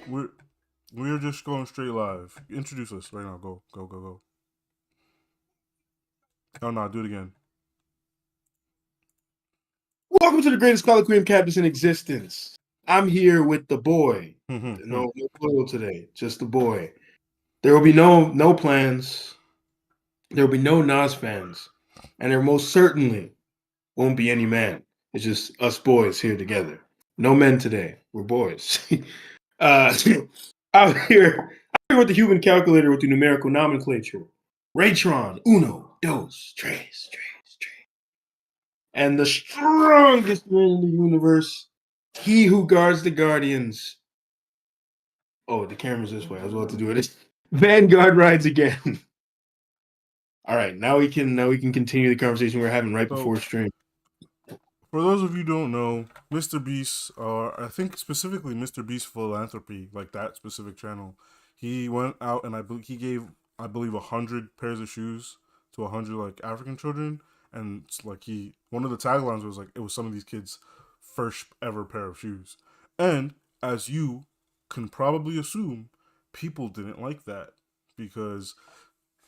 We're we're just going straight live. Introduce us right now. Go, go, go, go. Oh no, do it again. Welcome to the greatest college queen campus in existence. I'm here with the boy. Mm-hmm. No plural today, just the boy. There will be no plans. There will be no Nas fans, and there most certainly won't be any man. It's just us boys here together. No men today. We're boys. uh, I'm here with the human calculator with the numerical nomenclature. Raytron, uno, dos, tres. And the strongest man in the universe, he who guards the guardians. Oh, the camera's this way. I was about to do it. Vanguard rides again. All right, now we can continue the conversation we are having right before stream. For those of you who don't know, Mr. Beast, or I think specifically Mr. Beast Philanthropy, like that specific channel, he went out and he gave 100 pairs of shoes to 100 like African children, and like one of the taglines was like it was some of these kids' first ever pair of shoes, and as you can probably assume, people didn't like that because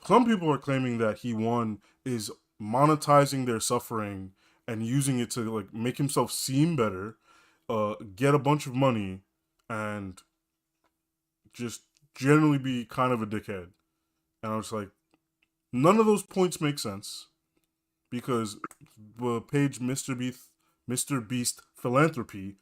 some people are claiming that he is monetizing their suffering and using it to like make himself seem better, get a bunch of money, and just generally be kind of a dickhead. And I was like, none of those points make sense because the page Mr. Beast Philanthropy,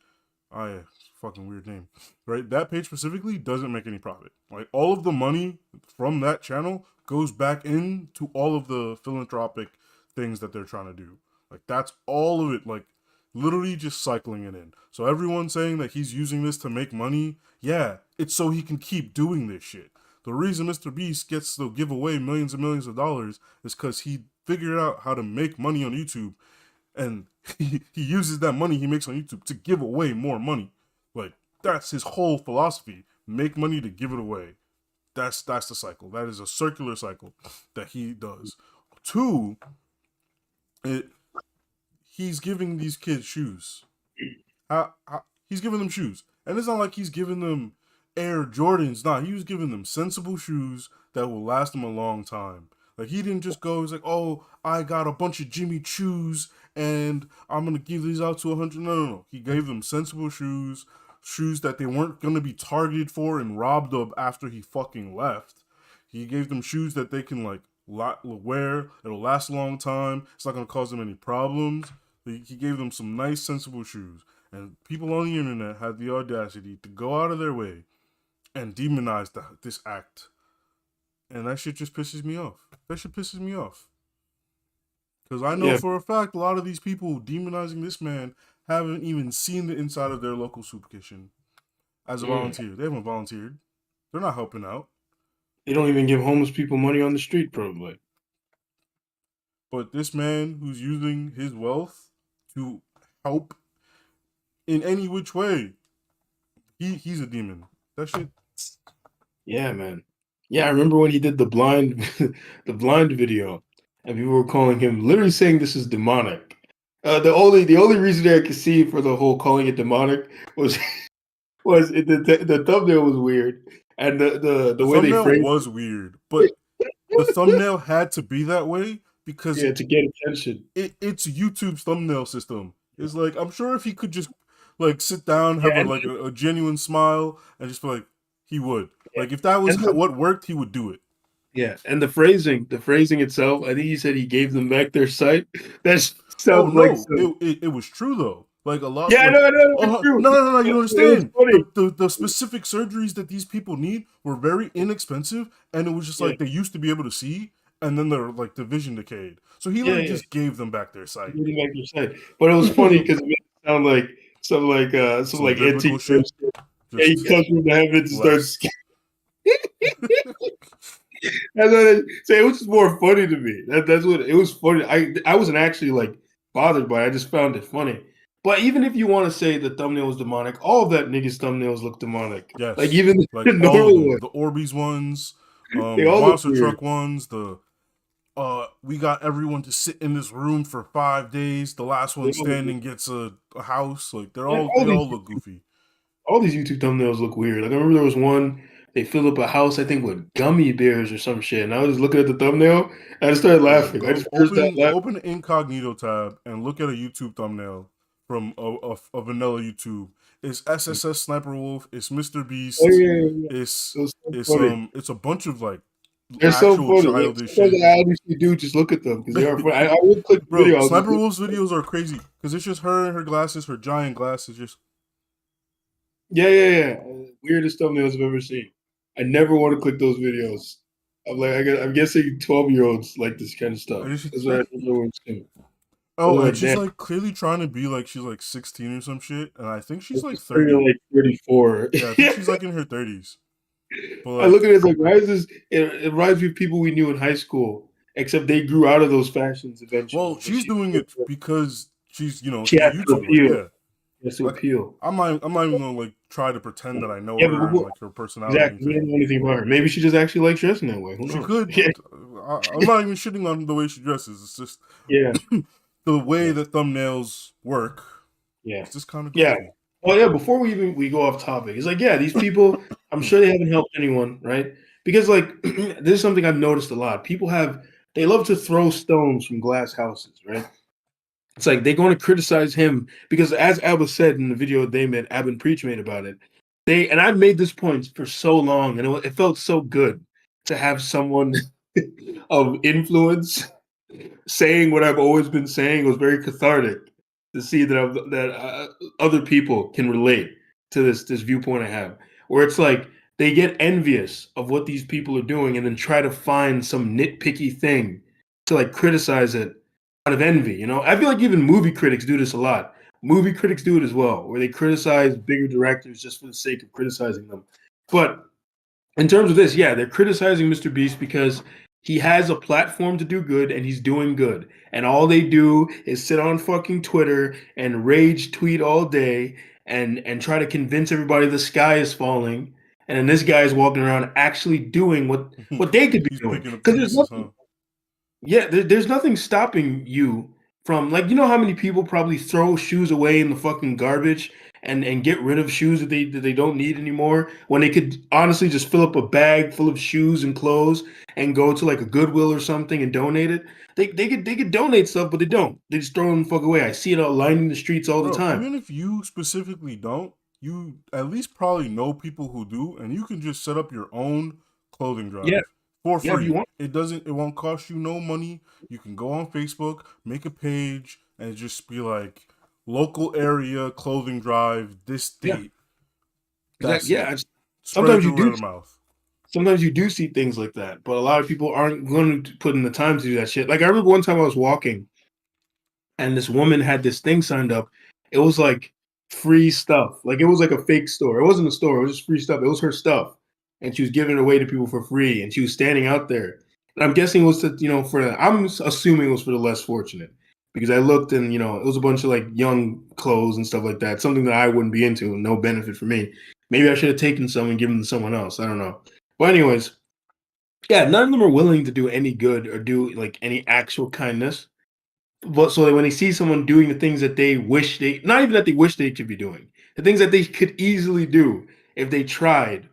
fucking weird name, right? That page specifically doesn't make any profit. Like all of the money from that channel goes back into all of the philanthropic things that they're trying to do. Like that's all of it, like literally just cycling it in. So everyone saying that he's using this to make money, yeah, it's so he can keep doing this shit. The reason Mr. Beast gets to give away millions and millions of dollars is because he figured out how to make money on YouTube, and he uses that money he makes on YouTube to give away more money. Like that's his whole philosophy: make money to give it away. That's the cycle. That is a circular cycle that he does. Two, he's giving these kids shoes. He's giving them shoes, and it's not like he's giving them Air Jordans. Nah, he was giving them sensible shoes that will last them a long time. Like he didn't just go. He's like, oh, I got a bunch of Jimmy Choos, and I'm gonna give these out to 100. No. He gave them sensible shoes that they weren't gonna be targeted for and robbed of after he fucking left. He gave them shoes that they can like wear. It'll last a long time. It's not gonna cause them any problems. He gave them some nice, sensible shoes. And people on the internet had the audacity to go out of their way and demonize this act. And that shit just pisses me off. That shit pisses me off. Because I know for a fact a lot of these people demonizing this man haven't even seen the inside of their local soup kitchen as a volunteer. They haven't volunteered. They're not helping out. They don't even give homeless people money on the street, probably. But this man who's using his wealth to help in any which way, he's a demon. That shit. Yeah, man. Yeah, I remember when he did the blind video, and people were calling him, literally saying this is demonic. The only reason I could see for the whole calling it demonic was the thumbnail was weird, and the way they framed was weird, but the thumbnail had to be that way because to get attention. It's YouTube's thumbnail system. It's like I'm sure if he could just like sit down, have a genuine smile, and just be like, he would. Like if that was what worked, he would do it. Yeah, and the phrasing itself. I think he said he gave them back their sight. That sounds it was true though. Like a lot. Yeah, like, no, true. No. You understand? The specific surgeries that these people need were very inexpensive, and it was just like they used to be able to see, and then their like the vision decayed. So he just gave them back their sight. But it was funny because it made it sound like some antique shit. Yeah, he comes from the heavens and starts. It was just more funny to me. That's what it was funny. I wasn't actually like bothered by it. I just found it funny. But even if you want to say the thumbnail was demonic, all of that niggas' thumbnails look demonic. Yes. Like even the normal ones, the Orbeez ones, the monster truck ones, we got everyone to sit in this room for 5 days. The last one standing gets a house. Like they all look goofy. all these YouTube thumbnails look weird. Like I remember there was one they filled up a house, I think, with gummy bears or some shit, and I was just looking at the thumbnail and I just started Bro, laughing. I go just burst out laughing. open an incognito tab and look at a YouTube thumbnail from a vanilla YouTube. It's SSS Sniper Wolf. It's Mr. Oh Beast. yeah, yeah, yeah. It's It was so funny. it's a bunch of like They're so actual funny. Like, childish sometimes shit. I honestly do just look at them because they are funny. I would click the Bro, video. I'll just Sniper look. Wolf's videos are crazy because it's just her and her glasses, her giant glasses. Just Yeah, yeah, yeah. Weirdest thumbnails I've ever seen. I never want to click those videos. I'm like, I'm guessing 12-year-olds like this kind of I stuff. just That's why I don't know where it's coming. I oh, was and like, she's damn, like clearly trying to be like she's like 16 or some shit, and I think she's this like is pretty 30. like 34. Yeah, I think she's like in her 30s. But I look like, at it as like, why is this? It reminds me of people we knew in high school, except they grew out of those fashions well, eventually. But she's doing it because she's she she's a has to YouTuber. appeal. Yeah, She has to like appeal. I'm not even gonna like try to pretend that I know Yeah, her and like her personality or exactly. We don't anything. know anything about her. Maybe she just actually likes dressing that way. Who She knows? could. I'm not even shitting on the way she dresses. It's just Yeah, the way yeah, that thumbnails work. yeah, It's just kind of yeah. goofy. Oh yeah. Before we go off topic, it's like, yeah, these people. I'm sure they haven't helped anyone, right? Because like this is something I've noticed a lot. People they love to throw stones from glass houses, right? It's like they're going to criticize him because, as Abba said in the video they made, Abba and Preach made about it. And I've made this point for so long, and it felt so good to have someone of influence saying what I've always been saying. It was very cathartic to see that other people can relate to this viewpoint I have, where it's like they get envious of what these people are doing and then try to find some nitpicky thing to like criticize it out of envy. You know, I feel like even movie critics do this a lot. Movie critics do it as well, where they criticize bigger directors just for the sake of criticizing them. But in terms of this, yeah, they're criticizing Mr. Beast because he has a platform to do good and he's doing good. And all they do is sit on fucking Twitter and rage tweet all day and try to convince everybody the sky is falling. And then this guy is walking around actually doing what they could be He's doing. picking up the Because there's pieces, nothing huh? yeah, there's nothing stopping you from like how many people probably throw shoes away in the fucking garbage and get rid of shoes that they don't need anymore when they could honestly just fill up a bag full of shoes and clothes and go to like a Goodwill or something and donate it. They could donate stuff, but they don't. They just throw them the fuck away. I see it out lining the streets all the Bro, time. even if you specifically don't, you at least probably know people who do, and you can just set up your own clothing Yeah, drive for yeah, if you free. want. It won't cost you no money. You can go on Facebook, make a page, and just be like local area clothing drive, this Yeah, date. exactly. That's Yeah, it. Spread it sometimes you through word do of mouth. sometimes you do see things like that, but a lot of people aren't going to put in the time to do that shit. Like I remember one time I was walking and this woman had this thing signed up. It was like free stuff. Like it was like a fake store. It wasn't a store. It was just free stuff. It was her stuff, and she was giving it away to people for free. And she was standing out there. And I'm guessing it was to I'm assuming it was for the less fortunate because I looked and it was a bunch of like young clothes and stuff like that. Something that I wouldn't be into. No benefit for me. Maybe I should have taken some and given them to someone else. I don't know. But anyways, yeah, none of them are willing to do any good or do like any actual kindness. But so that when they see someone doing the things that they wish they, not even that they wish they could be doing, the things that they could easily do if they tried,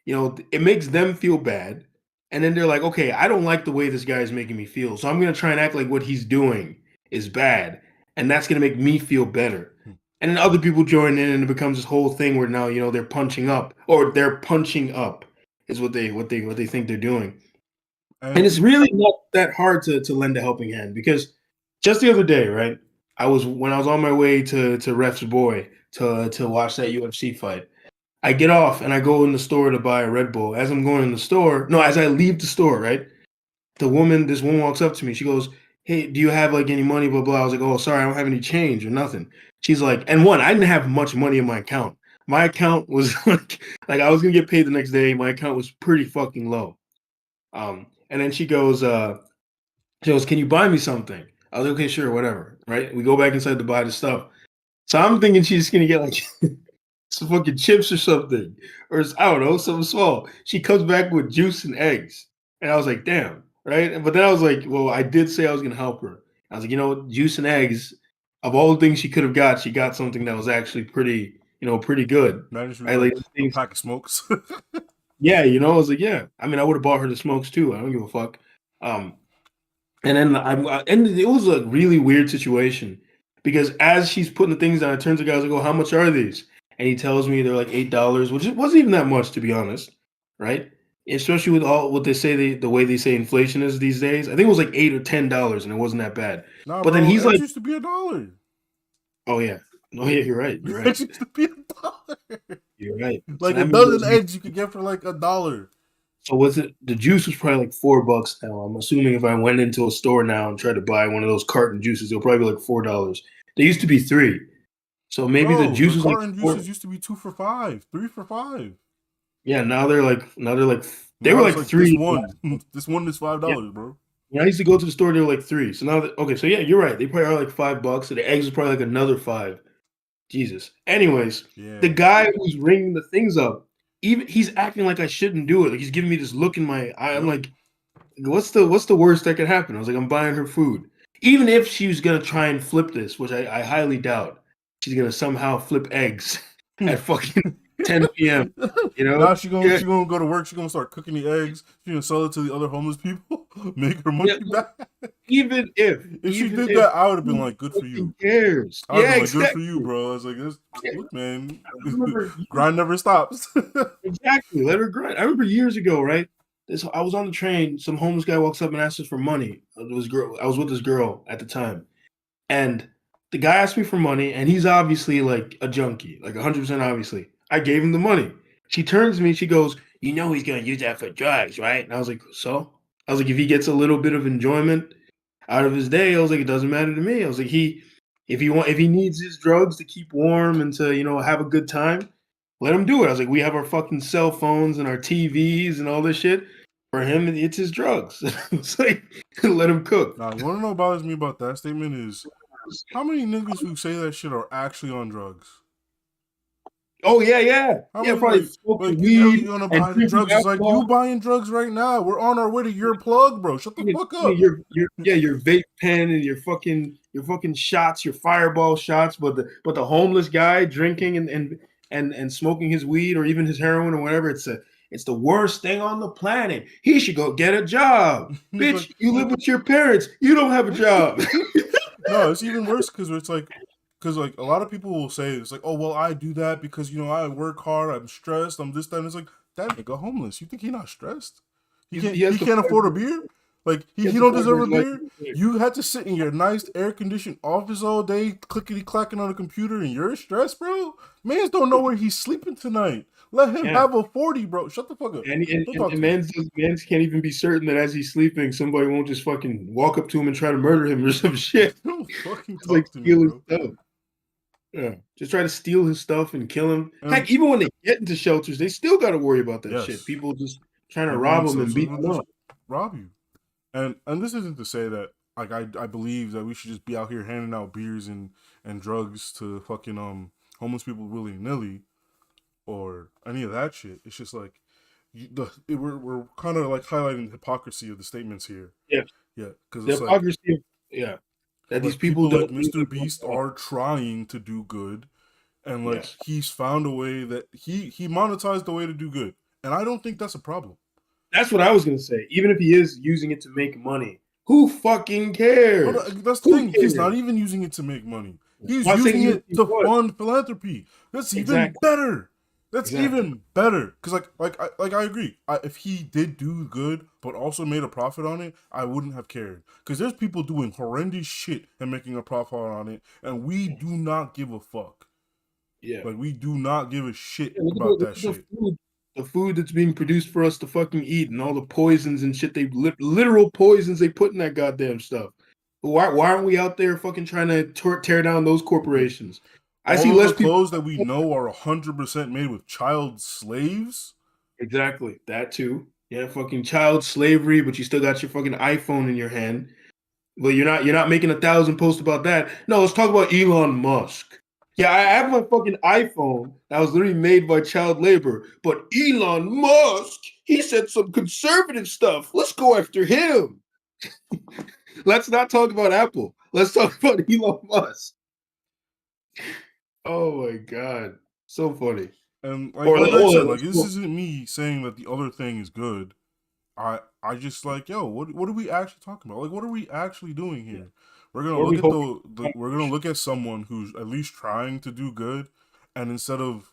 it makes them feel bad. And then they're like, okay, I don't like the way this guy is making me feel. So I'm going to try and act like what he's doing is bad. And that's going to make me feel better. And then other people join in and it becomes this whole thing where now, they're punching up or they're punching up is what they think they're doing. And And it's really not that hard to lend a helping hand because just the other day, right? When I was on my way to Ref's Boy to watch that UFC fight. I get off and I go in the store to buy a Red Bull. As I'm going in the store, no, as I leave the store, right? This woman walks up to me. She goes, "Hey, do you have like any money?" Blah blah. I was like, "Oh, sorry, I don't have any change or nothing." She's like, and one, I didn't have much money in my account. My account was like I was gonna get paid the next day. My account was pretty fucking low. And then she goes, "Can you buy me something?" I was like, "Okay, sure, whatever." Right? We go back inside to buy the stuff. So I'm thinking she's gonna get like some fucking chips or something, or I don't know, something small. She comes back with juice and eggs, and I was like, "Damn!" Right? But then I was like, "Well, I did say I was gonna help her." I was like, juice and eggs. Of all the things she could have got, she got something that was actually pretty good. Imagine she was I like like a things. pack of smokes. Yeah, I was like, yeah. I mean, I would have bought her the smokes too. I don't give a fuck. Um, and then and it was a really weird situation because as she's putting the things down, it turns to the guy, I was like, "Oh, how much are these?" And he tells me they're like $8, which wasn't even that much to be honest, right? Especially with all what they say, the way they say inflation is these days. I think it was like $8 or $10, and it wasn't that bad. Nah, But then bro, he's eggs like, used to be $1. "Oh yeah, oh yeah, you're right, you're right, Eggs used to be $1. you're right." So Like I a remember dozen eggs you could get for like $1. So was it the juice was probably like $4 now? I'm assuming if I went into a store now and tried to buy one of those carton juices, it'll probably be like $4. They used to be 3. So maybe the Bro, the juice was like carton 4. juices used to be 2 for $5, 3 for $5. Yeah, now they're like they were Now it's like like this 3. one. This one is $5, Yeah. bro. When I used to go to the store, they were like 3. So now okay, so yeah, you're right. They probably are like $5. So the eggs are probably like another 5. Jesus. Anyways, the Yeah. guy who's ringing the things up, even he's acting like I shouldn't do it. Like he's giving me this look in my eye. I'm Yep. like, what's the worst that could happen? I was like, I'm buying her food. Even if she was gonna try and flip this, which I highly doubt, she's gonna somehow flip eggs at fucking 10 p.m. You know? Now Yeah, she gonna go to work. She gonna start cooking the eggs. She gonna sell it to the other homeless people. Make her money yeah. back. Even if, If she even did if, that, I would have been who like, "Good for you." fucking cares? I would have Yeah, been like, "Good for you, exactly. bro." I was like, Yeah, "Look, man, I remember grind never stops." exactly. Let her grind. I remember years ago, right? I was on the train. Some homeless guy walks up and asks us for money. I was with this girl at the time, and the guy asked me for money, and he's obviously like a junkie, like 100% obviously. I gave him the money. She turns to me, she goes, he's gonna use that for drugs, right? And I was like, so? I was like, if he gets a little bit of enjoyment out of his day, I was like, it doesn't matter to me. I was like, if he needs his drugs to keep warm and to, have a good time, let him do it. I was like, we have our fucking cell phones and our TVs and all this shit. For him, it's his drugs. It's like, let him cook. Now, you wanna know what bothers me about that statement is how many niggas who say that shit are actually on drugs. Oh yeah, yeah, How yeah. many Probably like smoking you weed gonna and buy the drinking drugs? It's like you alcohol. buying drugs right now. We're on our way to your plug, bro. Shut the fuck up. Your vape pen and your fucking shots, your fireball shots. But the homeless guy drinking and smoking his weed or even his heroin or whatever. It's the worst thing on the planet. He should go get a job, He's like, bitch. You live with your parents. You don't have a job. no, it's even worse because it's like, because like a lot of people will say it's like, oh well, I do that because I work hard, I'm stressed, I'm this, that. And it's like that nigga homeless. You think he not stressed? He has He to can't fight afford a for, beer. Like he has he to don't fight for deserve a his life. beer. You had to sit in your nice air conditioned office all day, clickety clacking on a computer, and you're stressed, bro. Mans don't know where he's sleeping tonight. Let him Yeah. have a 40, bro. Shut the fuck up. Don't talk And to me. man's can't even be certain that as he's sleeping, somebody won't just fucking walk up to him and try to murder him or some shit. Don't fucking Just like talk to me, steal his bro. stuff. Yeah. Just try to steal his stuff and kill him. And Heck, even when they get into shelters, they still got to worry about that shit. yes, People just trying to rob and them and so beat they'll them just up. rob you. And this isn't to say that like I believe that we should just be out here handing out beers and drugs to fucking homeless people willy nilly or any of that shit. It's just like we're kind of like highlighting the hypocrisy of the statements here. Yeah. Yeah, because The it's like hypocrisy of, yeah. That these people people like don't Mr. really want Beast to help. are trying to do good, and like Yes. he's found a way that he monetized the way to do good, and I don't think that's a problem. That's what I was gonna say. Even if he is using it to make money, who fucking But cares? that's the Who thing. He's cares? not even using it to make money. I'm He's not saying using even if it he to was. fund philanthropy. That's even Exactly. better. That's Exactly. even better. Cause I agree. If he did do good, but also made a profit on it, I wouldn't have cared. Cause there's people doing horrendous shit and making a profit on it, and we do not give a fuck. Yeah. Like we do not give a shit Yeah, look at about that the shit. food, the food that's being produced for us to fucking eat, and all the poisons and shit. They literal poisons they put in that goddamn stuff. Why aren't we out there fucking trying to tear down those corporations? I see All of the less people. clothes that we know are 100% made with child slaves. Exactly that too. Yeah, fucking child slavery, but you still got your fucking iPhone in your hand. Well, you're not making 1,000 posts about that. No, let's talk about Elon Musk. Yeah, I have my fucking iPhone that was literally made by child labor, but Elon Musk, he said some conservative stuff. Let's go after him. Let's not talk about Apple. Let's talk about Elon Musk. Oh my god. So funny. And Or like I said, like let's this go. isn't me saying that the other thing is good. I just like, yo, what are we actually talking about? Like, what are we actually doing Yeah. here? We're gonna What are look we at hoping? the we're gonna look at someone who's at least trying to do good, and instead of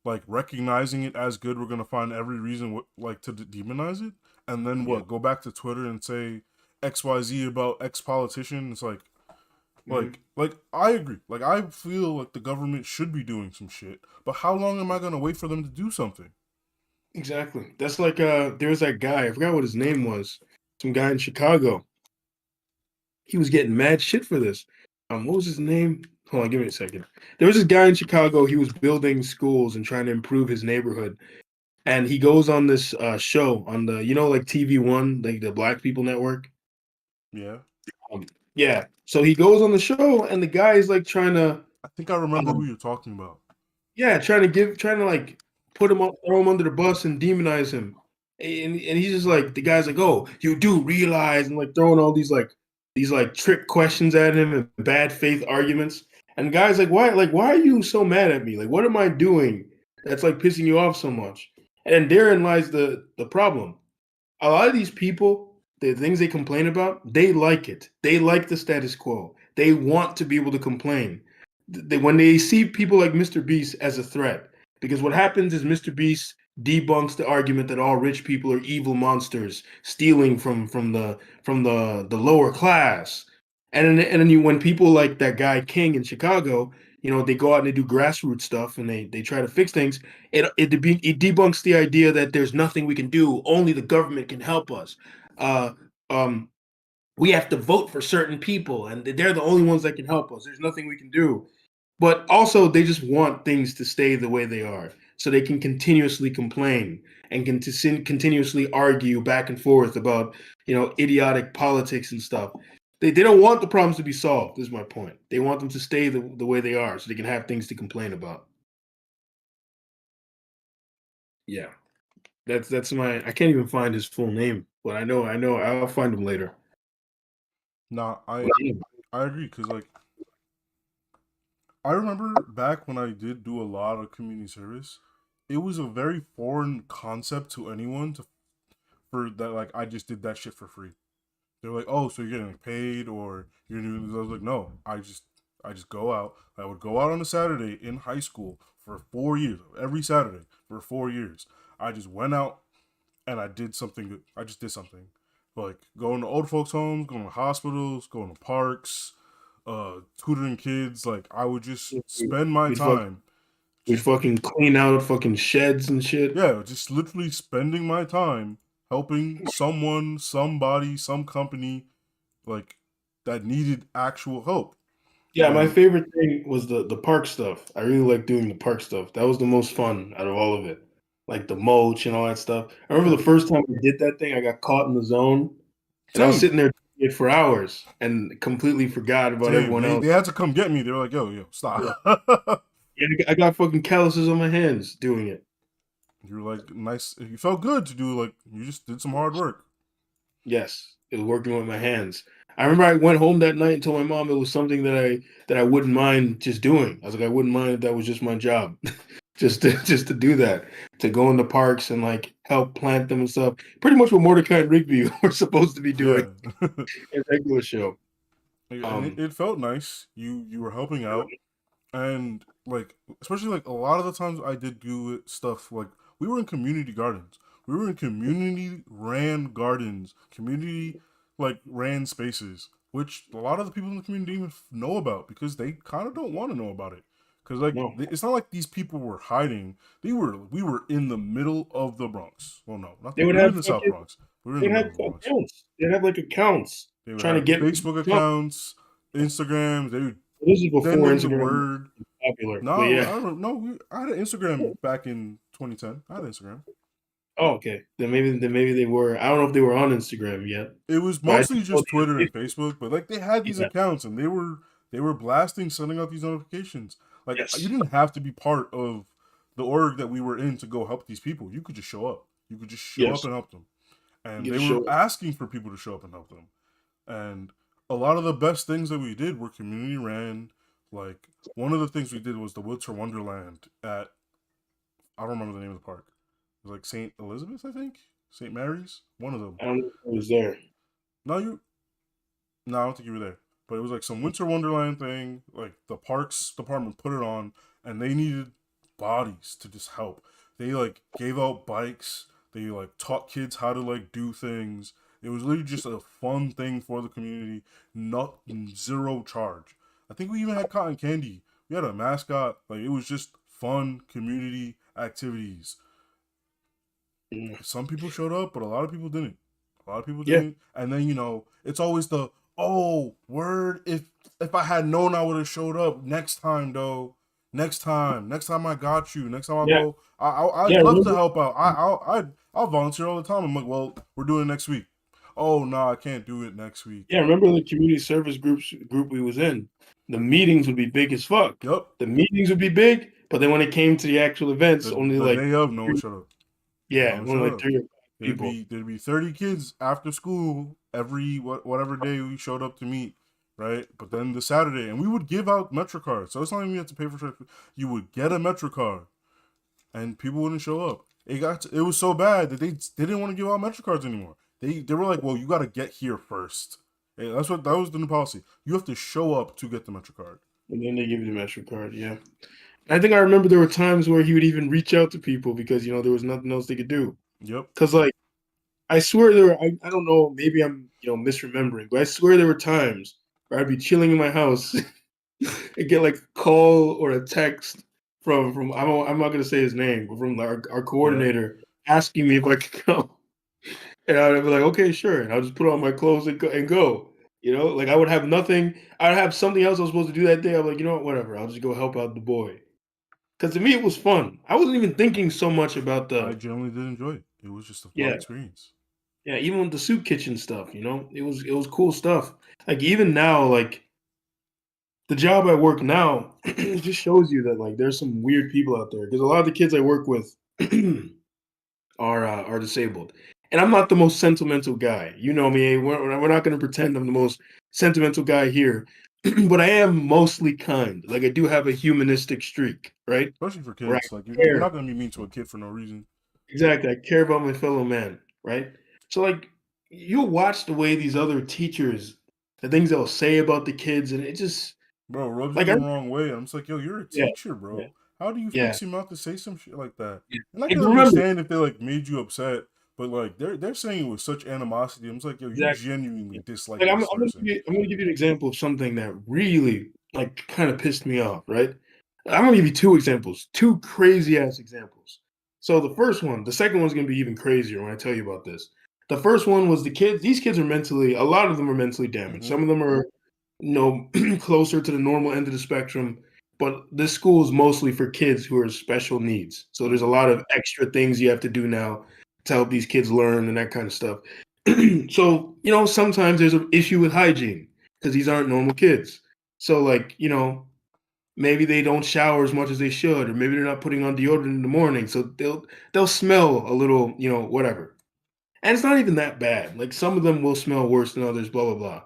like recognizing it as good, we're gonna find every reason like to demonize it, and then Yeah. what? Go back to Twitter and say XYZ about X politician. It's Hmm. like I agree. Like I feel like the government should be doing some shit, but how long am I gonna wait for them to do something? Exactly. That's like there was that guy, I forgot what his name was. Some guy in Chicago. He was getting mad shit for this. What was his name? Hold on, give me a second. There was this guy in Chicago. He was building schools and trying to improve his neighborhood. And he goes on this show on the, like TV1, like the Black People Network. Yeah, Um, yeah. So he goes on the show, and the guy is like trying to, I think I remember who um, you're talking about. yeah, trying to like put him up, throw him under the bus, and demonize him. And he's just like, the guy's like, oh, you do realize, and like throwing all these like trick questions at him and bad faith arguments. And the guy's why are you so mad at me? Like, what am I doing that's like pissing you off so much? And therein lies the problem. A lot of these people, the things they complain about, they like it. They like the status quo. They want to be able to complain. When they see people like Mr. Beast as a threat, because what happens is Mr. Beast debunks the argument that all rich people are evil monsters stealing from the lower class. When people like that guy King in Chicago, they go out and they do grassroots stuff and they try to fix things. It debunks the idea that there's nothing we can do. Only the government can help us. Uh, um, we have to vote for certain people, and they're the only ones that can help us. There's nothing we can do. But also, they just want things to stay the way they are, so they can continuously complain and continuously argue back and forth about idiotic politics and stuff. They don't want the problems to be solved. Is my point. They want them to stay the way they are, so they can have things to complain about. Yeah. That's my I can't even find his full name, but I know I'll find him later. Nah, But yeah, I agree because like I remember back when I did do a lot of community service, it was a very foreign concept to anyone to for that like I just did that shit for free. They're like, oh, so you're getting like, paid or you're doing this. I was like, no, I just go out. I would go out on a Saturday in high school for 4 years, every Saturday for 4 years. I just went out and I did something good. I just did something. Like going to old folks' homes, going to hospitals, going to parks, tutoring kids. Like I would just spend my we'd fuck time we'd just fucking clean out fucking sheds and shit. yeah, just literally spending my time helping someone, somebody, some company like that needed actual help. Yeah, my And favorite thing was the park stuff. I really like doing the park stuff. That was the most fun out of all of it. Like the mulch and all that stuff. I remember yeah, the first time I did that thing, I got caught in the zone and I was same, sitting there doing it for hours and completely forgot about same. everyone They else. had to come get me. They were like, yo, Yeah. stop. Yeah, I got fucking calluses on my hands doing it. You were like nice. You felt good to do like you just did some hard work. Yes, it was working with my hands. I remember I went home that night and told my mom it was something that I wouldn't mind just doing. I was like, I wouldn't mind if that was just my job, just to do that, to go in the parks and like help plant them and stuff. Pretty much what Mordecai and Rigby were supposed to be doing Yeah, in a regular show. and Um, it felt nice. You were helping out, and like especially like a lot of the times I did do stuff like we were in community gardens. We were in community ran gardens, community like ran spaces, which a lot of the people in the community even know about because they kind of don't want to know about it. Because like no, it's not like these people were hiding. We were in the middle of the Bronx. Well, no, not they we would were in have the South fucking Bronx. We were in they'd the have middle of the Bronx. accounts. They'd have like accounts They would trying to have get Facebook accounts, Instagrams. They would this is send before me the Instagram was word. popular, but No, yeah. I don't know. I had an Instagram back in 2010. I had Instagram. Oh, okay. Then maybe they were. I don't know if they were on Instagram yet, It was but I mostly just know just Twitter they and Facebook, but like they had these yeah. accounts and they were blasting, sending out these notifications. Like you Yes. didn't have to be part of the org that we were in to go help these people. You could just show up. You could just show up Yes. and help them. You And get they to were show it. asking for people to show up and help them. And a lot of the best things that we did were community ran. Like one of the things we did was the Winter Wonderland at I don't remember the name of the park. It was like St. Elizabeth, I think. St. Mary's, one of them. I don't know if I was there. No, no, I don't think you were there. But it was like some Winter Wonderland thing. Like the parks department put it on, and they needed bodies to just help. They like gave out bikes. They like taught kids how to like do things. It was literally just a fun thing for the community. Not zero charge. I think we even had cotton candy. We had a mascot. Like it was just fun community activities. Mm. Some people showed up, but a lot of people didn't. A lot of people Yeah, didn't. And then it's always the oh word. If I had known, I would have showed up next time though. Next time I got you. Next time I yeah, go, yeah. I'd love to Remember? help out. I'll volunteer all the time. I'm like, well, we're doing it next week. Oh no, I can't do it next week. Yeah, remember the community service group we was in? The meetings would be big as fuck. Yep. The meetings would be big, but then when it came to the actual events, only The like day of, no one showed up. No yeah, one only showed like up. 3 or 5 people. There'd be 30 kids after school every whatever day we showed up to meet, right? But then the Saturday, and we would give out Metro cards, so it's not even you have to pay for trip. You would get a Metro card, and people wouldn't show up. It was so bad that they didn't want to give out Metro cards anymore. They were like, well, you got to get here first. That was the new policy. You have to show up to get the Metro card. And then they give you the Metro card. Yeah, I think I remember there were times where he would even reach out to people because there was nothing else they could do. Yep. Because like I swear there were I don't know, maybe I'm misremembering, but I swear there were times where I'd be chilling in my house and get like a call or a text from I'm not gonna say his name, but from our Yeah. coordinator asking me if I could come. And I'd be like, okay, sure. And I'll just put on my clothes and go. Like I would have nothing. I'd have something else I was supposed to do that day. I'm like, you know what, whatever. I'll just go help out the boy. Because to me, it was fun. I wasn't even thinking so much about I the generally did enjoy it. It was just a fun yeah, experience. yeah. Even with the soup kitchen stuff, it was cool stuff. Like even now, like the job I work now, it just shows you that like there's some weird people out there. Because a lot of the kids I work with are disabled. And I'm not the most sentimental guy. You know me. We're not going to pretend I'm the most sentimental guy here, but I am mostly kind. Like I do have a humanistic streak, right? Especially for Where I kids. Like you're care. not gonna be mean to a kid for no reason. Exactly. I care about my fellow man, right? So like you'll watch the way these other teachers, the things they'll say about the kids, and it just Bro, rubs you like the wrong way. I'm just like, yo, you're a yeah, teacher, yeah, bro. How do you yeah. fix your mouth to say some shit like that? Yeah. And I Like can remember, understand if they like made you upset, but like they're saying it with such animosity. I'm just like, yo, you exactly. genuinely Yeah. dislike Like this person. I'm gonna give you an example of something that really like kind of pissed me off, right? I'm gonna give you 2 examples, 2 crazy ass examples. So the second one's gonna be even crazier when I tell you about this. The first one was the kids. These kids are a lot of them are mentally damaged. Mm-hmm. Some of them are, closer to the normal end of the spectrum. But this school is mostly for kids who are special needs. So there's a Mm-hmm. lot of extra things you have to do now to help these kids learn and that kind of stuff. So, sometimes there's an issue with hygiene because these aren't normal kids. So, like, maybe they don't shower as much as they should, or maybe they're not putting on deodorant in the morning. So they'll smell a little, whatever. And it's not even that bad. Like some of them will smell worse than others, blah, blah, blah.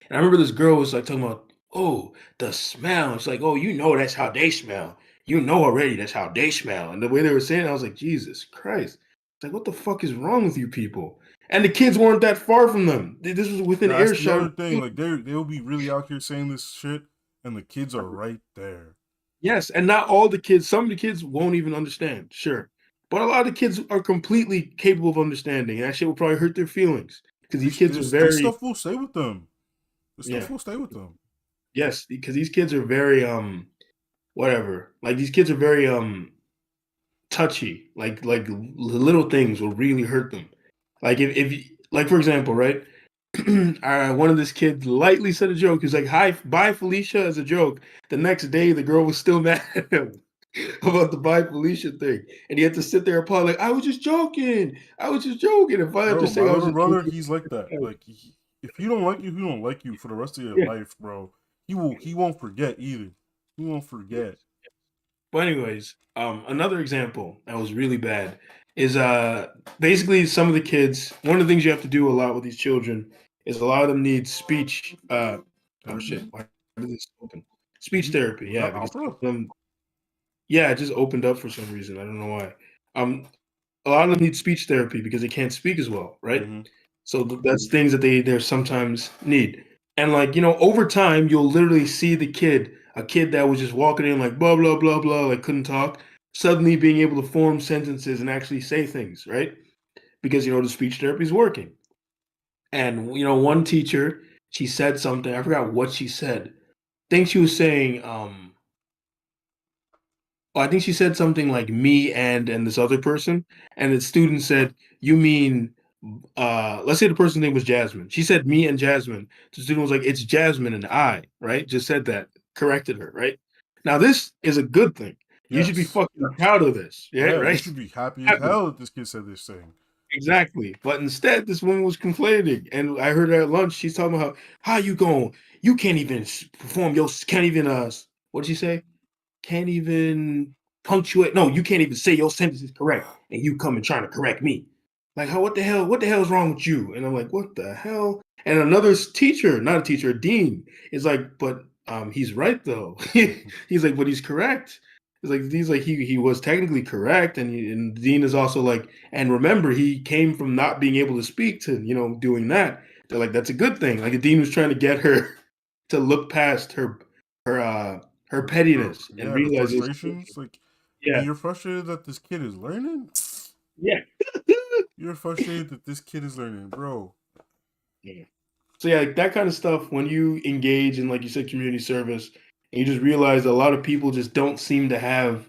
And I remember this girl was like talking about, oh, the smell. It's like, oh, that's how they smell. You know already that's how they smell. And the way they were saying it, I was like, Jesus Christ. It's like, what the fuck is wrong with you people? And the kids weren't that far from them. This was within That's the earshot. other thing. Like they'll be really out here saying this shit, and the kids are right there. Yes, and not all the kids. Some of the kids won't even understand, sure. But a lot of the kids are completely capable of understanding. And that shit will probably hurt their feelings. Because these kids are This very, stuff will stay with them. This stuff yeah, will stay with them. yes, because these kids are very, whatever. Like these kids are very, touchy. Like little things will really hurt them. Like if like for example, right? One of this kids lightly said a joke. He's like, "Hi, bye, Felicia," as a joke. The next day, the girl was still mad at him about the bye, Felicia thing, and he had to sit there and apologize. Like, I was just joking. I was just joking. And finally, after Bro, my saying I was little just brother, joking, he's like that. Like, if he don't like you, he don't like you for the rest of your yeah. life, bro. He won't forget either. He won't forget. But anyways, another example that was really bad is basically some of the kids. One of the things you have to do a lot with these children is a lot of them need speech. Oh shit! Why did this open? Speech therapy, Was yeah, that because some opera? of them, yeah, it just opened up for some reason. I don't know why. A lot of them need speech therapy because they can't speak as well, right? Mm-hmm. So that's things that they sometimes need. And like, over time, you'll literally see a kid that was just walking in like blah blah blah blah, like couldn't talk, suddenly being able to form sentences and actually say things, right? Because the speech therapy is working. And one teacher, she said something. I forgot what she said. I think she was saying, I think she said something like me and this other person, and the student said, "You mean?" Let's say the person's name was Jasmine. She said me and Jasmine. The student was like, "It's Jasmine and I," right? Just said that, corrected her, right? Now this is a good thing. You should be Yes. fucking proud of this, yeah, Yeah, you right? should be happy as Happy. hell that this kid said this thing. Exactly. But instead, this woman was complaining, and I heard her at lunch. She's talking about how you going? You can't even perform your can't even what did she say? Can't even punctuate. No, you can't even say your sentence is correct, and you come and trying to correct me. Like, how? What the hell? What the hell is wrong with you? And I'm like, what the hell? And another teacher, not a teacher, a dean, is like, but he's right though. He's like, but he's correct. He's like he was technically correct, and the dean is also like, and remember, he came from not being able to speak to doing that. They're like, that's a good thing. Like the dean was trying to get her to look past her her pettiness and Yeah, the realize it's frustrations. Like, and yeah, you're frustrated that this kid is learning? yeah. You're frustrated that this kid is learning, bro. Yeah. So yeah, like, that kind of stuff. When you engage in, like you said, community service, and you just realize that a lot of people just don't seem to have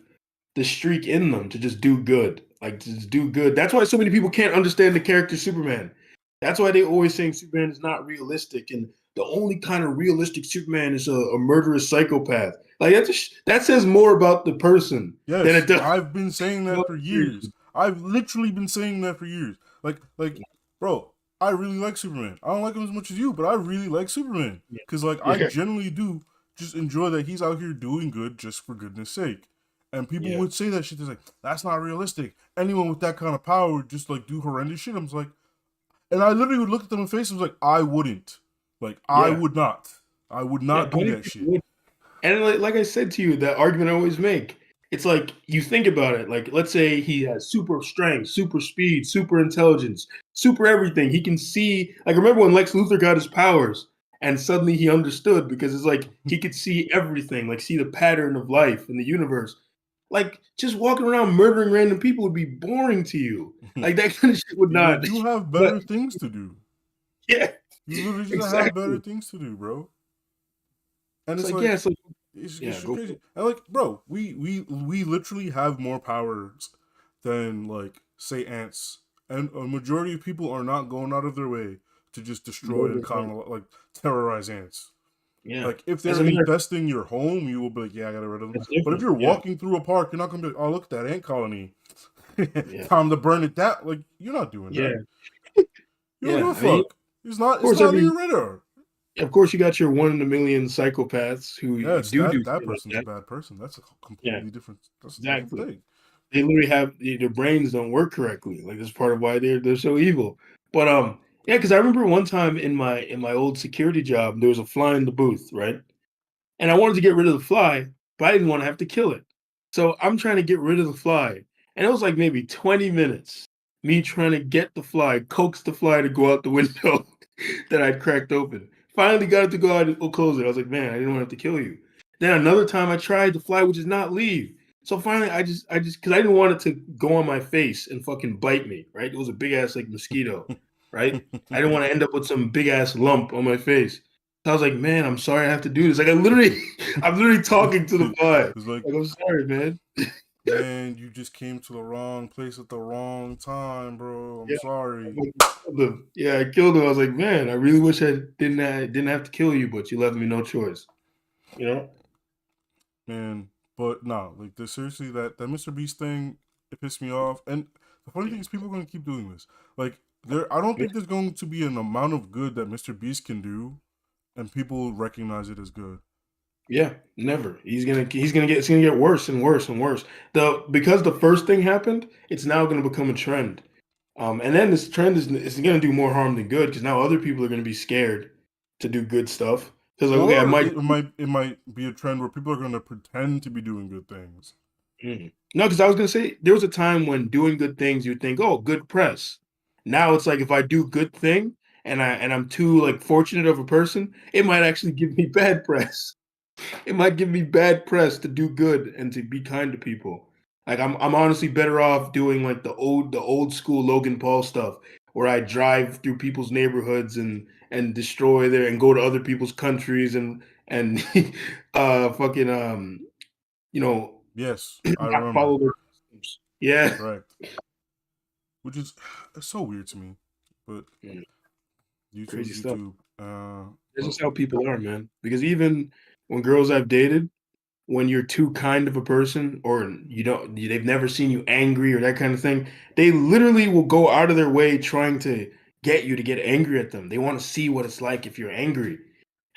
the streak in them to just do good, like to just do good. That's why so many people can't understand the character Superman. That's why they always saying Superman is not realistic, and the only kind of realistic Superman is a murderous psychopath. Like that says more about the person than Yes, it does I've been saying that about for the years. creation. I've literally been saying that for years. Bro, I really like Superman. I don't like him as much as you, but I really like Superman. Yeah, Because, like, I yeah, generally do just enjoy that he's out here doing good just for goodness sake. And people yeah, would say that shit. They're like, that's not realistic. Anyone with that kind of power would just, like, do horrendous shit. I'm just like, and I literally would look at them in the face and was like, I wouldn't. Like, I yeah, would not. I would yeah. not do Plenty of that people shit. would. And like I said to you, that argument I always make, it's like you think about it. Like, let's say he has super strength, super speed, super intelligence, super everything. He can see. Like, remember when Lex Luthor got his powers, and suddenly he understood because it's like he could see everything, like see the pattern of life in the universe. Like, just walking around murdering random people would be boring to you. Like that kind of shit would Like, not. you have But better things to do. yeah, You literally just have better exactly. things to do, bro. And It's it's like yeah, like, it's like it's yeah, just go for crazy. it. And like, bro, we literally have more powers than, like, say, ants. And a majority of people are not going out of their way to just destroy and Murder, kind of like terrorize ants. yeah. Like, if As they're a matter of infesting your home, you will be like, yeah, I got rid of them. that's But if different. you're Yeah, walking through a park, you're not gonna be like, oh, look at that ant colony. yeah, Time to burn it down. Like, you're not doing yeah, that. You don't give yeah. a I mean, fuck. of It's course, not on your radar. you got your one in a million psychopaths who Yes, do that shit like person's a that. bad person. That's a Yeah, completely different. That's a different exactly. thing. They literally have their brains don't work correctly. Like that's part of why they're so evil. But yeah, because I remember one time in my old security job, there was a fly in the booth, right? And I wanted to get rid of the fly, but I didn't want to have to kill it. So I'm trying to get rid of the fly. And it was like maybe 20 minutes, me trying to get the fly, coax the fly to go out the window that I'd cracked open. Finally got it to go out and close it. I was like, man, I didn't want to have to kill you. Then another time I tried, the fly would just not leave. So finally because I didn't want it to go on my face and fucking bite me, right? It was a big ass like mosquito, right? I didn't want to end up with some big ass lump on my face. I was like, man, I'm sorry I have to do this. Like I'm literally talking to the fly. It's like, Like, I'm sorry, man. man, you just came to the wrong place at the wrong time, bro. I'm Yeah. sorry, I killed him. Yeah, I killed him. I was like, man, I really wish I didn't have to kill you, but you left me no choice. You know? man. But no, like, seriously, that Mr. Beast thing, it pissed me off. And the funny thing is, people are gonna keep doing this. Like, I don't Yeah. think there's going to be an amount of good that Mr. Beast can do, and people recognize it as good. Yeah, never. It's gonna get worse and worse and worse. Because the first thing happened, it's now gonna become a trend. And then this trend is gonna do more harm than good because now other people are gonna be scared to do good stuff. Because like, okay, I Or might. it might be a trend where people are going to pretend to be doing good things. No, because I was gonna say there was a time when doing good things you'd think, oh, good press. Now it's like if I do good thing and I'm too like fortunate of a person, it might actually give me bad press. It might give me bad press to do good and to be kind to people. Like I'm honestly better off doing like the old school Logan Paul stuff where I drive through people's neighborhoods and destroy their and go to other people's countries and fucking you know Yes, I not remember. follow their customs. Yeah. Correct. Which is it's so weird to me, but Mm, YouTube's crazy stuff. YouTube. That's But just how people are, man. Because even when girls I've dated, when you're too kind of a person or they've never seen you angry or that kind of thing, they literally will go out of their way trying to get you to get angry at them. They want to see what it's like if you're angry.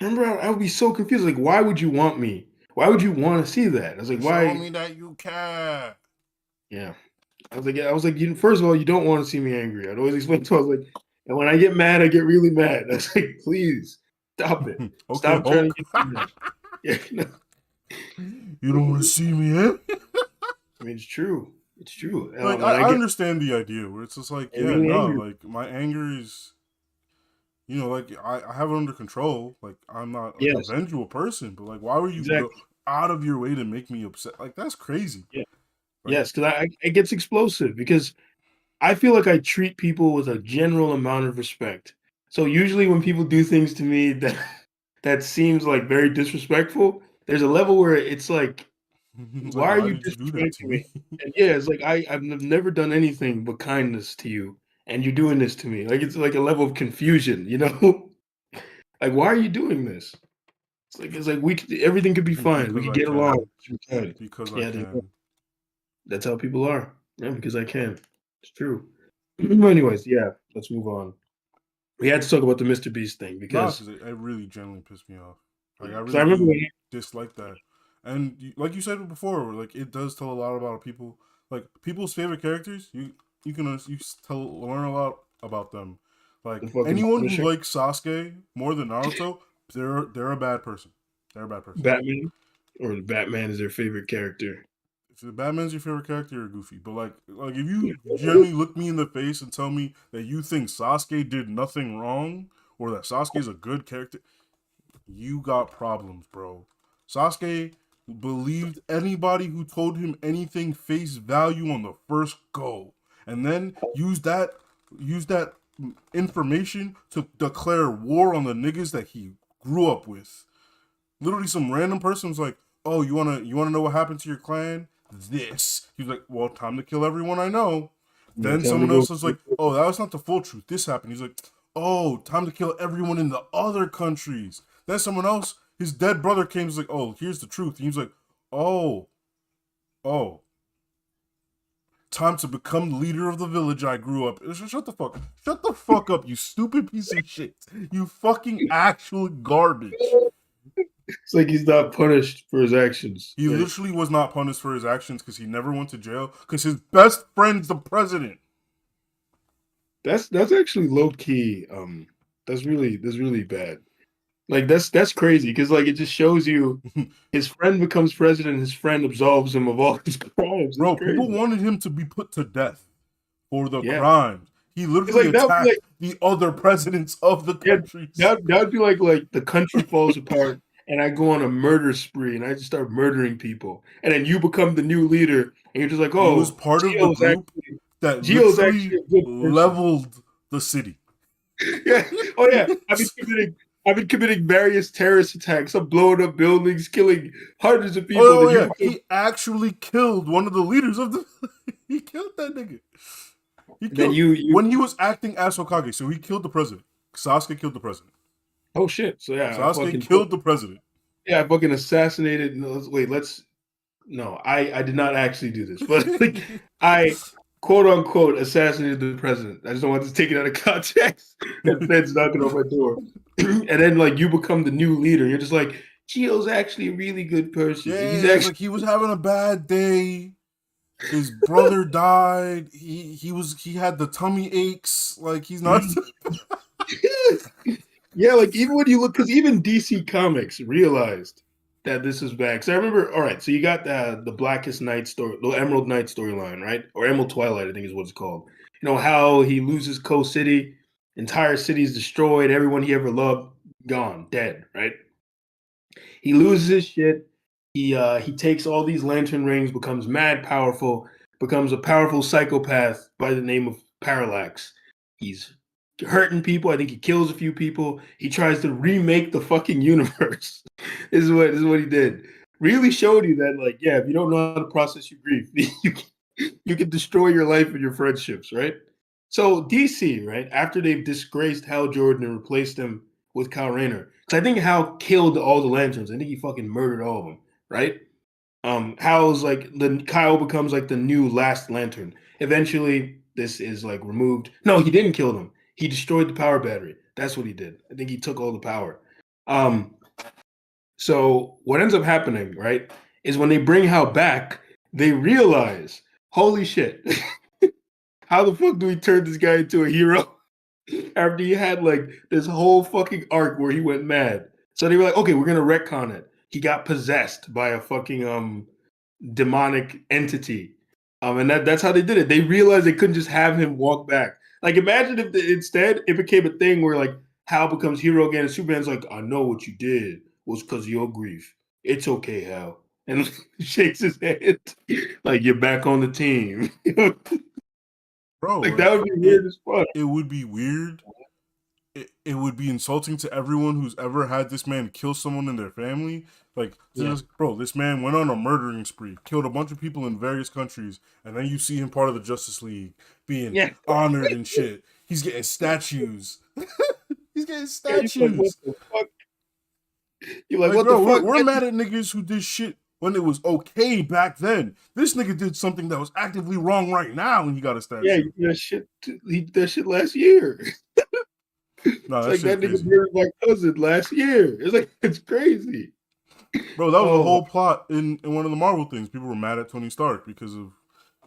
Remember, I would be so confused. Like, why would you want me? Why would you want to see that? I was like, show why? me that you care. Yeah. I was like, first of all, you don't want to see me angry. I'd always explain to her, I was like, and when I get mad, I get really mad. I was like, please stop it. Okay, Stop trying to Hulk. get me mad. Yeah, no. You don't want to see me, eh? I mean, it's true. It's true. Like When I I get understand the idea where it's just like, yeah, really no, angry, like my anger is, like I have it under control. Like I'm not like a yes, vengeful person, but like why would you go exactly. out of your way to make me upset? Like that's crazy. Yeah, Like yes, because it gets explosive because I feel like I treat people with a general amount of respect. So usually when people do things to me that that seems like very disrespectful, there's a level where it's like, it's like why are why you did you do that to disrespecting me? me? And yeah, it's like I've never done anything but kindness to you, and you're doing this to me. Like it's like a level of confusion, you know? Like why are you doing this? It's like everything could be fine. We Because could I get along. can. We could. Because I Yeah, can. that's how people are. Yeah, because I can. It's true. Anyways, yeah, let's move on. We had to talk about the Mr. Beast thing Nah, because because it really genuinely pissed me off. Like I because I really remember do when dislike that. And like you said before, like it does tell a lot about people. Like people's favorite characters, you can learn a lot about them. the Like fucking anyone who Punisher, likes Sasuke more than Naruto, they're a bad person. They're a bad person. Batman, or the Batman is their favorite character. If the Batman's your favorite character, you're goofy. But like if you genuinely look me in the face and tell me that you think Sasuke did nothing wrong or that Sasuke is a good character, you got problems, bro. Sasuke believed anybody who told him anything face value on the first go, and then use that information to declare war on the niggas that he grew up with. Literally, some random person was like, "Oh, you wanna know what happened to your clan? This." He was like, "Well, time to kill everyone I know." Yeah, Then time to someone go. else was like, "Oh, that was not the full truth. This happened." He's like, "Oh, time to kill everyone in the other countries." Then someone else, his dead brother came. Was like, "Oh, here's the truth." And he was like, "Oh, oh, time to become the leader of the village I grew up." Shut the fuck up, you stupid piece of shit. You fucking actual garbage. It's like he's not punished for his actions. He Like literally was not punished for his actions because he never went to jail because his best friend's the president. that's actually low key. That's really bad. Like that's crazy because like it just shows you his friend becomes president, his friend absolves him of all his crimes. It's Bro, people crazy. wanted him to be put to death for the Yeah, crimes. He it's literally like that would be like attacked the other presidents of the yeah, countries. that would be like the country falls apart and I go on a murder spree and I just start murdering people, and then you become the new leader and you're just like, He was oh, part of the group that Gio's literally actually a good person. leveled the city. Yeah. Oh yeah. I've been committing various terrorist attacks. I'm blowing up buildings, killing hundreds of people. Oh Then you yeah, become he actually killed one of the leaders of the. He killed that nigga. He then killed you when he was acting as Hokage. So he killed the president. Sasuke killed the president. oh shit. So yeah, Sasuke killed the president. I fucking assassinated. No, wait, let's no, I did not actually do this, but like I quote unquote assassinated the president. I just don't want to take it out of context. And feds knocking on my door. And then like you become the new leader. You're just like, Gio's actually a really good person. Like he's Yeah, it's actually like he was having a bad day. His brother died. He had the tummy aches. Like he's not. Yeah, like even when you look, because even DC Comics realized that this is bad. Because I remember, all right, so you got the Blackest Night story, the Emerald Knight storyline, right? Or Emerald Twilight, I think is what it's called. You know how he loses Coast City, entire city is destroyed, everyone he ever loved gone, dead, right? He loses his shit. He takes all these lantern rings, becomes mad powerful, becomes a powerful psychopath by the name of Parallax. He's hurting people. I think he kills a few people. He tries to remake the fucking universe. This is what he did. Really showed you that, like, yeah, if you don't know how to process your grief, you can destroy your life and your friendships, right? So DC, right, after they've disgraced Hal Jordan and replaced him with Kyle Rayner, because I think Hal killed all the Lanterns. I think he fucking murdered all of them, right? Hal's like the Kyle becomes like the new Last Lantern. Eventually, this is like removed. No, he didn't kill them. He destroyed the power battery. That's what he did. I think he took all the power. Um, so what ends up happening, right, is when they bring Hal back, they realize, holy shit, how the fuck do we turn this guy into a hero? After he had like this whole fucking arc where he went mad. So they were like, okay, we're gonna retcon it. He got possessed by a fucking demonic entity. And that's how they did it. They realized they couldn't just have him walk back. Like imagine if instead it became a thing where like Hal becomes hero again and Superman's like, I know what you did was because of your grief. It's okay, Hal. And shakes his head like you're back on the team. Bro. Like Like that would be it, weird as fuck. it would be weird. It would be insulting to everyone who's ever had this man kill someone in their family. Like, Yeah. bro, this man went on a murdering spree, killed a bunch of people in various countries, and then you see him part of the Justice League, being Yeah. honored and shit. He's getting statues. He's getting Yeah, you're like, what statues. the fuck? You're like, Like, what the bro, fuck? we're mad at niggas who did shit when it was okay back then. This nigga did something that was actively wrong right now when he got a Yeah, statue. you did that shit. He did that shit last year. No, It's that like shit's that nigga crazy. buried my cousin last year. It's like it's crazy. Bro, that was the Oh my, whole plot in one of the Marvel things. People were mad at Tony Stark because of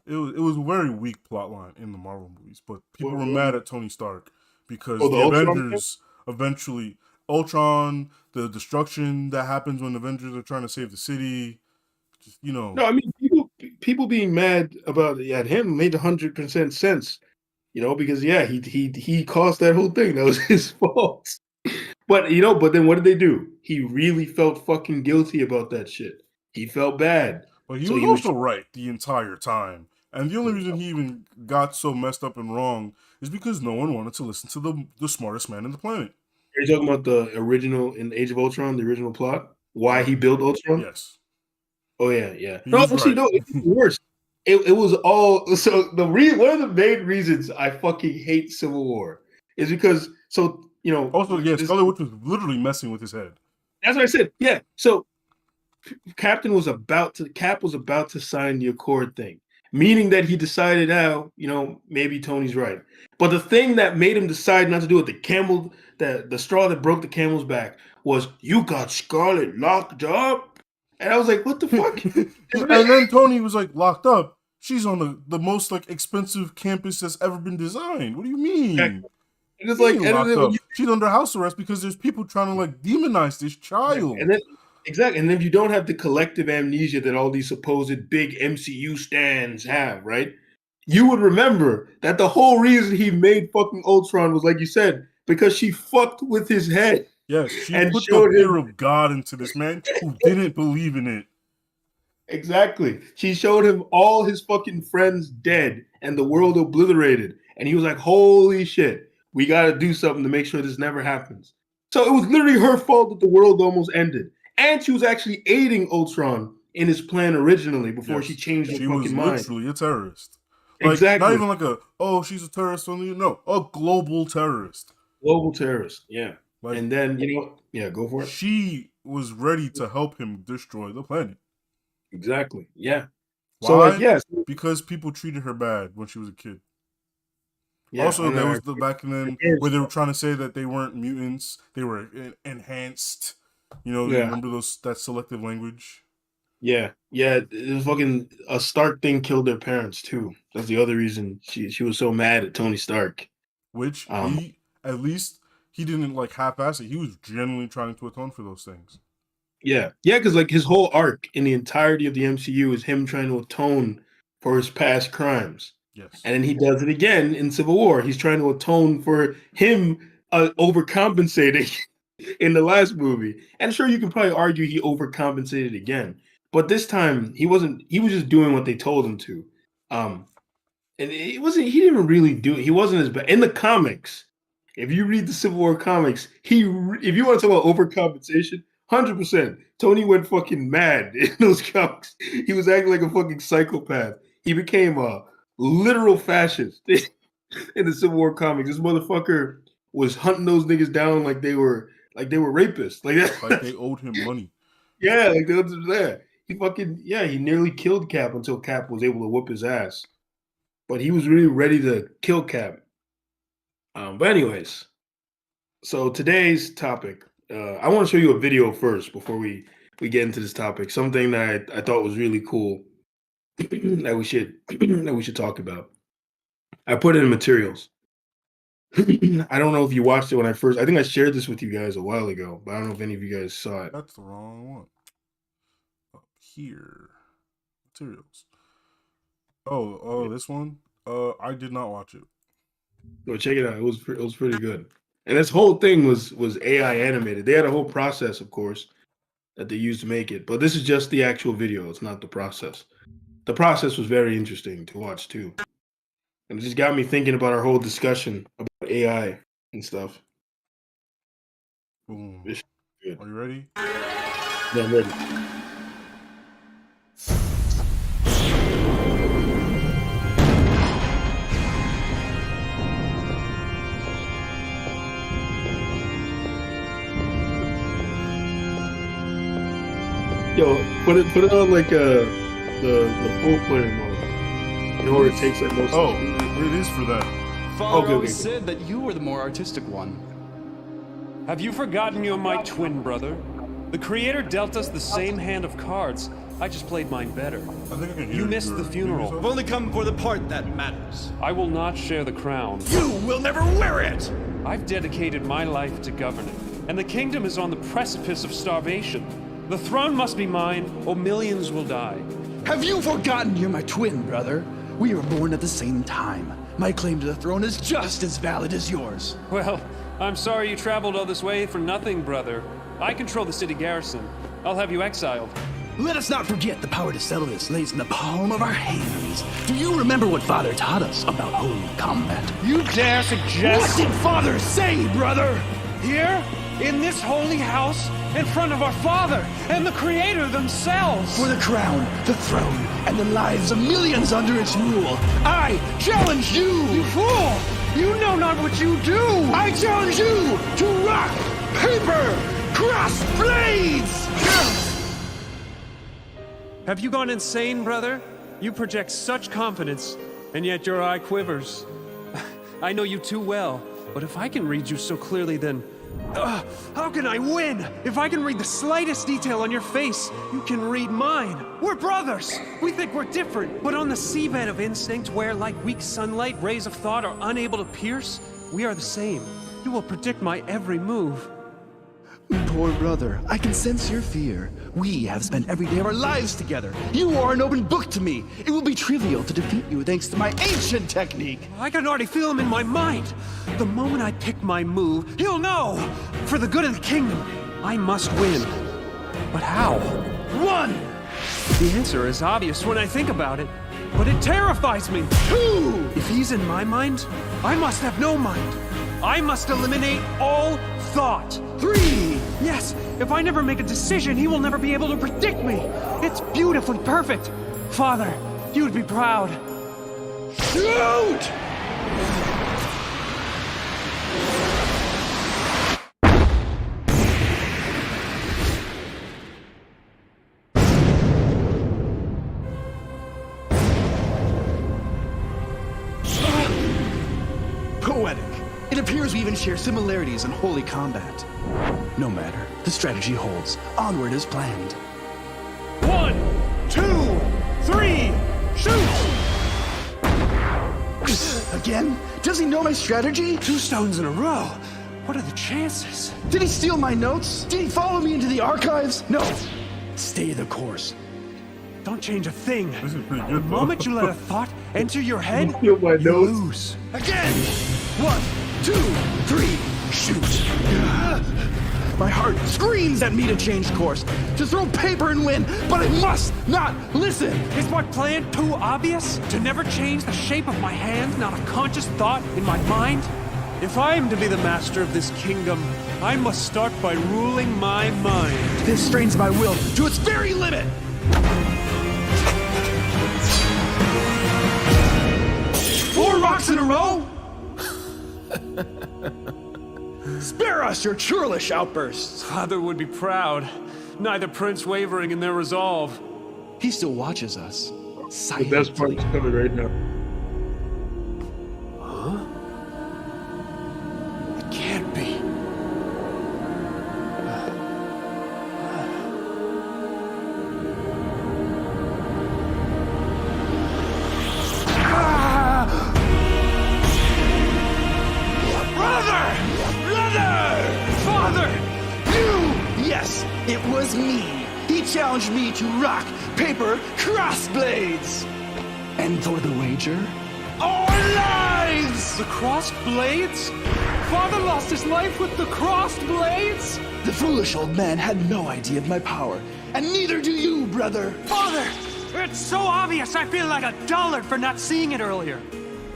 it was a very weak plot line in the Marvel movies, but people were what was mad it? at Tony Stark because Oh, the the Ultron thing? Avengers eventually Ultron, the destruction that happens when Avengers are trying to save the city, just No, I mean people being mad about at him made 100% sense. You know, because yeah, he caused that whole thing. That was his fault. But you know, but then what did they do? He really felt fucking guilty about that shit. He felt bad. but he So was he was also right the entire time. And the only reason he even got so messed up and wrong is because no one wanted to listen to the smartest man in the planet. Are you talking about the original in Age of Ultron, the original plot? Why Uh, he built Ultron? yes, Oh yeah, yeah. he No, was actually, right. no, it's worse. It was all so one of the main reasons I fucking hate Civil War is because Also, yeah, this Scarlet Witch was literally messing with his head. that's what I said. Yeah. So Cap was about to sign the Accord thing, meaning that he decided now, maybe Tony's right. But the thing that made him decide not to do it, the straw that broke the camel's back was you got Scarlet locked up. And I was like, what the fuck? And then Tony was like locked up. She's on the most like expensive campus that's ever been designed. What do you mean? And it's She like, ain't and locked then when up. She's under house arrest because there's people trying to like demonize this and child. then exactly, and then if you don't have the collective amnesia that all these supposed big MCU stands have, right? You would remember that the whole reason he made fucking Ultron was like you said, because she fucked with his head Yes, she and put the showed fear him of God into this man who didn't believe in it. exactly. She showed him all his fucking friends dead and the world obliterated. And he was like, holy shit, we got to do something to make sure this never happens. So it was literally her fault that the world almost ended. And she was actually aiding Ultron in his plan originally before she Yes, changed her she was fucking mind. literally a terrorist. Like not Exactly. even like she's a terrorist only. No, a global terrorist. Global terrorist. Yeah. Like And then, yeah, go for it. she was ready to help him destroy the planet. Exactly. Yeah. So, like, Why? yes. Because people treated her bad when she was a kid. Yeah. Also, And there was the back then parents, where they were trying to say that they weren't mutants; they were enhanced. You yeah. remember that selective language, Yeah, yeah, it was fucking a Stark thing killed their parents too. That's the other reason she was so mad at Tony Stark. which Um, he at least he didn't like half-ass it. He was genuinely trying to atone for those things. Yeah, because like his whole arc in the entirety of the MCU is him trying to atone for his past crimes. Yes. And then he does it again in Civil War. He's trying to atone for him overcompensating in the last movie. And sure, you can probably argue he overcompensated again, but this time he wasn't. He was just doing what they told him to. And it wasn't. He didn't really do it. He wasn't as bad in the comics. If you read the Civil War comics, if you want to talk about overcompensation, 100%. Tony went fucking mad in those comics. He was acting like a fucking psychopath. He became a literal fascist in the Civil War comics. This motherfucker was hunting those niggas down like they were rapists. Like that. Like they owed him money. Yeah, like they was there. He nearly killed Cap until Cap was able to whoop his ass. But he was really ready to kill Cap. But anyways, so today's topic, I want to show you a video first before we get into this topic. Something that I thought was really cool that we should talk about. I put it in materials. I don't know if you watched it I think I shared this with you guys a while ago, but I don't know if any of you guys saw it. That's the wrong one. Up here, materials. Oh, this one. I did not watch it. Go check it out. It was pretty good. And this whole thing was AI animated. They had a whole process, of course, that they used to make it. But this is just the actual video. It's not the process. The process was very interesting to watch too. And it just got me thinking about our whole discussion about AI and stuff. Boom. Good. Are you ready? Yeah, I'm ready. Yo, put it on like the full player mode. You know where it takes like most. Oh, it is for that. Father always said that you were the more artistic one. Have you forgotten you're my twin brother? The Creator dealt us the same hand of cards. I just played mine better. I think I can hear You missed the funeral. I've only come for the part that matters. I will not share the crown. You will never wear it! I've dedicated my life to governing, and the kingdom is on the precipice of starvation. The throne must be mine, or millions will die. Have you forgotten you're my twin brother? We were born at the same time. My claim to the throne is just as valid as yours. Well, I'm sorry you traveled all this way for nothing, brother. I control the city garrison. I'll have you exiled. Let us not forget the power to settle this lays in the palm of our hands. Do you remember what Father taught us about holy combat? You dare suggest— What did Father say, brother? Here, in this holy house, in front of our Father and the Creator themselves. For the crown, the throne, and the lives of millions under its rule, I challenge you! You fool! You know not what you do! I challenge you to rock, paper, cross blades! Have you gone insane, brother? You project such confidence, and yet your eye quivers. I know you too well, but if I can read you so clearly, then how can I win? If I can read the slightest detail on your face, you can read mine. We're brothers. We think we're different, but on the seabed of instinct where, like weak sunlight, rays of thought are unable to pierce, we are the same. You will predict my every move. Poor brother, I can sense your fear. We have spent every day of our lives together. You are an open book to me. It will be trivial to defeat you thanks to my ancient technique. I can already feel him in my mind. The moment I pick my move, he'll know. For the good of the kingdom, I must win. But how? One, The answer is obvious when I think about it, but it terrifies me. two, If he's in my mind, I must have no mind. I must eliminate all thought. three. Yes, if I never make a decision, he will never be able to predict me. It's beautifully perfect. Father, you'd be proud. Shoot! Poetic. It appears we even share similarities in holy combat. No matter. The strategy holds. Onward as planned. 1, 2, 3, shoot! Again? Does he know my strategy? 2 stones in a row. What are the chances? Did he steal my notes? Did he follow me into the archives? No. Stay the course. Don't change a thing. This is pretty The good, though. moment you let a thought enter your head, Steal my you notes. lose. Again! 1, 2, 3, shoot! My heart screams at me to change course, to throw paper and win, but I must not listen! Is my plan too obvious? To never change the shape of my hand, not a conscious thought in my mind? If I am to be the master of this kingdom, I must start by ruling my mind. This strains my will to its very limit! 4 rocks in a row? Spare us your churlish outbursts! Father would be proud, neither prince wavering in their resolve. He still watches us. The best part is coming right now. It can't be. Yes, it was me. He challenged me to rock, paper, crossblades. And for the wager, our lives! The crossed blades? Father lost his life with the crossed blades? The foolish old man had no idea of my power, and neither do you, brother. Father! It's so obvious I feel like a dullard for not seeing it earlier.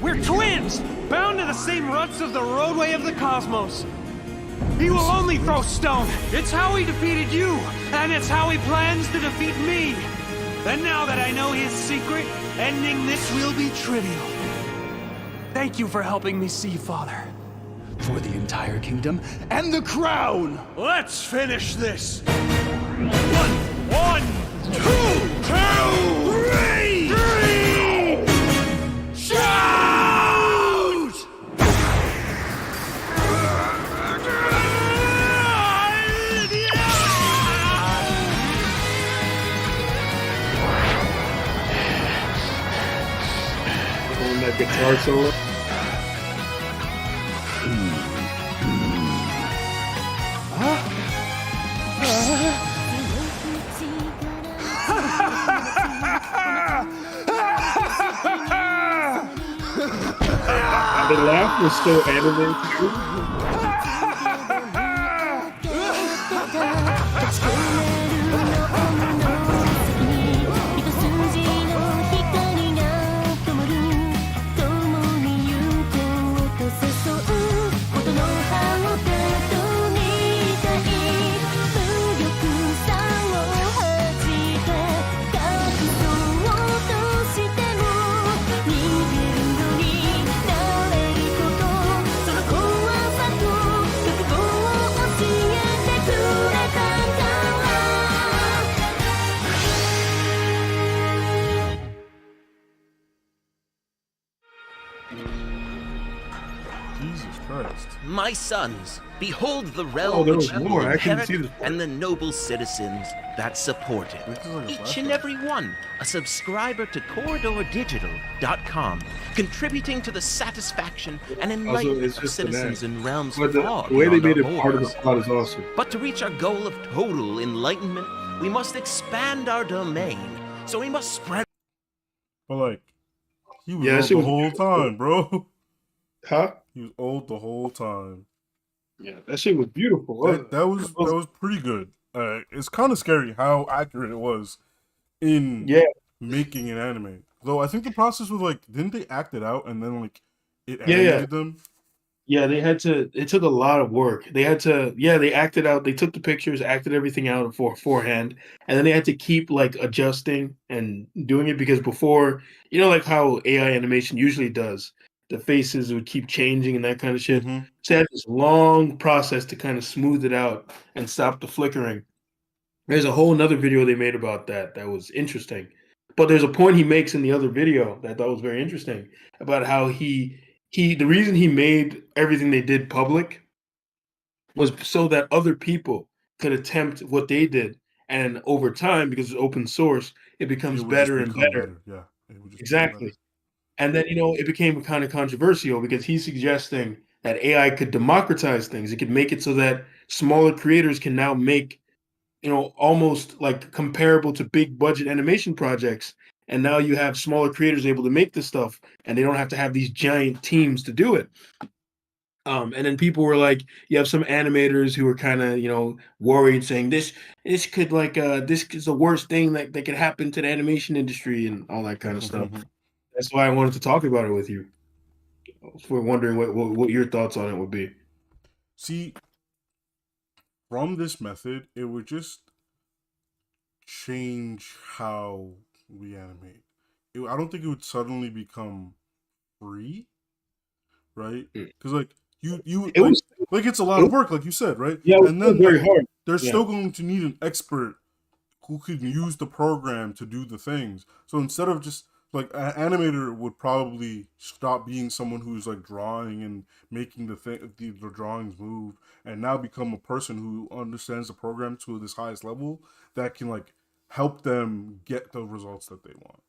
We're twins, bound to the same ruts of the roadway of the cosmos. He will only throw stone. It's how he defeated you, and it's how he plans to defeat me. And now that I know his secret, ending this will be trivial. Thank you for helping me see, Father. For the entire kingdom and the crown! Let's finish this. One, two, three! Shout! On that guitar solo. The laugh was so animated too. Jesus Christ. My sons, behold the realm Oh, there which was you more. will I couldn't inherit see this part. and the noble citizens that support it. This is like a Each and flashback. every one a subscriber to CorridorDigital.com, contributing to the satisfaction and enlightenment it's of just an citizens ad. in realms But far the way they beyond made our it part of the borders. plot is awesome. But to reach our goal of total enlightenment, we must expand our domain. So we must spread. But like, he was Yeah, that old shit the was whole beautiful. time, bro. Huh? He was old the whole time. Yeah, that shit was beautiful. That was pretty good. It's kind of scary how accurate it was in Yeah. making an anime. Though I think the process was like, didn't they act it out and then like it Yeah, animated them? Yeah, they had to. It took a lot of work. They had to. Yeah, they acted out. They took the pictures, acted everything out beforehand, and then they had to keep like adjusting and doing it because before, like how AI animation usually does, the faces would keep changing and that kind of shit. Mhm. So they had this long process to kind of smooth it out and stop the flickering. There's a whole nother video they made about that was interesting. But there's a point he makes in the other video that I thought was very interesting about how the reason he made everything they did public was so that other people could attempt what they did. And over time, because it's open source, it becomes It would better just and become better. Yeah, it would just become Exactly. better. And then, it became kind of controversial because he's suggesting that AI could democratize things. It could make it so that smaller creators can now make, almost like comparable to big budget animation projects. And now you have smaller creators able to make this stuff, and they don't have to have these giant teams to do it. And then people were like, you have some animators who were kind of, worried, saying this could this is the worst thing that could happen to the animation industry and all that kind of stuff. That's why I wanted to talk about it with you. We're wondering what your thoughts on it would be. See, from this method, it would just change how we animate. I don't think it would suddenly become free, right? Mm. Because like you It was like it's a lot of work, like you said, right? Yeah, it was And still then very hard. they're Yeah. still going to need an expert who can use the program to do the things. So instead of just like an animator would probably stop being someone who's like drawing and making the drawings move, and now become a person who understands the program to this highest level that can like help them get the results that they want.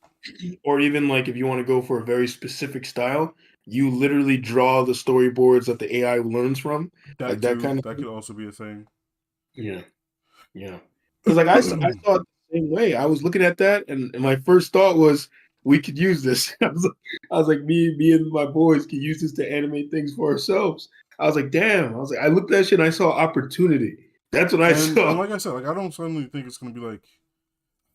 Or even like if you want to go for a very specific style, you literally draw the storyboards that the AI learns from, That like that too, kind of that thing. could also be a thing. Yeah, yeah. Because like I thought the same way. I was looking at that, and my first thought was we could use this. I was like, me and my boys could use this to animate things for ourselves. I was like, damn. I was like, I looked at that shit and I saw opportunity. That's what I And saw. like I said, like I don't suddenly think it's gonna be like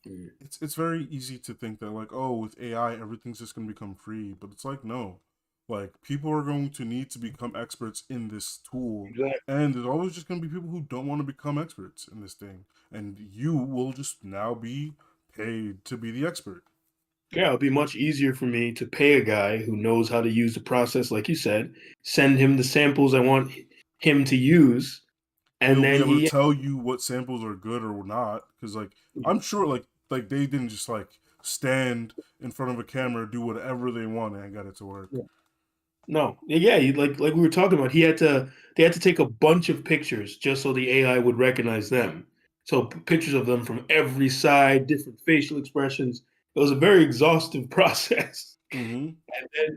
Mm. it's very easy to think that like, oh, with AI everything's just gonna become free, but it's like no. Like people are going to need to become experts in this tool, Exactly. and there's always just gonna be people who don't want to become experts in this thing, and you will just now be paid to be the expert. Yeah, it'll be much easier for me to pay a guy who knows how to use the process, like you said, send him the samples I want him to use, and He'll be then able to he, tell you what samples are good or not, because like I'm sure like they didn't just like stand in front of a camera do whatever they want and got it to work. no, yeah, like we were talking about, they had to take a bunch of pictures just so the AI would recognize them. So pictures of them from every side, different facial expressions. It was a very exhaustive process. Mm-hmm.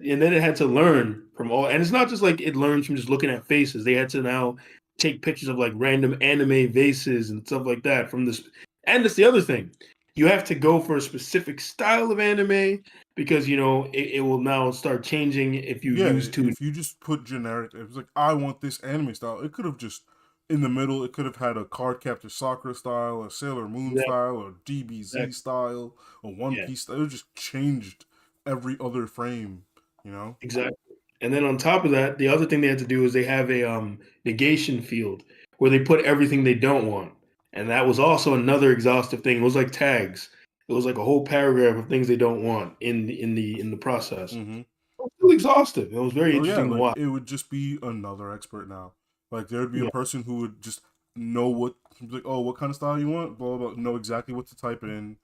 And then it had to learn from all, and it's not just like it learns from just looking at faces. They had to now take pictures of like random anime vases and stuff like that from this. And that's the other thing. You have to go for a specific style of anime because it will now start changing if you Yeah, use too. if you just put generic, it was like I want this anime style. It could have just in the middle. It could have had a card captor Sakura style, a Sailor Moon Exactly, style, or DBZ exactly. style, or One Yeah, Piece style. It just changed every other frame. You know. exactly. And then on top of that, the other thing they had to do is they have a negation field where they put everything they don't want, and that was also another exhaustive thing. It was like tags. It was like a whole paragraph of things they don't want in the process. Mm-hmm. It was really exhaustive. It was very So yeah, interesting to like watch. it would just be another expert now. Like there would be a Yeah, person who would just know what like, oh, what kind of style you want, blah blah, blah, know exactly what to type in,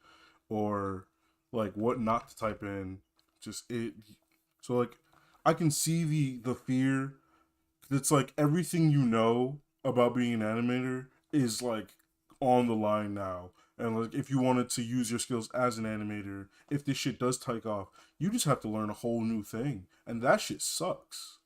or like what not to type in. Just it. So like, I can see the fear. It's like everything you know about being an animator is like on the line now. And like if you wanted to use your skills as an animator, if this shit does take off, you just have to learn a whole new thing. And that shit sucks.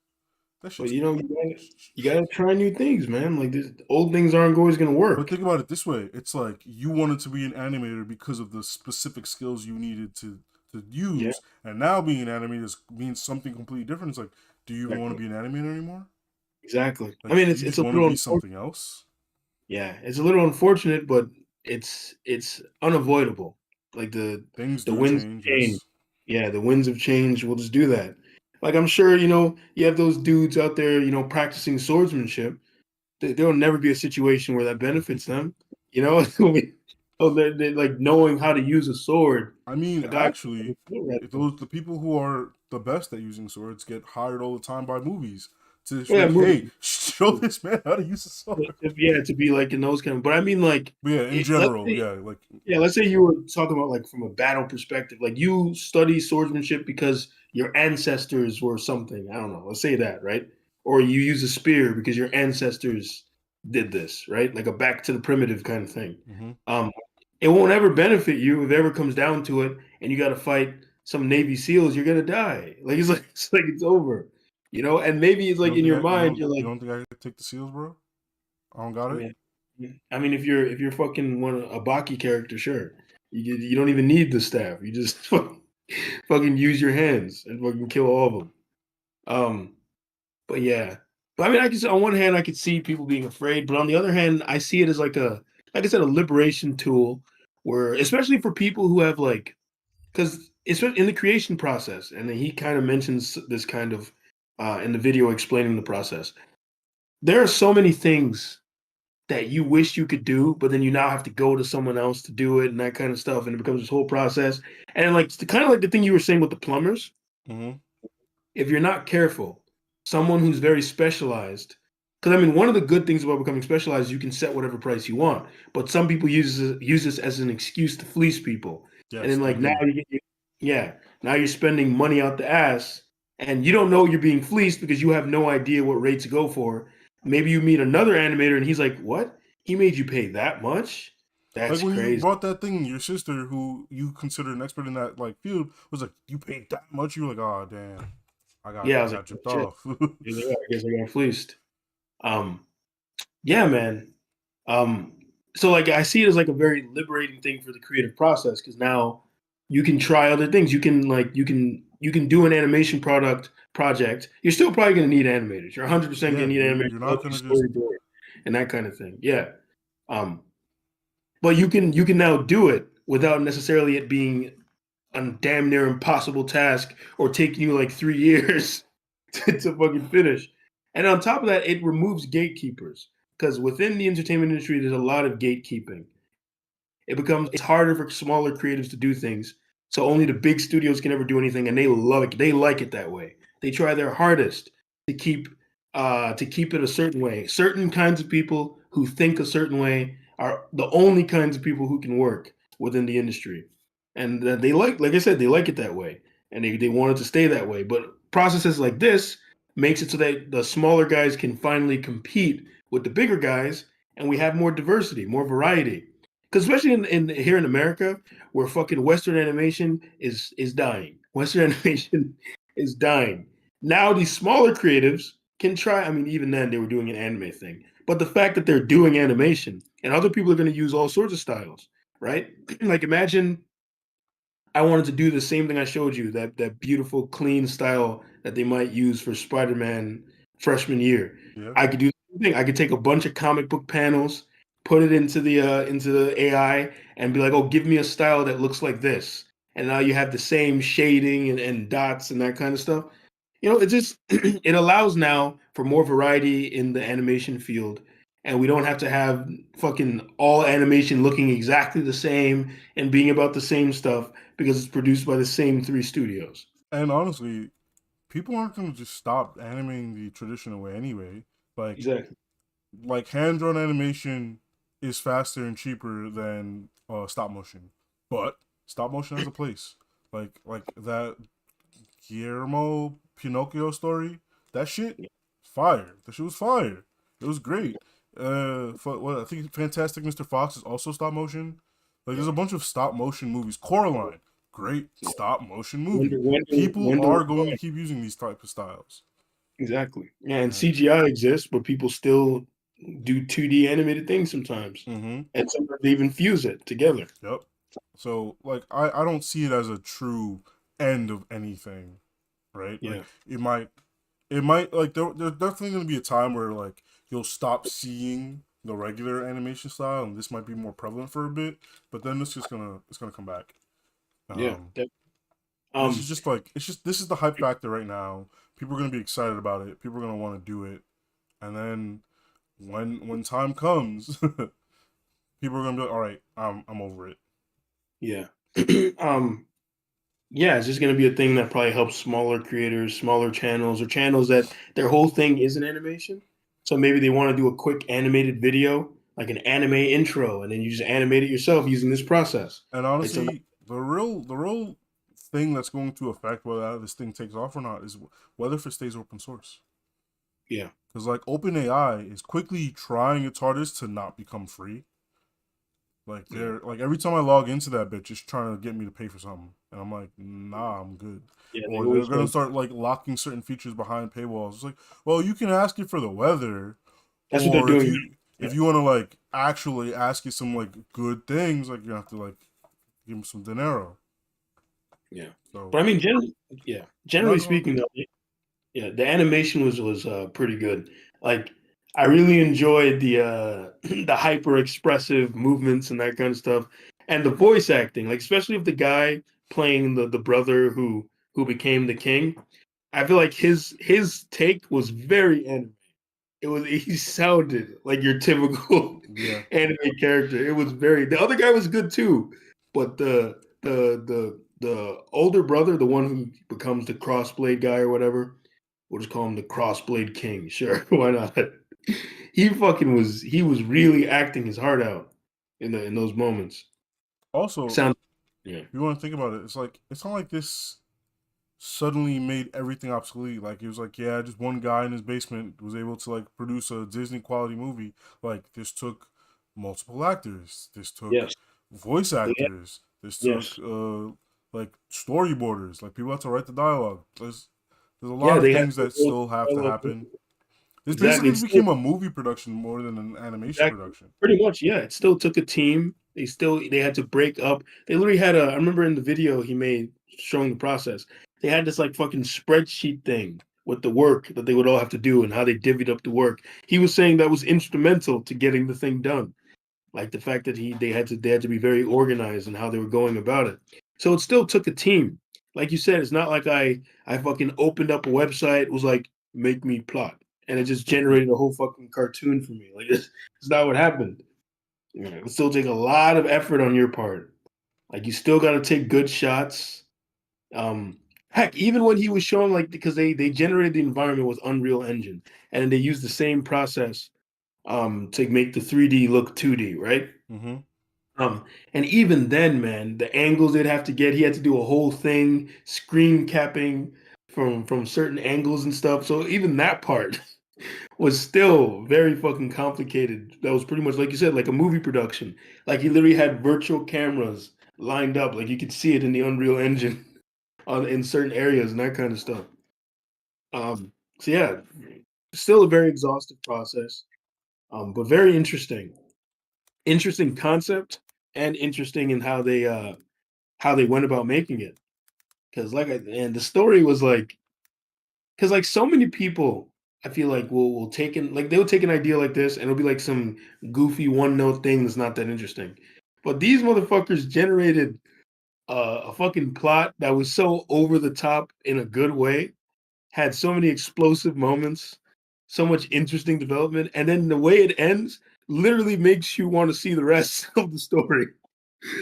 That but shit's you gotta try new things, man. Like this, old things aren't always gonna But work. think about it this way. It's like you wanted to be an animator because of the specific skills you needed to Yeah, use, and now being an animator means something completely different. It's like, do you even want to exactly. be an animator anymore? Exactly. I Like, mean, do you it's just a want to little be unfortunate. something else? Yeah, it's a little unfortunate, but it's unavoidable. Like Things the do winds of change, change. yes. Yeah, the winds of change will just do that. Like I'm sure, you have those dudes out there, practicing swordsmanship. There will never be a situation where that benefits them. They're like knowing how to use a sword. I mean, A guy actually, can the people who are the best at using swords get hired all the time by movies to just yeah, like, hey, movie. show this man how to use a sword. Yeah, to be like in those kind of, but I mean like But yeah, in let's general, say yeah, like yeah, let's say you were talking about like from a battle perspective, like you study swordsmanship because your ancestors were something. I don't know. Let's say that, right? Or you use a spear because your ancestors did this, right? Like a back to the primitive kind of thing. mm-hmm. Um, it won't ever benefit you if it ever comes down to it, and you got to fight some Navy SEALs. You're gonna die. Like it's over. You know, and maybe it's You like don't in think your mind, you're you like, don't think I could take the seals, bro? I don't got I it. mean, if you're fucking a Baki character, sure, you don't even need the staff. You just fucking use your hands and fucking kill all of them. But yeah, but I mean, I can on one hand I could see people being afraid, but on the other hand, I see it as like like I said, a liberation tool, where especially for people who have like, because it's in the creation process, and then he kind of mentions this kind of in the video explaining the process. There are so many things that you wish you could do, but then you now have to go to someone else to do it and that kind of stuff, and it becomes this whole process. And like it's kind of like the thing you were saying with the plumbers. Mm-hmm. If you're not careful, someone who's very specialized, because I mean, one of the good things about becoming specialized, you can set whatever price you want. But some people use this as an excuse to fleece people, and Yes, then they like now do. yeah, now you're spending money out the ass, and you don't know you're being fleeced because you have no idea what rate to go for. Maybe you meet another animator, and he's like, "What? He made you pay that much? Like That's when you crazy." brought that thing, your sister, who you consider an expert in that like field, was like, "You paid that much?" You were like, "Oh damn, Yeah, I I was like, got chipped "Shit." off." He's like, "Yeah, I guess I got fleeced." Um, yeah, man. Um, so like I see it as like a very liberating thing for the creative process because now you can try other things. You can you can do an animation project. You're still probably gonna need animators. You're 100% gonna Yeah, need animators you're to help not you gonna just storyboard and that kind of thing. Yeah. Um, but you can now do it without necessarily it being a damn near impossible task or taking you like 3 years to fucking finish. And on top of that, it removes gatekeepers because within the entertainment industry, there's a lot of gatekeeping. It's harder for smaller creatives to do things. So only the big studios can ever do anything, and they love it. They like it that way. They try their hardest to keep it a certain way. Certain kinds of people who think a certain way are the only kinds of people who can work within the industry, and they like I said, they like it that way, and they want it to stay that way. But processes like this makes it so that the smaller guys can finally compete with the bigger guys, and we have more diversity, more variety. Because especially in here in America, where fucking Western animation is dying. Western animation is dying. Now these smaller creatives can try. I mean, even then they were doing an anime thing. But the fact that they're doing animation and other people are going to use all sorts of styles, right? Like imagine I wanted to do the same thing I showed you, that beautiful, clean style that they might use for Spider-Man freshman year. yeah. I could do the same thing. I could take a bunch of comic book panels, put it into the AI, and be like, "Oh, give me a style that looks like this." And now you have the same shading and dots and that kind of stuff. You know, it just it allows now for more variety in the animation field, and we don't have to have fucking all animation looking exactly the same and being about the same stuff because it's produced by the same three studios. And honestly, people aren't gonna just stop animating the traditional way anyway. Like Exactly. hand drawn animation is faster and cheaper than stop motion, but stop motion has a place. Like that Guillermo Pinocchio story. That shit, fire. That shit was fire. It was great. What I think Fantastic Mr. Fox is also stop motion. Like there's a bunch of stop motion movies. Coraline, great stop motion movie. People Wonder are going to Woman. keep using these type of styles. Exactly. Yeah, and And, CGI exists, but people still do 2D animated things sometimes. mm-hmm. And sometimes they even fuse it together. Yep. So like I don't see it as a true end of anything, right? Like Yeah. it might like there's definitely gonna be a time where like you'll stop seeing the regular animation style and this might be more prevalent for a bit, but then it's gonna come back. Yeah. Um this is Um, just like this is the hype factor right now. People are gonna be excited about it. People are gonna want to do it. And then when time comes, people are gonna be like, all right, I'm over it. yeah. um, yeah, it's just going to be a thing that probably helps smaller creators, smaller channels, or channels that their whole thing is an animation. So maybe they want to do a quick animated video, like an anime intro, and then you just animate it yourself using this process. And Like some, honestly, the real thing that's going to affect whether this thing takes off or not is whether if it stays open source. yeah, Because like OpenAI is quickly trying its hardest to not become free. Like they're like every time I log into that bitch, just trying to get me to pay for something, and I'm like, nah, I'm good. Yeah, they Or they're always gonna want. start like locking certain features behind paywalls. It's like, well, you can ask it for the weather, That's what they're or if doing. you want to like actually ask it some like good things, like you have to like give them some dinero. Yeah, So but I mean, generally not going. speaking, though, yeah, the animation was pretty good. Like, I really enjoyed the the hyper expressive movements and that kind of stuff, and the voice acting, like especially of the guy playing the brother who became the king. I feel like his take was very anime. It was he sounded like your typical Yeah. anime character. It was very. The other guy was good too, but the older brother, the one who becomes the crossblade guy or whatever, we'll just call him the crossblade king. Sure, why not? He was really acting his heart out in those moments. Also, Sound yeah. if you want to think about it, it's not like this suddenly made everything obsolete. Like it was like, yeah, just one guy in his basement was able to like produce a Disney quality movie. Like this took multiple actors. This took Yes. voice Yeah. actors. This took Yes. like storyboarders. Like people have to write the dialogue. There's a lot Yeah. of They had things that still have to happen. This exactly. basically It's still became a movie production more than an animation exactly. production. Pretty much, yeah. It still took a team. They had to break up. They literally had a. I remember in the video he made showing the process. They had this like fucking spreadsheet thing with the work that they would all have to do and how they divvied up the work. He was saying that was instrumental to getting the thing done. Like the fact that they had to be very organized in how they were going about it. So it still took a team. Like you said, it's not like I fucking opened up a website, was like, make me plot. And it just generated a whole fucking cartoon for me. Like it's not what happened. You know, it still take a lot of effort on your part. Like you still got to take good shots. Heck, even when he was showing like because they generated the environment with Unreal Engine and they used the same process to make the 3D look 2D, right? Mm-hmm. And even then, man, the angles they'd have to get, he had to do a whole thing, screen capping from certain angles and stuff. So even that part was still very fucking complicated. That was pretty much like you said, like a movie production. Like he literally had virtual cameras lined up, like you could see it in the Unreal Engine on in certain areas and that kind of stuff. So yeah, still a very exhaustive process, but very interesting. Interesting concept and interesting in how they went about making it. Because and the story was like because like so many people I feel like will take in like they'll take an idea like this and it'll be like some goofy one note thing that's not that interesting. But these motherfuckers generated a fucking plot that was so over the top in a good way, had so many explosive moments, so much interesting development, and then the way it ends literally makes you want to see the rest of the story.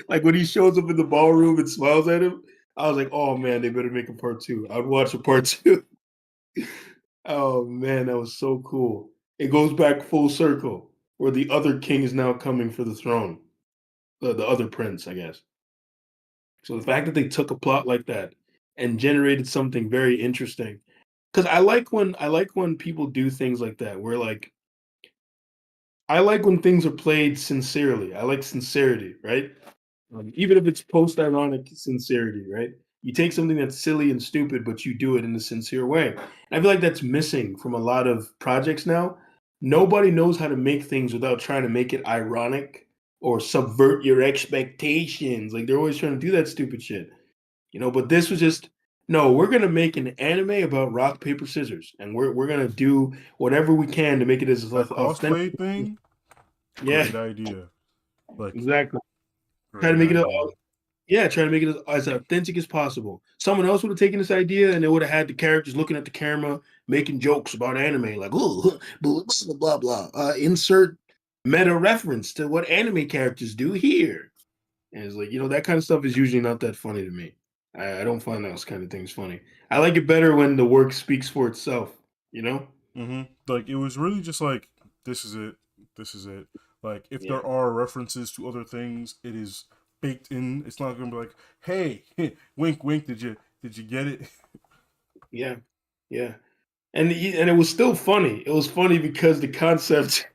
Like when he shows up in the ballroom and smiles at him, I was like, oh man, they better make a part two. I'd watch a part two. Oh man, that was so cool. It goes back full circle where the other king is now coming for the throne. The other prince, I guess. So the fact that they took a plot like that and generated something very interesting. Because I like when people do things like that, where like I like when things are played sincerely. I like sincerity, right? Even if it's post-ironic sincerity, right? You take something that's silly and stupid, but you do it in a sincere way. And I feel like that's missing from a lot of projects now. Nobody knows how to make things without trying to make it ironic or subvert your expectations. Like they're always trying to do that stupid shit, you know. But this was just no. We're gonna make an anime about rock paper scissors, and we're gonna do whatever we can to make it as That authentic. cosplay thing, Yeah, great idea. Like exactly. Try to great make it idea. yeah, try to make it as authentic as possible. Someone else would have taken this idea and they would have had the characters looking at the camera, making jokes about anime, like, oh, blah, blah, blah, blah. Insert meta reference to what anime characters do here. And it's like, you know, that kind of stuff is usually not that funny to me. I don't find those kind of things funny. I like it better when the work speaks for itself, you know? Like it was really just like this is it, this is it. Like if Yeah. there are references to other things, it is baked in. It's not gonna be like, hey, wink, wink. Did you get it? Yeah. Yeah. And it was still funny. It was funny because the concept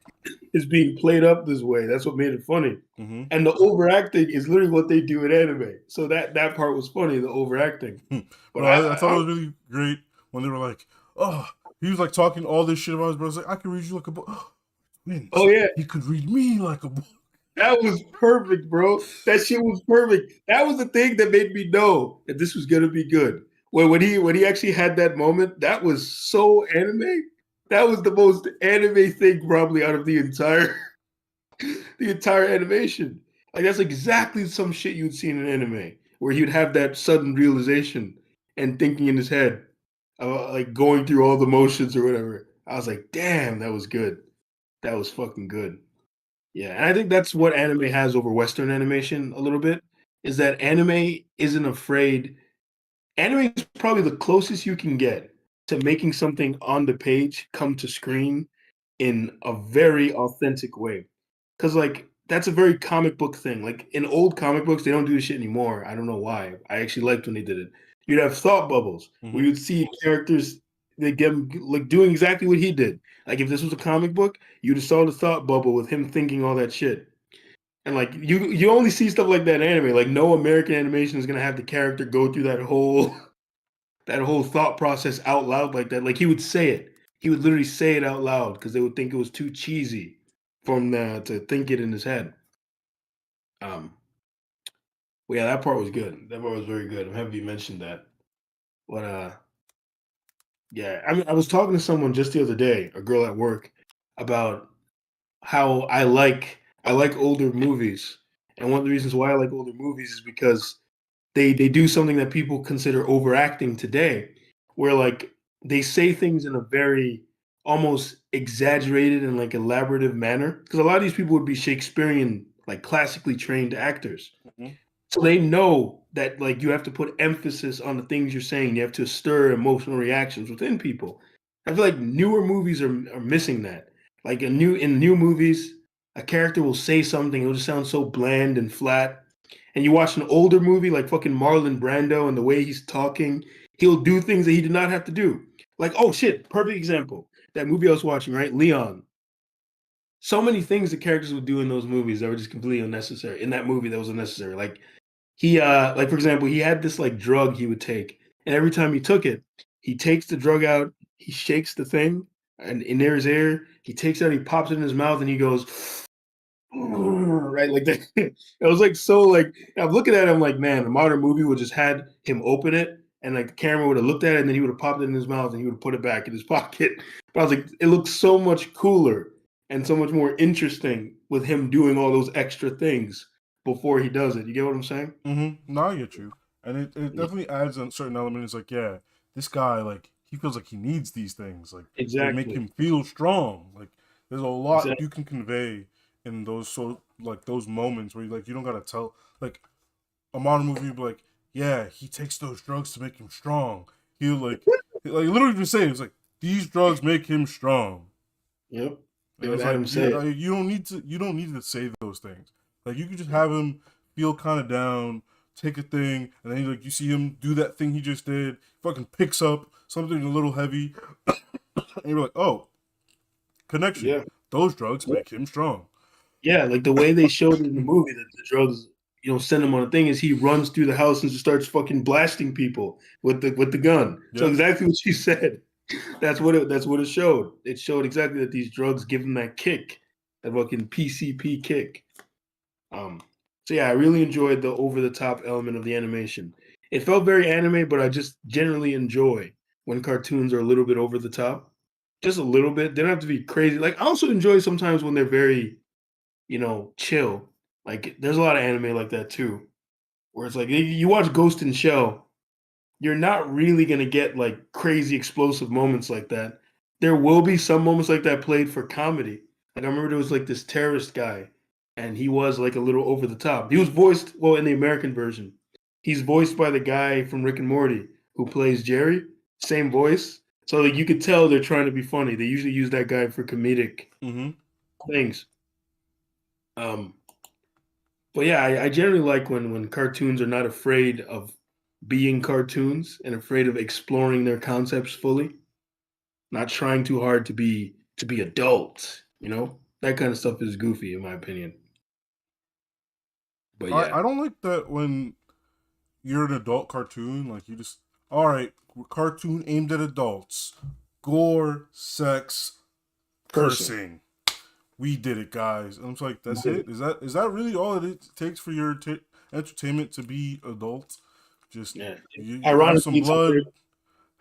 is being played up this way. That's what made it funny. Mm-hmm. And the overacting is literally what they do in anime. So that part was funny, the overacting. But Bro, I thought it was really great when they were like, oh, he was like talking all this shit about his brother. Like, I can read you like a book. Twins. Oh yeah, He could read me like a book. that was perfect, bro. That shit was perfect. That was the thing that made me know that this was gonna be good. When he actually had that moment, that was so anime. That was the most anime thing probably out of the entire animation. Like that's exactly some shit you'd see in an anime where he'd have that sudden realization and thinking in his head, like going through all the motions or whatever. I was like, damn, that was good. That was fucking good. Yeah, and I think that's what anime has over Western animation a little bit, is that anime isn't afraid. Anime is probably the closest you can get to making something on the page come to screen in a very authentic way. Because, like, that's a very comic book thing. Like, in old comic books, they don't do this shit anymore. I don't know why. I actually liked when they did it. You'd have thought bubbles where you'd see characters, they get like doing exactly what he did. Like, if this was a comic book, you'd have saw the thought bubble with him thinking all that shit. And like you only see stuff like that in anime. Like no American animation is gonna have the character go through that whole thought process out loud like that. Like he would say it. He would literally say it out loud because they would think it was too cheesy for him to think it in his head. Well, yeah, that part was good. That part was very good. I'm happy you mentioned that. But yeah, I mean, I was talking to someone just the other day, a girl at work, about how I like older movies, and one of the reasons why I like older movies is because they do something that people consider overacting today, where like they say things in a very almost exaggerated and like elaborative manner. Because a lot of these people would be Shakespearean, like classically trained actors. Mm-hmm. So they know that like you have to put emphasis on the things you're saying. You have to stir emotional reactions within people. I feel like newer movies are missing that. Like in new movies, a character will say something, it'll just sound so bland and flat. And you watch an older movie like fucking Marlon Brando and the way he's talking, he'll do things that he did not have to do. Like, oh shit, perfect example. That movie I was watching, right? Leon. So many things the characters would do in those movies that were just completely unnecessary. In that movie that was unnecessary. Like he like for example, he had this like drug he would take, and every time he took it, he takes the drug out, he shakes the thing, and in there's air, he takes it out, he pops it in his mouth, and he goes right like that. It was like so like I'm looking at him like, man, a modern movie would just had him open it and like the camera would have looked at it and then he would have popped it in his mouth and he would have put it back in his pocket. But I was like, it looks so much cooler and so much more interesting with him doing all those extra things before he does it. You get what I'm saying? Mm-hmm. No, I get you. And it definitely adds on certain elements. Like, yeah, this guy, like, he feels like he needs these things. Like, they make Exactly. him feel strong. Like, there's a lot Exactly. you can convey in those those moments where you don't gotta tell. Like, a modern movie would be like, yeah, he takes those drugs to make him strong. He'll like literally just say it's like these drugs make him strong. Yep. And it's Adam like, said. yeah, you don't need to say those things. Like you can just have him feel kind of down, take a thing, and then like you see him do that thing he just did. Fucking picks up something a little heavy, and you're like, oh, connection. Yeah. Those drugs make him strong. Yeah, like the way they showed it in the movie that the drugs, send him on a thing is he runs through the house and just starts fucking blasting people with the gun. So Yep. exactly what you said. That's what it showed. It showed exactly that these drugs give him that kick, that fucking PCP kick. So yeah, I really enjoyed the over the top element of the animation. It felt very anime, but I just generally enjoy when cartoons are a little bit over the top. Just a little bit. They don't have to be crazy. Like I also enjoy sometimes when they're very, chill. Like there's a lot of anime like that too, where it's like you watch Ghost in Shell, you're not really gonna get like crazy explosive moments like that. There will be some moments like that played for comedy. Like I remember there was like this terrorist guy, and he was like a little over the top. He was voiced in the American version. He's voiced by the guy from Rick and Morty who plays Jerry. Same voice. So like you could tell they're trying to be funny. They usually use that guy for comedic Mm-hmm. things. But yeah, I generally like when cartoons are not afraid of being cartoons and afraid of exploring their concepts fully, not trying too hard to be adult. That kind of stuff is goofy, in my opinion. But yeah, I don't like that when you're an adult cartoon, like you just all right, cartoon aimed at adults, gore, sex, cursing. cursing. We did it, guys. And I'm like, that's it. Is that really all it takes for your entertainment to be adult? Just Yeah. you have some Ironically, it's blood, very,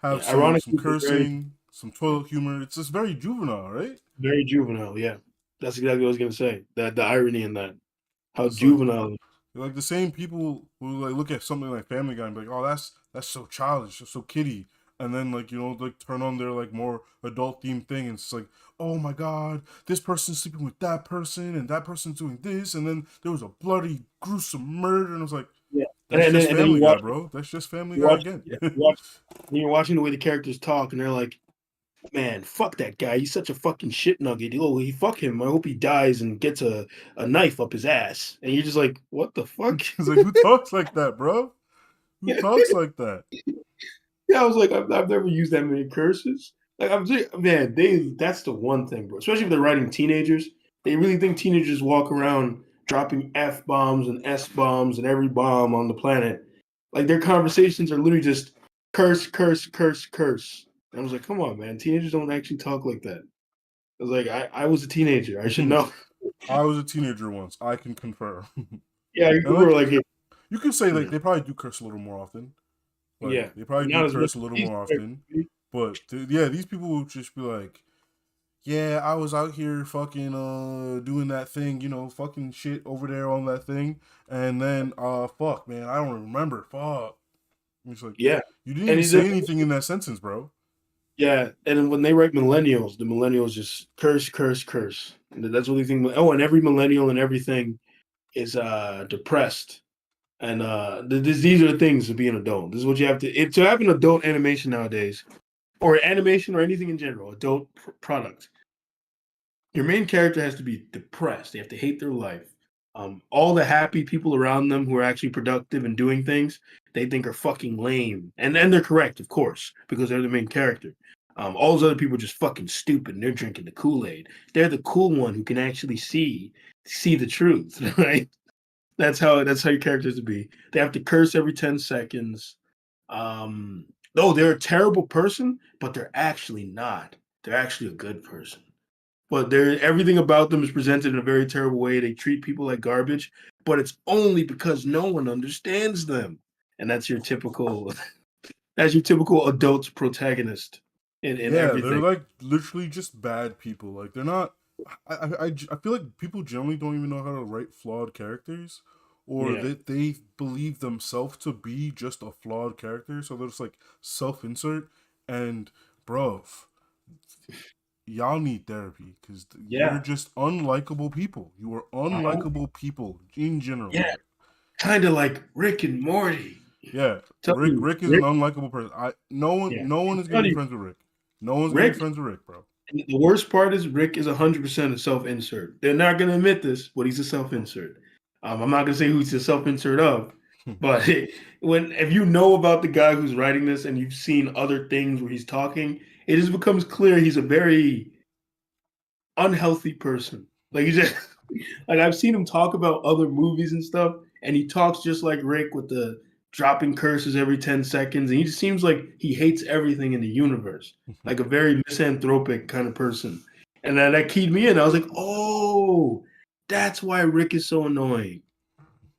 have yeah, ironically, some it's very, cursing, some toilet humor. It's just very juvenile, right? very juvenile. Yeah, that's exactly what I was gonna say. That the irony in that, how It's like juvenile. like the same people who like look at something like Family Guy and be like, oh, that's so childish, that's so kiddie, and then like like turn on their like more adult themed thing, and it's like, oh my god, this person's sleeping with that person, and that person's doing this, and then there was a bloody gruesome murder, and I was like, Yeah, that's just and then Family Guy, bro. That's just Family you Guy watch, again. yeah, you watch, and you're watching the way the characters talk, and they're like, "Man, fuck that guy. He's such a fucking shit nugget. Oh, he fuck him. I hope he dies and gets a knife up his ass." And you're just like, "What the fuck?" It's like, who talks like that, bro? Who Yeah, talks like that? yeah. I was like, I've never used that many curses. Like, I'm just, man, that's the one thing, bro. Especially if they're writing teenagers, they really think teenagers walk around dropping f bombs and s bombs and every bomb on the planet. Like their conversations are literally just curse, curse, curse, curse. And I was like, come on, man, teenagers don't actually talk like that. I was like, I was a teenager, I should know. I was a teenager once. I can confirm. Yeah, And you like were like, hey, you can say like yeah, they probably do curse a little more often. Like yeah, they probably do not as much curse a as little these more often. characters. But yeah, these people will just be like, yeah, I was out here fucking doing that thing, fucking shit over there on that thing, and then fuck man, I don't remember. Fuck. It's like Yeah, you didn't and even he's say anything in that sentence, bro. yeah, and then when they write millennials, the millennials just curse, curse, curse. And that's what they think. Oh, and every millennial and everything is depressed. And these are the things to be an adult. This is what you have to have an adult animation nowadays, or animation or anything in general, adult product. Your main character has to be depressed. They have to hate their life. All the happy people around them who are actually productive and doing things, they think are fucking lame. And they're correct, of course, because they're the main character. All those other people are just fucking stupid and they're drinking the Kool-Aid. They're the cool one who can actually see the truth, right? That's how your characters to be. They have to curse every 10 seconds. Oh, they're a terrible person, but they're actually not. They're actually a good person. But they're everything about them is presented in a very terrible way. They treat people like garbage, but it's only because no one understands them. And that's your typical that's your typical adult protagonist in Yeah, they're everything. like literally just bad people. Like they're not. I feel like people generally don't even know how to write flawed characters, or Yeah. they believe themselves to be just a flawed character, so they're just like self insert. And bro, y'all need therapy because you're Yeah. just unlikable people. You are Uh-huh. unlikable people in general. Yeah. Kind of like Rick and Morty. Yeah, Tell you, Rick is an Rick, unlikable person. yeah. No one is gonna Tell be you, friends with Rick. No one's gonna be Rick, friends with Rick, bro. the worst part is Rick is 100% a self-insert. They're not going to admit this, but he's a self-insert. I'm not going to say who he's a self-insert of, but if you know about the guy who's writing this and you've seen other things where he's talking, it just becomes clear he's a very unhealthy person. Like he just like I've seen him talk about other movies and stuff, and he talks just like Rick with the dropping curses every 10 seconds, and he just seems like he hates everything in the universe, like a very misanthropic kind of person. And then that keyed me in. I was like, oh, that's why Rick is so annoying.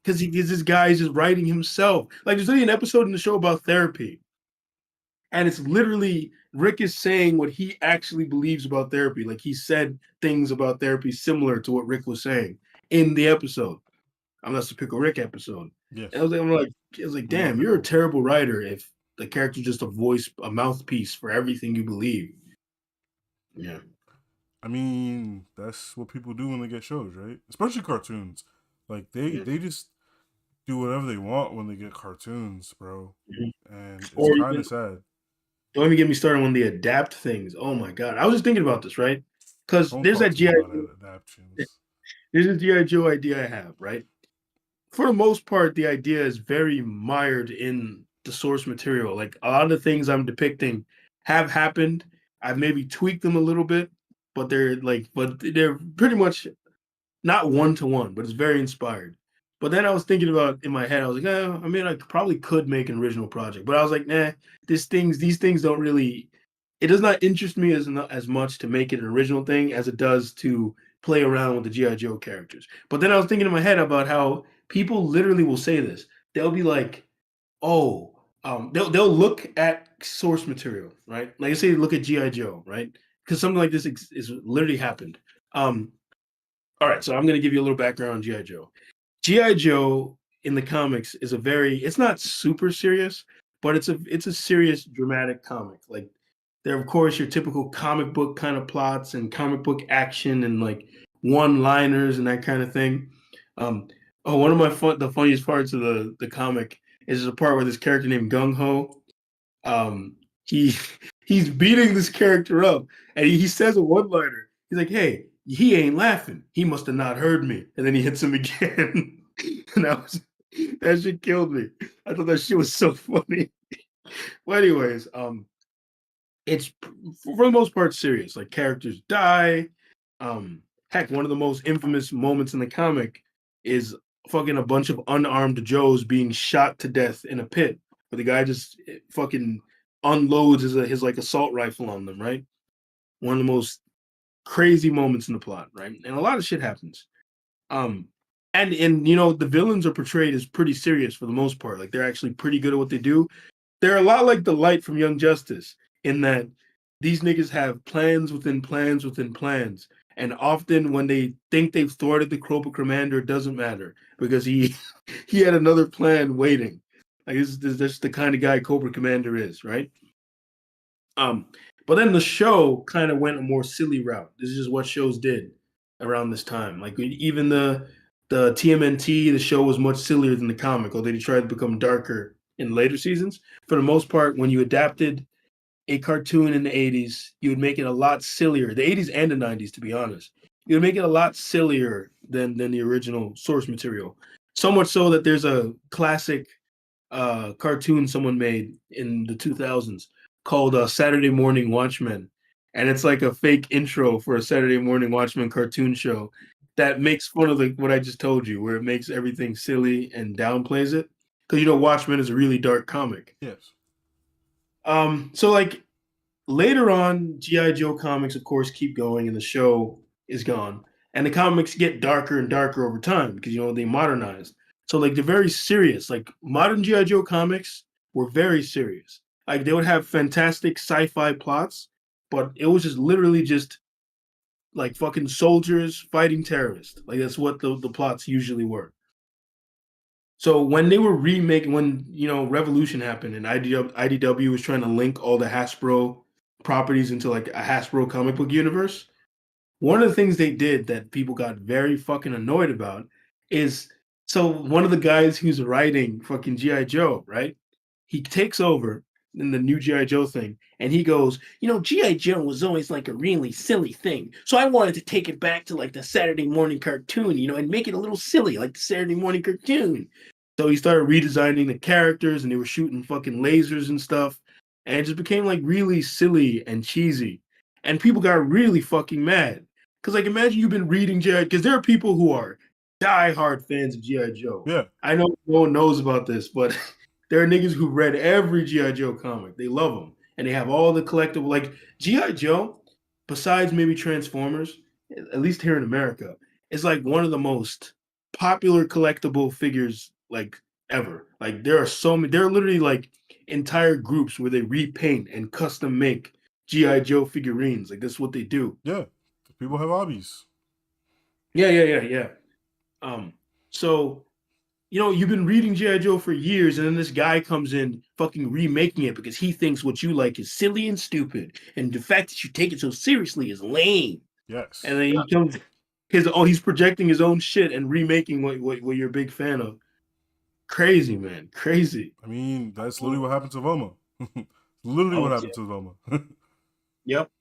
Because this guy is just writing himself. Like there's only an episode in the show about therapy. And it's literally Rick is saying what he actually believes about therapy. Like he said things about therapy similar to what Rick was saying in the episode. Unless the Pickle Rick episode. Yes, And I was like, we love damn, you're a pickle. terrible writer if the character's just a voice, a mouthpiece for everything you believe. Yeah. I mean, that's what people do when they get shows, right? Especially cartoons. Like Yeah. they just do whatever they want when they get cartoons, bro. Mhm. And it's Or kind even of sad. don't even get me started when they adapt things. Oh my god. I was just thinking about this, right? Because Don't there's talk that to me GI about Joe, adaptations. there's a GI Joe idea I have, right? For the most part, the idea is very mired in the source material. Like a lot of the things I'm depicting have happened. I've maybe tweaked them a little bit, but they're pretty much not one to one, but it's very inspired. But then I was thinking about in my head, I was like, I mean, I probably could make an original project, but I was like, nah, these things don't really. It does not interest me as much to make it an original thing as it does to play around with the GI Joe characters. But then I was thinking in my head about how people literally will say this. They'll be like, oh, they'll look at source material, right? Like I say, look at GI Joe, right? Because something like this is literally happened. All right, so I'm gonna give you a little background on GI Joe. GI Joe in the comics is it's not super serious, but it's a serious dramatic comic. Like there, of course, your typical comic book kind of plots and comic book action and like one-liners and that kind of thing. Um, one of the funniest parts of the comic is a part where this character named Gung Ho, he he's beating this character up, and he says a one-liner. He's like, "Hey, he ain't laughing. He must have not heard me." And then he hits him again, and that shit killed me. I thought that shit was so funny. Well, anyways, it's for the most part serious. Like characters die. Heck, one of the most infamous moments in the comic is fucking a bunch of unarmed Joes being shot to death in a pit, where the guy just fucking unloads his like assault rifle on them. Right, one of the most crazy moments in the plot. Right, and a lot of shit happens. And the villains are portrayed as pretty serious for the most part. Like they're actually pretty good at what they do. They're a lot like the Light from Young Justice in that these niggas have plans within plans within plans. And often when they think they've thwarted the Cobra Commander, it doesn't matter because he he had another plan waiting. Like this is just the kind of guy Cobra Commander is, right? But then the show kind of went a more silly route. This is just what shows did around this time. Like even the TMNT, the show was much sillier than the comic, although they tried to become darker in later seasons. For the most part, when you adapted a cartoon in the 80s, you would make it a lot sillier. The 80s and the 90s, to be honest. You would make it a lot sillier than the original source material. So much so that there's a classic cartoon someone made in the 2000s called Saturday Morning Watchmen. And it's like a fake intro for a Saturday Morning Watchmen cartoon show that makes fun of what I just told you, where it makes everything silly and downplays it. Because Watchmen is a really dark comic. Yes. So like later on, G.I. Joe comics, of course, keep going, and the show is gone. And the comics get darker and darker over time because they modernized. So like they're very serious. Like modern G.I. Joe comics were very serious. Like they would have fantastic sci-fi plots, but it was just literally just like fucking soldiers fighting terrorists. Like that's what the plots usually were. So when they were remaking, when Revolution happened and IDW was trying to link all the Hasbro properties into like a Hasbro comic book universe, one of the things they did that people got very fucking annoyed about is, so one of the guys who's writing fucking G.I. Joe, right? He takes over in the new G.I. Joe thing, and he goes, G.I. Joe was always like a really silly thing. So I wanted to take it back to like the Saturday morning cartoon, and make it a little silly, like the Saturday morning cartoon. So he started redesigning the characters, and they were shooting fucking lasers and stuff. And it just became like really silly and cheesy. And people got really fucking mad. Because like imagine you've been reading G.I. because there are people who are diehard fans of G.I. Joe. Yeah. I know no one knows about this, but there are niggas who read every G.I. Joe comic. They love them. And they have all the collectible, like G.I. Joe, besides maybe Transformers, at least here in America, is like one of the most popular collectible figures like ever. Like there are literally like entire groups where they repaint and custom make G.I. Joe figurines. Like that's what they do. Yeah. People have hobbies. Yeah. So you've been reading G.I. Joe for years, and then this guy comes in fucking remaking it because he thinks what you like is silly and stupid, and the fact that you take it so seriously is lame. Yes. And then he comes he's projecting his own shit and remaking what you're a big fan of. Crazy, man. Crazy. I mean, that's literally what happened to Velma. Literally what happened to Velma. Yep.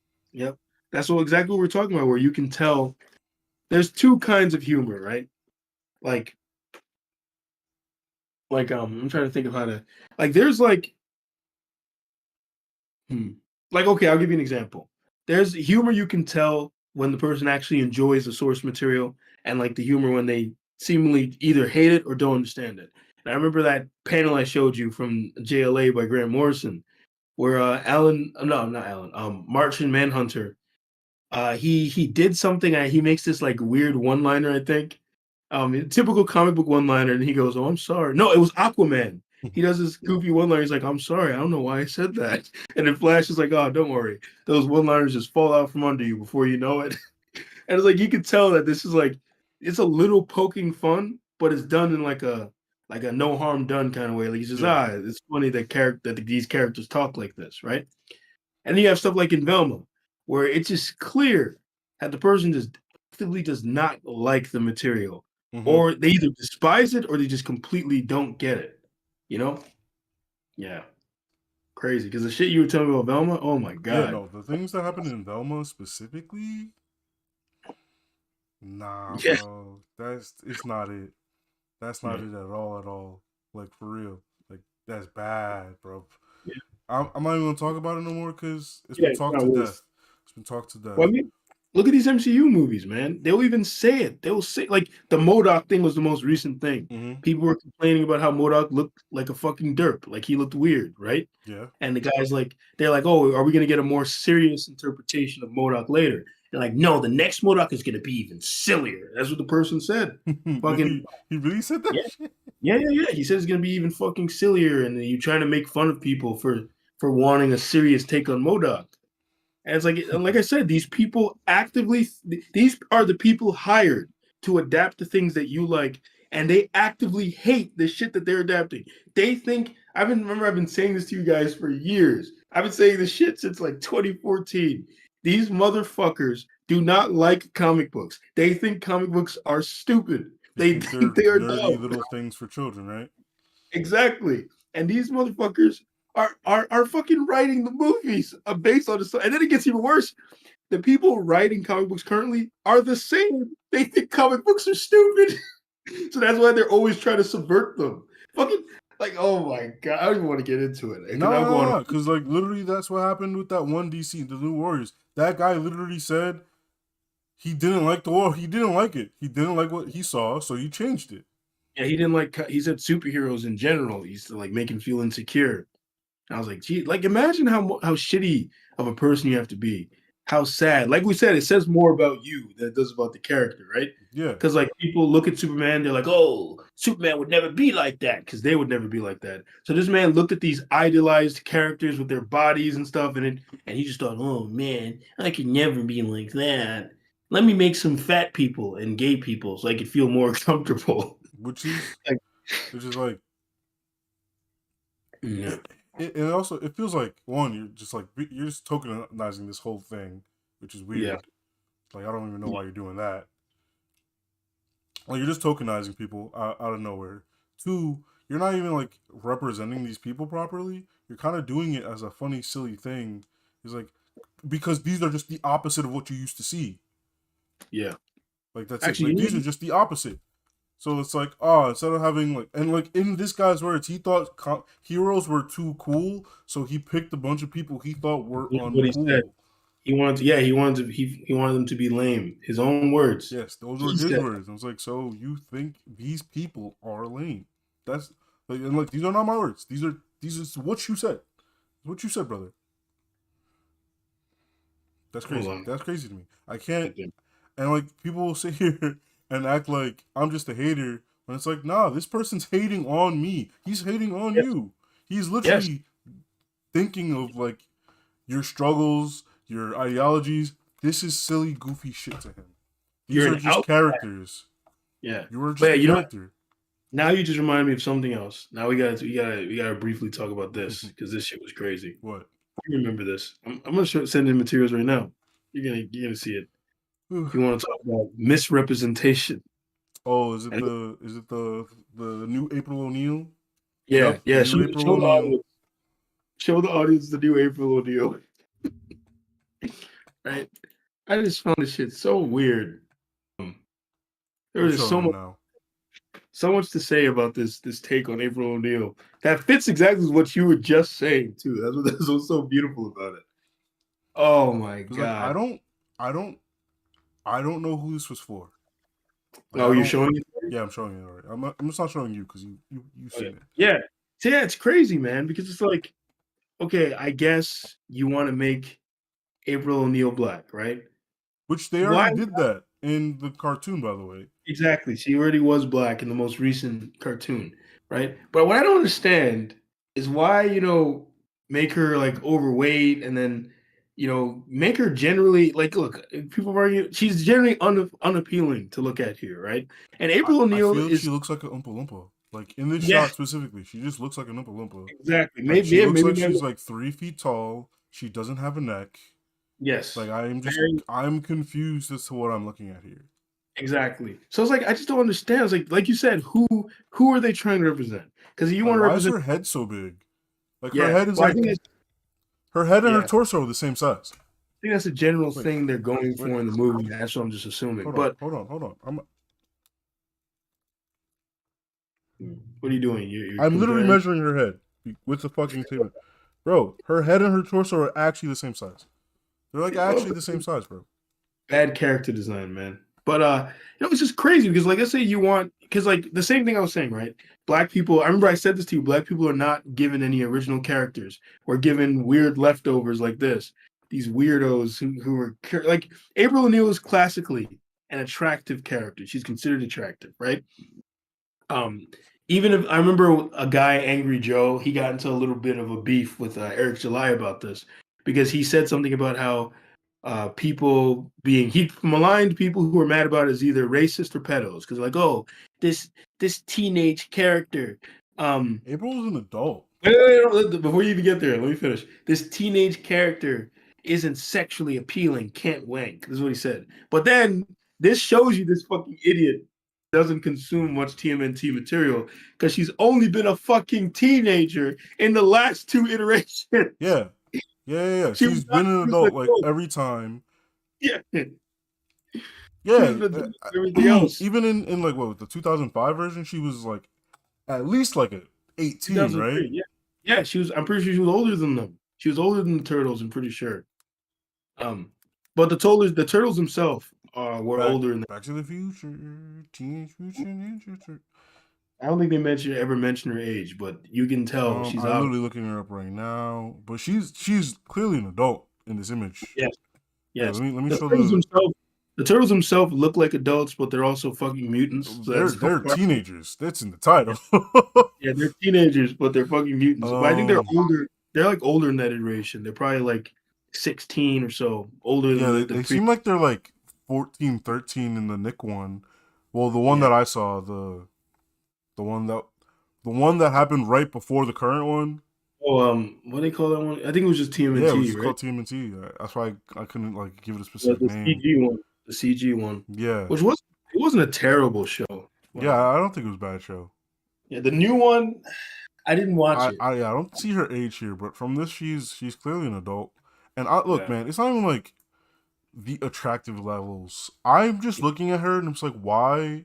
That's exactly what we're talking about, where you can tell there's two kinds of humor, right? Like I'm trying to think of how to, like there's like okay, I'll give you an example. There's humor you can tell when the person actually enjoys the source material, and like the humor when they seemingly either hate it or don't understand it. And I remember that panel I showed you from JLA by Grant Morrison, where Alan, no, not Alan, Martian Manhunter, he did something. He makes this like weird one liner, I think, typical comic book one liner, and he goes, "Oh, I'm sorry." No, it was Aquaman. He does this goofy one liner. He's like, "I'm sorry, I don't know why I said that." And then Flash is like, "Oh, don't worry. Those one liners just fall out from under you before you know it." And it's like you can tell that this is like it's a little poking fun, but it's done in like a no harm done kind of way. Like it's just Yeah. it's funny that these characters talk like this, right? And then you have stuff like in Velma, where it's just clear that the person just actively does not like the material, Mm-hmm. or they either despise it or they just completely don't get it. You know? Yeah, crazy. Because the shit you were telling me about Velma, oh my Yeah, god. no, the things that happened in Velma specifically, nah, Yeah, bro. It's not it. That's not yeah, it at all, at all. Like for real. Like that's bad, bro. yeah. I'm not even gonna talk about it no more because it's Yeah, been it's talked not to worth. death. It's been talked to Well, death. I mean, look at these MCU movies, man. They'll even say it. They'll say like the MODOK thing was the most recent thing. Mm-hmm. People were complaining about how MODOK looked like a fucking derp, like he looked weird, right? Yeah. And the guys like they're like, "Oh, are we gonna get a more serious interpretation of MODOK later?" They're like, "No, the next MODOK is gonna be even sillier." That's what the person said. Fucking he really said that yeah, shit. yeah. He said it's gonna be even fucking sillier, and you trying to make fun of people for wanting a serious take on MODOK. And it's like I said, these people actively, these are the people hired to adapt the things that you like, and they actively hate the shit that they're adapting. They think I've been saying this to you guys for years. I've been saying this shit since like 2014. These motherfuckers do not like comic books. They think comic books are stupid. They They think think they're they are nerdy dumb. little things for children, right? Exactly. And these motherfuckers are fucking writing the movies based on this. And then it gets even worse. The people writing comic books currently are the same. They think comic books are stupid. So that's why they're always trying to subvert them. Fucking like, oh my god, I don't even want to get into it because I'll go on. No, because like literally that's what happened with that one DC, the New Warriors. That guy literally said he didn't like the war. He didn't like it. He didn't like what he saw, so he changed it. Yeah, he didn't like. He said superheroes in general. He used to like make him feel insecure. I was like, gee, like imagine how shitty of a person you have to be. How sad. Like we said, it says more about you than it does about the character, right? Yeah, Because like people look at Superman, they're like, "Oh, Superman would never be like that," because they would never be like that. So this man looked at these idealized characters with their bodies and stuff, and he just thought, "Oh man, I could never be like that. Let me make some fat people and gay people so I could feel more comfortable." which is Like, which is like yeah, it also it feels like one you're just like you're just tokenizing this whole thing, which is yeah, weird. Like I don't even know why you're doing that. Like you're just tokenizing people out of nowhere. Two, you're not even like representing these people properly. You're kind of doing it as a funny, silly thing. It's like because these are just the opposite of what you used to see. yeah. Like that's it. Actually, Like these are just the opposite. So it's like, oh, instead of having like, and like in this guy's words, he thought heroes were too cool, so he picked a bunch of people he thought were you know what he said? uncool. He wanted them to be lame. His own words. Yes, those were He his said, words. I was like, so you think these people are lame? That's like, and like these are not my words. These are what you said. What you said, brother. That's "Hold crazy. on." That's crazy to me. I can't. And like people will sit here and act like I'm just a hater when it's like, nah, this person's hating on me. He's hating on Yes, you. He's yes. literally thinking of like your struggles, your ideologies. This is silly, goofy shit to him. These You're are an just out. characters. Yeah. You are But just yeah, a you know what? character. Now you just remind me of something else. Now we gotta briefly talk about this because this shit was crazy. What? You remember this? I'm gonna send in materials right now. You're gonna see it. You want to talk about misrepresentation? Oh, And is it the new April O'Neil? yeah, Yep, the yeah. new April O'Neil. Show the audience the new April O'Neil. Right? I just found this shit so weird. There I'm was just showing him now. so much to say about this take on April O'Neil that fits exactly what you were just saying too. That's what's so beautiful about it. Oh my Because like god. I don't I don't know who this was for. Like, Oh, I you're don't. showing it? Yeah, I'm showing it already. I'm just not showing you because you've Oh, yeah. seen it. Yeah. So, yeah, it's crazy, man, because it's like, okay, I guess you want to make April O'Neil black, right? Which they Why already did that in the cartoon, by the way. exactly? She already was black in the most recent cartoon, right? But what I don't understand is why, make her like overweight and then, make her generally like, look, people argue she's generally unappealing to look at here, right? And April I O'Neil feel is she looks like an Oompa Loompa. Like in this yeah, shot specifically, she just looks like an Oompa Loompa. exactly. Like Maybe she yeah, looks maybe like my she's like 3 feet tall. She doesn't have a neck. yes. Like Very I'm confused as to what I'm looking at here. exactly. So it's like I just don't understand. It's like you said, who are they trying to represent? Because you Like want to why is represent her head so big? Like her yeah. head is Well, I like think it's her head and her yeah. torso are the same size. I think that's a general Wait, thing they're going wait, for in the movie. That's what I'm just assuming. hold on, But hold on, hold on. what are you doing? You're I'm literally comparing measuring her head with the fucking tape. Bro, her head and her torso are actually the same size. They're like actually the same size, bro. bad character design, man. But it's just crazy because like let's say you want because like the same thing I was saying, right? Black people, I remember I said this to you, black people are not given any original characters. We're given weird leftovers like this. These weirdos who are like April O'Neil is classically an attractive character. She's considered attractive, right? Um, even if I remember a guy, Angry Joe, he got into a little bit of a beef with Eric July about this because he said something about how people being he maligned people who were mad about it as either racist or pedos because like oh this this teenage character April is an adult. before you even get there let me finish this teenage character isn't sexually appealing can't wank this is what he said but then this shows you this fucking idiot doesn't consume much TMNT material because she's only been a fucking teenager in the last two iterations. Yeah. Yeah. She was She's not been an she was adult like adult. every time. Yeah. She was Yeah. an adult everything else. Even in like what the 2005 version, she was like at least like a 18, right? 2003. Yeah. Yeah, she was I'm pretty sure she was older than them. She was older than the turtles, I'm pretty sure. But the turtles themselves were Back older than Back to the Future, Teenage Mutant Ninja Turtles. I don't think they ever mention her age, but you can tell she's I'm out. literally looking her up right now, but she's clearly an adult in this image. Yes, Here, yes. let me The show turtles themselves the turtles themselves look like adults, but they're also fucking mutants. So that's they're teenagers. That's in the title. yeah, they're teenagers, but they're fucking mutants. But I think they're um, older. They're like older in that iteration. They're probably like 16 or so, older yeah, than they, the they pre. seem like they're like 14, 13 in the Nick one. Well, the one Yeah. that I saw, the one that the one that happened right before the current one. Oh, what do they call that one? I think it was just Yeah, it was TMNT, just right? called TMNT. That's why I couldn't like give it a Yeah, specific the name. CG one, the CG one, Yeah, which was it wasn't a terrible show. yeah, I don't think it was a bad show. Yeah, the new one, I didn't watch it. I don't see her age here, but from this, she's clearly an adult. And I look, Yeah, man, it's not even like the attractive levels. I'm just looking at her and I'm just like, why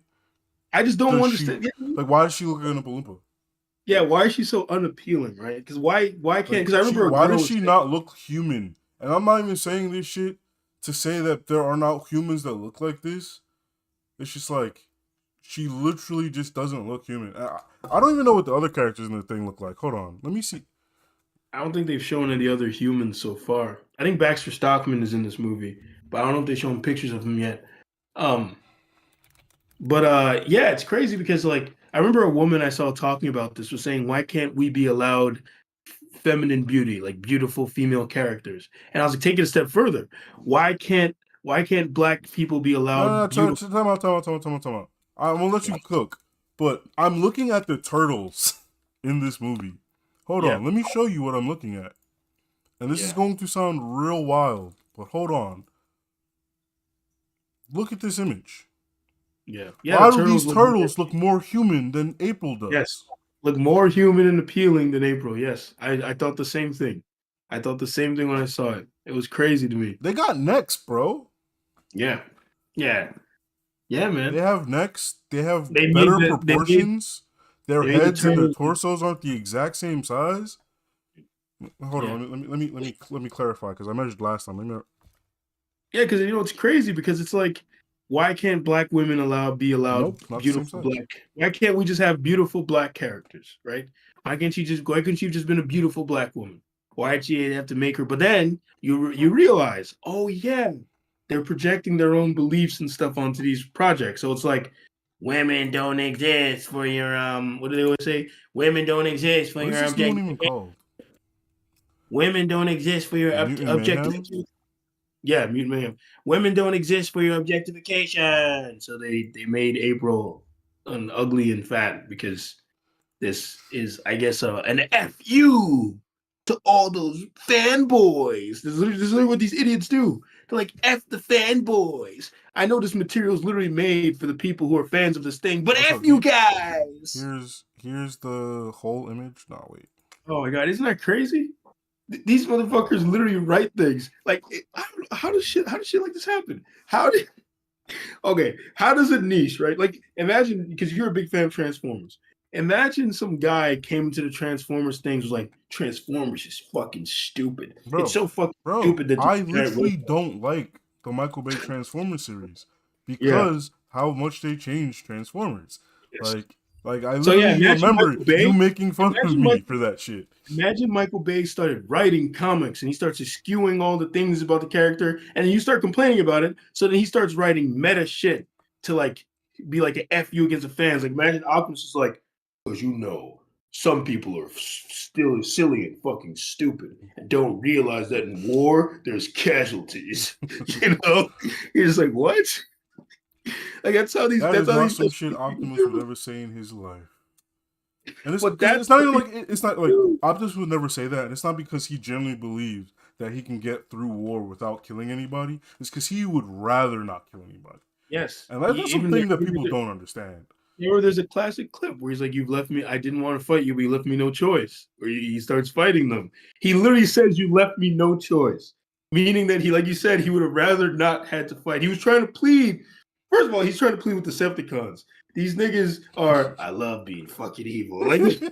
I just don't does she understand. Yeah, like? Why does she look like an Oompa Loompa? yeah, why is she so unappealing, right? Because why can't? Like, Because I remember a why girl does was she saying, not look human? And I'm not even saying this shit to say that there are not humans that look like this. It's just like she literally just doesn't look human. I don't even know what the other characters in the thing look like. Hold on, let me see. I don't think they've shown any other humans so far. I think Baxter Stockman is in this movie, but I don't know if they've shown pictures of him yet. Um, but yeah, it's crazy because like I remember a woman I saw talking about this was saying, why can't we be allowed feminine beauty, like beautiful female characters? And I was like, take it a step further. Why can't black people be allowed beautiful? Time out, time out, time out, time out, time out. I'm gonna let you cook, but I'm looking at the turtles in this movie. Hold Yeah, on, let me show you what I'm looking at. And this is yeah, going to sound real wild, but hold on. Look at this image. yeah. Why The do these turtles turtles look more human than April yes, does? look more human and appealing than April. Yes, I thought the same thing. I thought the same thing when I saw it. It was crazy to me. They got necks, bro. Yeah, yeah, yeah, They man. have necks. They have They made better the they made proportions. Their they made the heads and their turtles. torsos aren't the exact same size. Hold Yeah, on, let me clarify because I measured last time. Yeah, because it's crazy because it's like, why can't black women be allowed Nope, not the same beautiful sex. black? Why can't we just have beautiful black characters, right? Why couldn't she have just been a beautiful black woman? Why'd she have to make her? But then you realize, oh yeah, they're projecting their own beliefs and stuff onto these projects. So it's like, women don't exist for your what do they always say? Women don't exist for What is your this new one objective. even called? Women don't exist for your Mutant objective. Mayhem? Yeah, Mutant Mayhem. Women don't exist for your objectification. So they made April ugly and fat because this is, I guess, an FU to all those fanboys. This is literally what these idiots do. They're like, F the fanboys. I know this material is literally made for the people who are fans of this thing, but Also, F you guys. here's the whole image. No, wait. Oh my God, isn't that crazy? These motherfuckers literally write things like, how does shit like this happen? How does it niche, right? Like, imagine, because you're a big fan of Transformers. Imagine some guy came into the Transformers things, was like, Transformers is fucking stupid. It's so fucking stupid that I literally don't like the Michael Bay Transformers series because how much they changed Transformers. Yes. Like I So, literally remember Michael Bay, you making fun of me for that shit. Imagine Michael Bay started writing comics and he starts skewing all the things about the character, and then you start complaining about it. So then he starts writing meta shit to like be like an F you against the fans. Like, imagine Optimus is like, because some people are still silly and fucking stupid and don't realize that in war there's casualties. You're just like, what? Like, that's how these. That That's is how not these. some shit Optimus would ever say in his life. And But that's it's not even like it's not like Optimus would never say that. And it's not because he genuinely believes that he can get through war without killing anybody. It's because he would rather not kill anybody. Yes, And that's something that people don't understand. There's a classic clip where he's like, "You've left me. I didn't want to fight you, but you left me no choice." Or he starts fighting them. He literally says, "You left me no choice," meaning that he, like you said, he would have rather not had to fight. He was trying to plead. First of all, he's trying to plead with the Decepticons. These niggas are, I love being fucking evil. Like,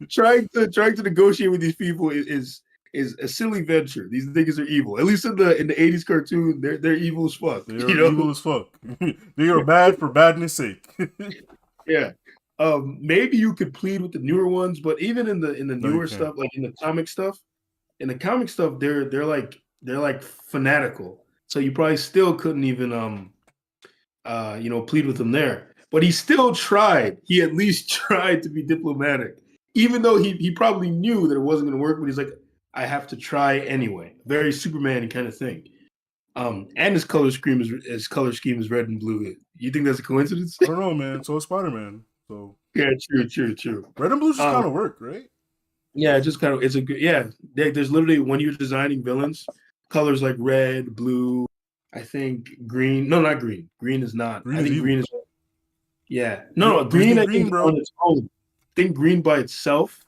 trying to negotiate with these people is a silly venture. These niggas are evil. At least in the 80s cartoon, they're evil as fuck. They're evil as fuck. They are bad for badness sake. Yeah. Maybe you could plead with the newer ones, but even in the newer stuff, like in the comic stuff, they're like fanatical. So you probably still couldn't even plead with them there. But he still tried. He at least tried to be diplomatic, even though he probably knew that it wasn't going to work. But he's like, I have to try anyway. Very Superman kind of thing. And his color scheme is red and blue. You think that's a coincidence? I don't know, man. So is Spider-Man. So yeah, true. Red and blue just kind of work, right? Yeah, it just kind of, it's a good, yeah. There's literally, when you're designing villains, colors like red, blue, I think green. No, not green. Green is not. I think green is. Yeah. No, green, I think, on its own. I think green by itself,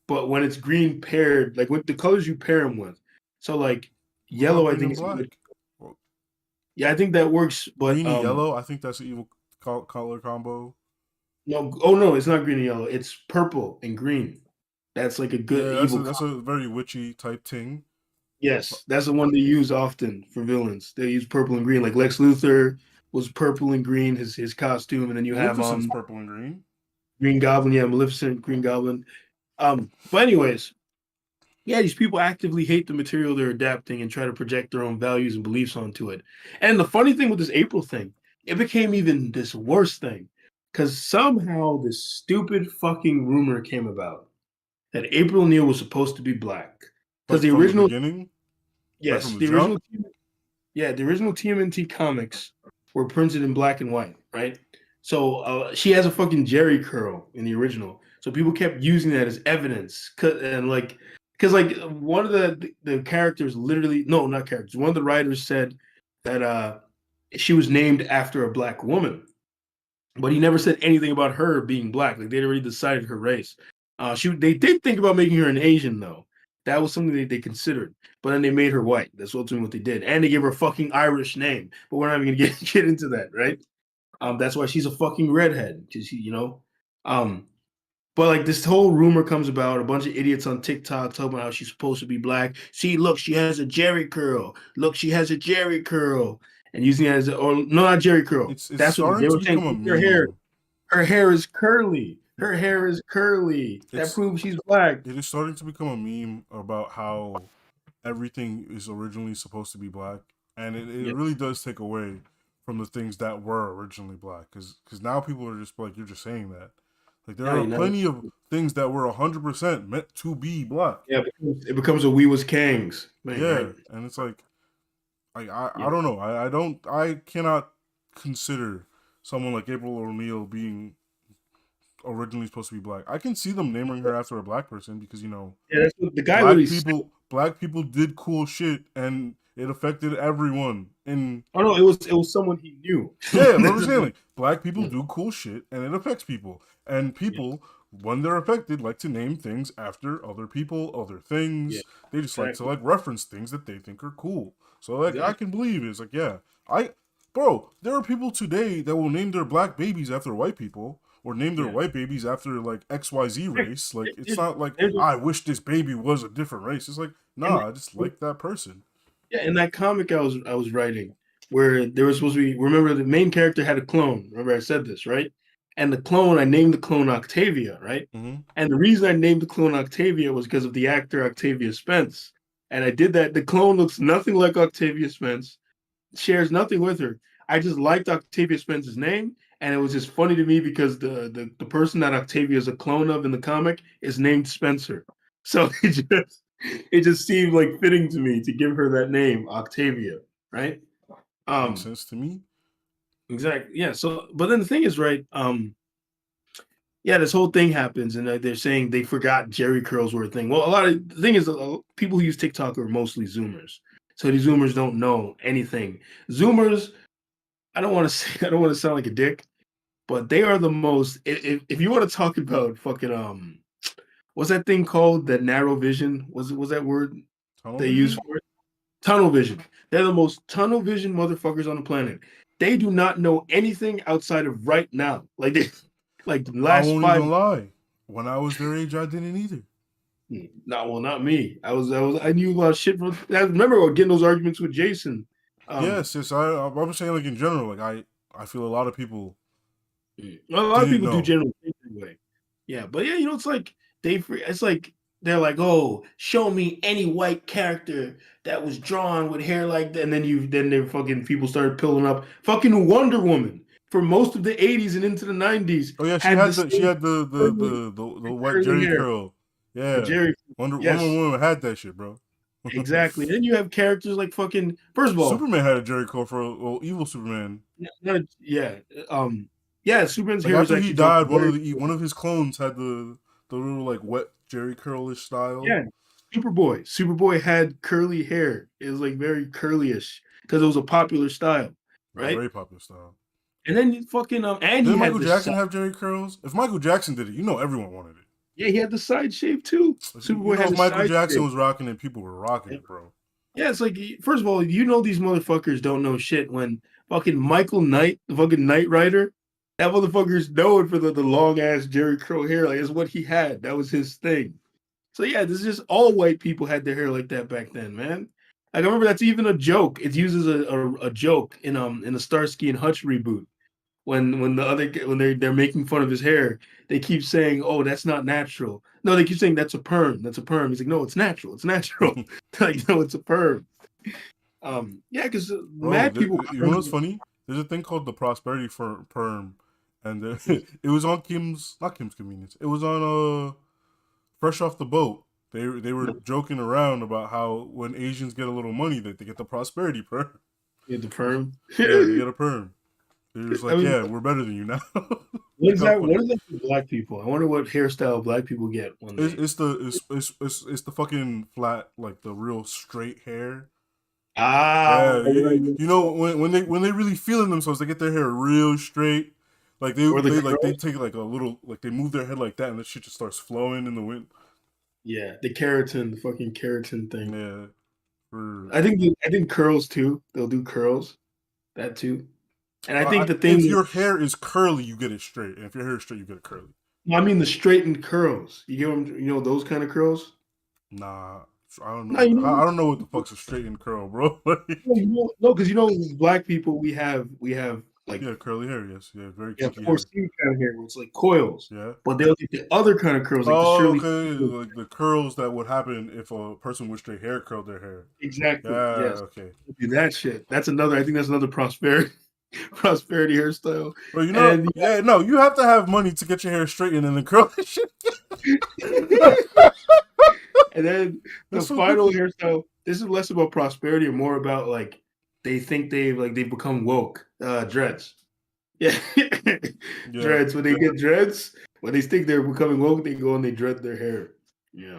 but when it's green paired, like with the colors you pair them with. So like yellow, I think is good. Yeah, I think that works. But green and yellow, I think that's an evil color combo. No, it's not green and yellow. It's purple and green. That's like a good evil. That's a very witchy type thing. Yes, that's the one they use often for villains. They use purple and green. Like Lex Luthor was purple and green, his costume, and then you have purple and green. Green Goblin, yeah, Maleficent, Green Goblin. But anyways, yeah, these people actively hate the material they're adapting and try to project their own values and beliefs onto it. And the funny thing with this April thing, it became even this worse thing. Because somehow this stupid fucking rumor came about that April O'Neil was supposed to be black. Because the original beginning? Yes, the original TMNT comics were printed in black and white, right? So she has a fucking Jerry curl in the original. So people kept using that as evidence. Because one of the characters literally, no, not characters. One of the writers said that she was named after a black woman, but he never said anything about her being black. Like, they'd already decided her race. They did think about making her an Asian though. That was something they considered, but then they made her white. That's ultimately what they did, and they gave her a fucking Irish name. But we're not even gonna get into that, right? That's why she's a fucking redhead, because but But like this whole rumor comes about, a bunch of idiots on TikTok talking about how she's supposed to be black. See, look, she has a Jerry curl. Look, she has a Jerry curl, and using it as or no, not Jerry curl. It's That's what starting they to were saying. become a Her hair, meme. her hair is curly. Her hair is curly. That It's proves she's black. it is starting to become a meme about how everything is originally supposed to be black, and it Yep. really does take away from the things that were originally black. Because now people are just like, you're just saying that. Like there Yeah, are you know. plenty of things that were 100% meant to be black. Yeah, it becomes a we was Kangs thing, Yeah, right? and it's like I Yeah. don't know. I cannot consider someone like April O'Neil being originally supposed to be black. I can see them naming her after a black person because Yeah, that's what the guy literally said. black people did cool shit and it affected everyone. And Oh no, it was someone he knew. yeah, what I'm saying, like black people do cool shit and it affects people. And people, when they're affected, like to name things after other people, other things. Yeah, They just like to exactly. reference things that they think are cool. So like I Exactly. can believe it. It's like, yeah. Bro, there are people today that will name their black babies after white people. Or name their Yeah. white babies after like XYZ race. Like it's There's- not like there's- I wish this baby was a different race. It's like, and nah, I just like that person. Yeah, in that comic I was writing, where there was supposed to be, remember the main character had a clone. Remember I said this, right? And the clone, I named the clone Octavia, right? Mm-hmm. And the reason I named the clone Octavia was because of the actor Octavia Spence. And I did that. The clone looks nothing like Octavia Spence, shares nothing with her. I just liked Octavia Spence's name, and it was just funny to me because the person that Octavia is a clone of in the comic is named Spencer. So it just seemed like fitting to me to give her that name, Octavia, right? Makes Um, sense to me. exactly. Yeah. So, but then the thing is, right? Yeah, this whole thing happens, and they're saying they forgot Jerry curls were a thing. Well, the thing is, people who use TikTok are mostly Zoomers, so these Zoomers don't know anything. Zoomers, I don't want to say, I don't want to sound like a dick, but they are the most. If you want to talk about fucking what's that thing called? That narrow vision was that word Tunnel they vision? use for it? Tunnel vision. They're the most tunnel vision motherfuckers on the planet. They do not know anything outside of right now. Like they, like the I last won't 5. even lie. When I was their age, I didn't either. No, well, not me. I knew a lot of shit from. I remember getting those arguments with Jason. Yes. I'm saying like in general, like I feel a lot of people A lot of didn't people do know. general things anyway. Yeah, but yeah, it's like it's like they're like, oh, show me any white character that was drawn with hair like that, and then they fucking people started pulling up fucking Wonder Woman for most of the 80s and into the 90s Oh yeah, she had had the she same had the white curly Jerry hair. curl. The Yeah, Jerry, Wonder yes, Woman had that shit, bro. exactly. Then you have characters like fucking. First of all, Superman had a Jerry curl for evil Superman. yeah, yeah. Superman's Like hair is after he actually from died, very, one of his clones had the little like wet Jerry curlish style. yeah. Superboy. Superboy had curly hair. It was like very curlyish because it was a popular style, A right? very popular style. And then you fucking and he Didn't had Michael the Jackson side, have Jerry curls? If Michael Jackson did it, everyone wanted it. yeah, he had the side shave too. Superboy had If the Michael side Jackson shave. was rocking it, people were rocking Yeah, it, bro. yeah, it's like first of all, these motherfuckers don't know shit when fucking Michael Knight, the fucking Knight Rider, that motherfucker's known for the long ass Jerry curl hair. Like it's what he had. That was his thing. So yeah, this is just all white people had their hair like that back then, man. Like I remember that's even a joke. It's used as a joke in the Starsky and Hutch reboot. When they're making fun of his hair, they keep saying, "Oh, that's not natural." No, they keep saying that's a perm. That's a perm. He's like, "No, it's natural. It's natural." Like, no, it's a perm. Yeah, because Bro, mad people. you know what's funny? There's a thing called the prosperity perm, and it was on not Kim's Convenience. It was on Fresh Off the Boat. They were joking around about how when Asians get a little money, that they get the prosperity perm. Yeah, the perm. Yeah, they get a perm. They're just like, I mean, yeah, we're better than you now. what is Like, how that? funny. What is that for black people? I wonder what hairstyle black people get one day. It's the fucking flat, like the real straight hair. Ah, Yeah, you know when they really feeling themselves, they get their hair real straight. Like Or the they curls? take like a little, like they move their head like that, and the shit just starts flowing in the wind. Yeah, the keratin, the fucking keratin thing. Yeah, I think curls too. They'll do curls, that too. And I think the thing if your hair is curly, you get it straight, and if your hair is straight, you get it curly. I mean the straightened curls. You get them, those kind of curls. Nah, I don't No, know. I don't know what the fuck's a straightened curl, bro. no, because black people we have like Yeah, curly hair. Yes, yeah, very we have kinky hair. foreseen kind of hair where it's like coils, Yeah. but they'll get the other kind of curls like the Oh, Shirley. okay. Like the curls that would happen if a person with straight hair curled their hair. Exactly. Yes. Yeah. Okay. Do that shit. That's another. I think that's another prosperity prosperity hairstyle. Bro, you know, And yeah, no, you have to have money to get your hair straightened and then curl that shit. and then the That's so final goofy. hairstyle. This is less about prosperity and more about like they think they've become woke. Dreads. Yeah. Yeah. Dreads. When they get dreads, when they think they're becoming woke, they go and they dread their hair. Yeah.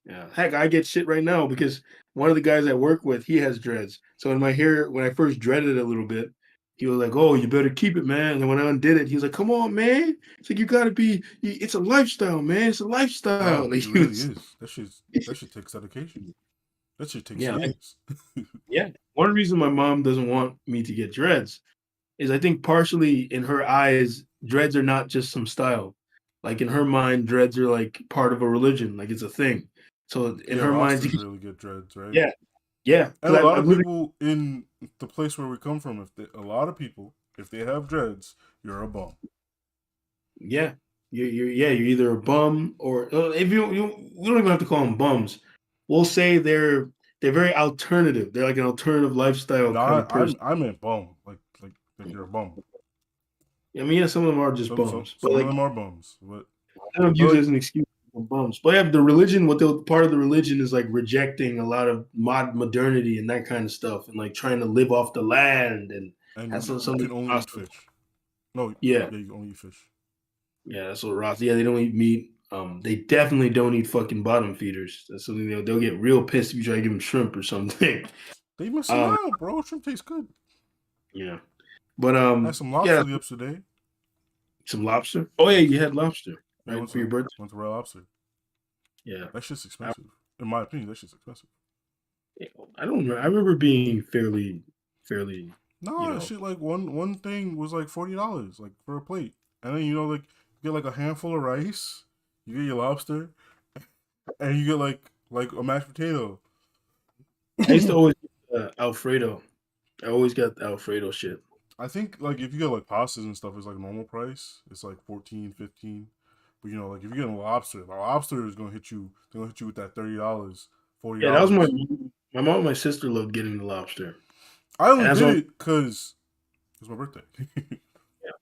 Yeah. Heck, I get shit right now because one of the guys I work with, he has dreads. So in my hair, when I first dreaded it a little bit, he was like, "Oh, you better keep it, man." And when I undid it, he was like, "Come on, man. It's like you gotta be. It's a lifestyle, man. It's a lifestyle." No, Like it he really was, is. That shit takes dedication. That shit takes yeah, years. yeah. One reason my mom doesn't want me to get dreads is I think partially in her eyes, dreads are not just some style. Like in her mind, dreads are like part of a religion. Like it's a thing. So in Yeah, her mind, lobsters really get dreads, right? yeah, yeah. And Because a lot I'm of living. people in the place where we come from, a lot of people, if they have dreads, you're a bum. Yeah, you're either a bum or if we don't even have to call them bums. We'll say they're very alternative. They're like an alternative lifestyle No, kind of person. I meant bum, like you're a bum. I mean, yeah, some of them are just bums, but Some of like them are bums, but I don't use it like as an excuse for bums. But yeah, the religion, part of the religion is like rejecting a lot of modernity and that kind of stuff, and like trying to live off the land, and and that's you something. can only eat fish. No, Yeah, yeah, you can only eat fish. yeah, that's what Ross. Yeah, they don't eat meat. They definitely don't eat fucking bottom feeders. That's something they'll get real pissed if you try to give them shrimp or something. They missing Um, out, bro. Shrimp tastes good. yeah, but I had some yeah, lobster the other day. some lobster. Oh yeah, you had lobster Yeah, right for your birthday. went to Red Lobster. Yeah, That shit's expensive. In my opinion, that shit's expensive. I don't remember. I remember being fairly. You No, that know, shit like one thing was like $40, like for a plate. And then like you get like a handful of rice, you get your lobster, and you get like a mashed potato. I used to always get, Alfredo. I always got the Alfredo shit. I think like if you get like pastas and stuff, it's like normal price. It's like 14, 15. But like if you're getting a lobster is gonna hit you. They're gonna hit you with that $30, forty Yeah, that was my dollars. mom and my sister loved getting the lobster, I and only that's did all. it because it was my birthday.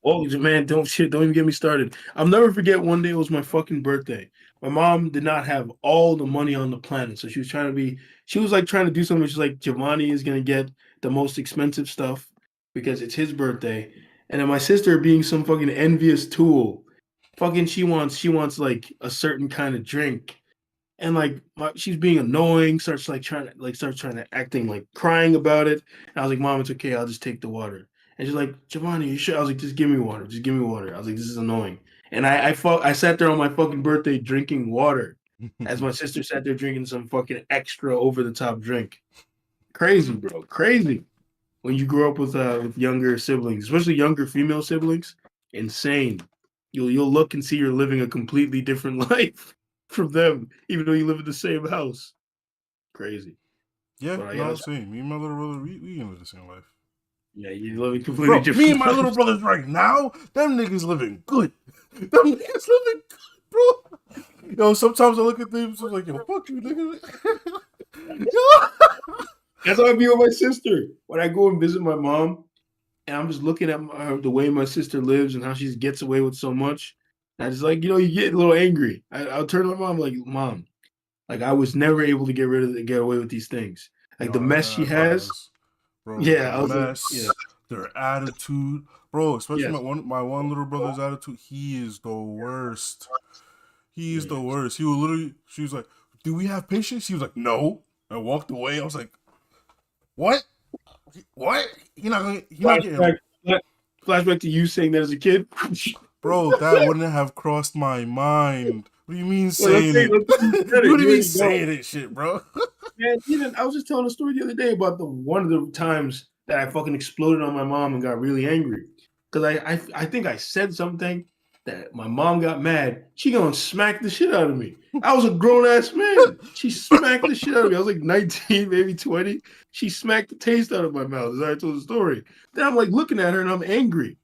Oh man, don't even get me started. I'll never forget one day it was my fucking birthday. My mom did not have all the money on the planet, so she was like trying to do something. She's like, Giovanni is gonna get the most expensive stuff because it's his birthday, and then my sister, being some fucking envious tool, fucking she wants like a certain kind of drink, and like she's being annoying, starts trying to acting like crying about it. And I was like, Mom, it's okay, I'll just take the water. And she's like, Giovanni, you should. I was like, just give me water, just give me water. I was like, this is annoying. And I sat there on my fucking birthday drinking water as my sister sat there drinking some fucking extra over the top drink. Crazy, bro, crazy. When you grow up with younger siblings, especially younger female siblings, insane. You'll look and see you're living a completely different life from them, even though you live in the same house. Crazy. Yeah, But no, same. Me and my little brother, we live the same life. yeah, you live in completely Bro, me and different my little lives. brothers right now, them niggas living good. Them niggas living good, bro. Yo, sometimes I look at them, so I'm like, yo, fuck you, nigga. Yo. That's how I be with my sister. When I go and visit my mom, and I'm just looking at the way my sister lives and how she gets away with so much. And I just like, you get a little angry. I'll turn to my mom like, Mom, like I was never able to get away with these things. Like the No, mess she that's how it has. is. Bro, Yeah, the I was like, yeah, mess, their attitude. Bro, especially yes. my one little brother's attitude, he is the worst. He is Yeah. the worst. He will literally, she was like, do we have patience? He was like, no. And walked away. I was like, what? What? He not getting. Flashback to you saying that as a kid. Bro, that wouldn't have crossed my mind. What do you mean Well, saying it? let's say you said What do you You mean already know. saying it shit, bro? Man, even I was just telling a story the other day about the one of the times that I fucking exploded on my mom and got really angry because I think I said something that my mom got mad. She gonna smack the shit out of me. I was a grown ass man. She smacked the shit out of me. I was like 19, maybe 20. She smacked the taste out of my mouth as I told the story. Then I'm like looking at her and I'm angry.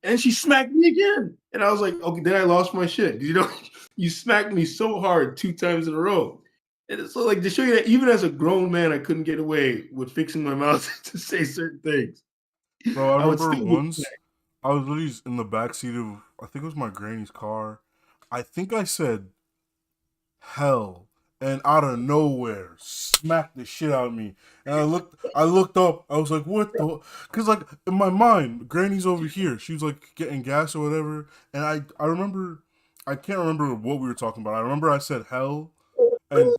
And she smacked me again. And I was like, okay, then I lost my shit. You know, you smacked me so hard 2 times in a row. And it's so like to show you that even as a grown man, I couldn't get away with fixing my mouth to say certain things. Bro, I would remember still get once smacked. I was literally in the backseat of, I think it was my granny's car. I think I said hell, and out of nowhere smacked the shit out of me. And I looked up, I was like, what the, because like in my mind granny's over here, she was like getting gas or whatever. And I remember, I can't remember what we were talking about. I remember I said hell, and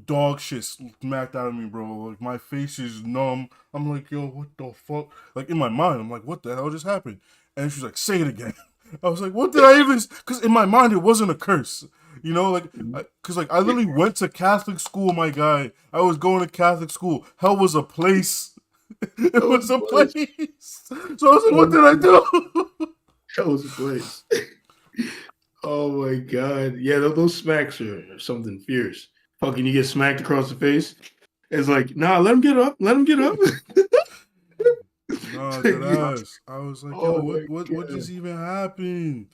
dog shit smacked out of me, bro. Like my face is numb. I'm like, yo, what the fuck? Like in my mind, I'm like, what the hell just happened? And she's like, say it again. I was like, what did I even? Because in my mind, it wasn't a curse. You know, like, because like I literally went to Catholic school, my guy. I was going to Catholic school. Hell was a place. It was a place. So I was like, what did I do? That was a place. Oh my god. Yeah, those smacks are something fierce. Fucking you get smacked across the face. It's like, nah, let him get up. Let him get up. Nah, that ass. I was like, yo, Oh my what God. just even happened?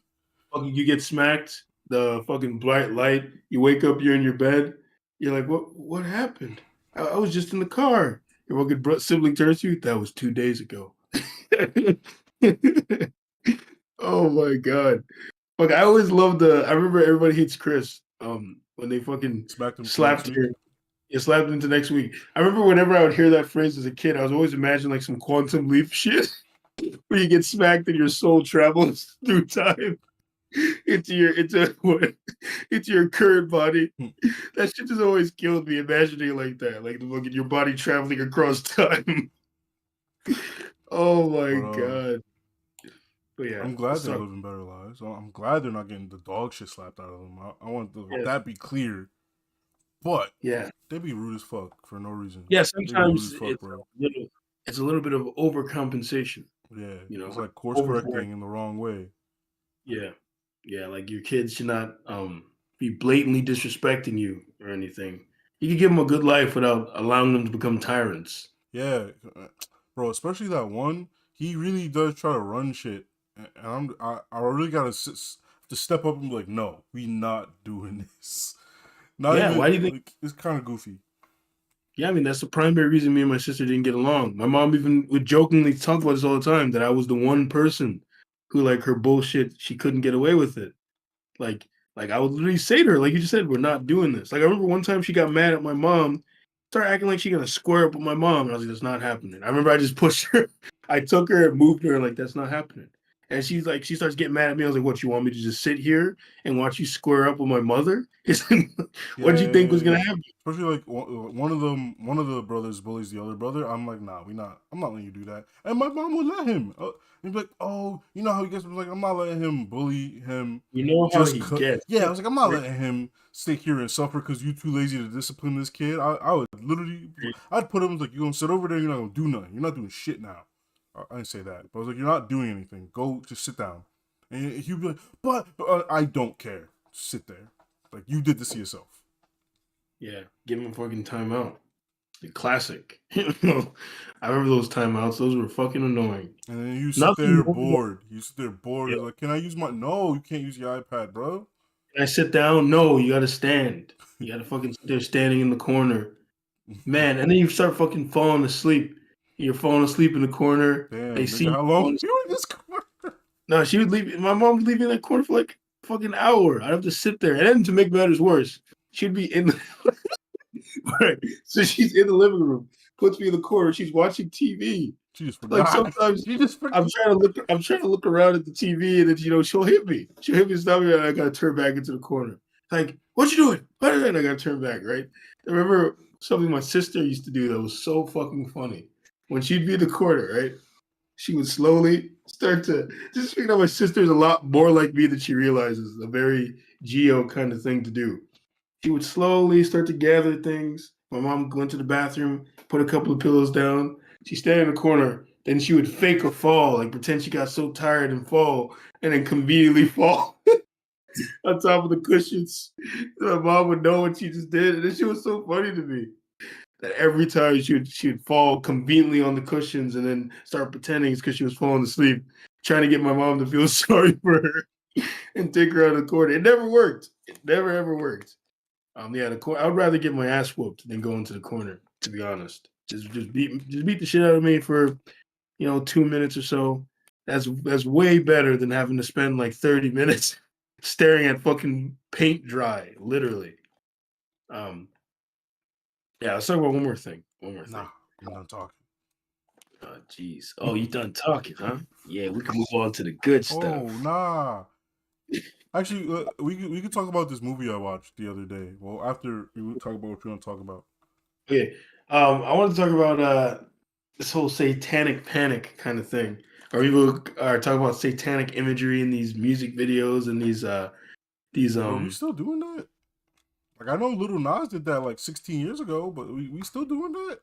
Fucking you get smacked, the fucking bright light, you wake up, you're in your bed, you're like, what happened? I was just in the car. Your fucking sibling turns to you, that was 2 days ago. Oh my god. Fuck, I always loved I remember Everybody Hates Chris. When they fucking Smacked him to next slapped week. her. You slapped into next week. I remember whenever I would hear that phrase as a kid, I was always imagining like some quantum leap shit where you get smacked and your soul travels through time into your current body. That shit just always killed me imagining it like that, like look at your body traveling across time. Oh my But god! But yeah, I'm glad it's they're tough. living better lives. I'm glad they're not getting the dog shit slapped out of them. I want Yeah, that be clear. But yeah, they be rude as fuck for no reason. yeah. They be rude Sometimes as fuck, bro. it's a little bit of overcompensation. Yeah, You it's know, like course overcorrect. correcting in the wrong way. Yeah, yeah. Like your kids should not be blatantly disrespecting you or anything. You can give them a good life without allowing them to become tyrants. Yeah, bro. Especially that one. He really does try to run shit, and I really gotta to step up and be like, no, we not doing this. Not Yeah, why even do you think? like it's kind of goofy. Yeah, I mean that's the primary reason me and my sister didn't get along. My mom even would jokingly talk about this all the time that I was the one person who like her bullshit. She couldn't get away with it. Like, like I would literally say to her, like you just said, we're not doing this. Like I remember one time she got mad at my mom, started acting like she gonna square up with my mom, and I was like, that's not happening. I remember I just pushed her, I took her and moved her, like that's not happening. And she's like, she starts getting mad at me. I was like, what, you want me to just sit here and watch you square up with my mother? What did you think was gonna Yeah, happen? especially like one of the brothers bullies the other brother. I'm like, nah, we not. I'm not letting you do that. And my mom would let him. He'd be like, oh, you know how he gets. Like, I'm not letting him bully him. You know how Just he gets. yeah, I was like, I'm not letting him stay here and suffer because you too lazy to discipline this kid. I would literally, I'd put him like, you're gonna sit over there. You're not gonna do nothing. You're not doing shit now. I didn't say that, but I was like, you're not doing anything. Go, just sit down. And he'd be like, but I don't care. Sit there. Like you did this to yourself. Yeah, give him a fucking timeout. Classic. I remember those timeouts. Those were fucking annoying. And then you sit Nothing there more. bored. You sit there bored. Yeah. It's like, can I use my? No, you can't use your iPad, bro. Can I sit down? No, you gotta stand. You gotta fucking sit there standing in the corner. Man, and then you start fucking falling asleep. You're falling asleep in the corner. Damn, They nigga, see you how long falling you in this corner? No, she would leave. My mom would leave me in that corner for like a fucking hour. I'd have to sit there. And then to make matters worse, she'd be in the right. So she's in the living room, puts me in the corner. She's watching TV. She just Like forgot. sometimes She just forgot. I'm trying to look around at the TV, and then she'll hit me. She'll hit me and stop me, and I gotta turn back into the corner. Like, what you doing? And I gotta turn back, right? I remember something my sister used to do that was so fucking funny. When she'd be in the corner, right? She would slowly start to just figure out my sister's a lot more like me than she realizes. A very Geo kind of thing to do. She would slowly start to gather things. My mom went to the bathroom, put a couple of pillows down. She'd stand in the corner, then she would fake a fall, like pretend she got so tired and fall, and then conveniently fall on top of the cushions. So my mom would know what she just did, and this shit was so funny to me. That every time she would fall conveniently on the cushions and then start pretending it's because she was falling asleep, trying to get my mom to feel sorry for her and take her out of the corner. It never worked. It never ever worked. Yeah, I would rather get my ass whooped than go into the corner. To be honest, just beat the shit out of me for 2 minutes or so. That's way better than having to spend like 30 minutes staring at fucking paint dry, literally. Um, yeah, let's talk about one more thing. One more thing. Nah, I'm done talking. Oh, jeez. Oh, you done talking, huh? Yeah, we can move on to the good stuff. Oh, nah. Actually, we could talk about this movie I watched the other day. Well, after we talk about what you want to talk about. Okay. I want to talk about this whole satanic panic kind of thing. Or people are talking about satanic imagery in these music videos and these Are we still doing that? Like, I know Little Nas did that like 16 years ago, but we still doing that?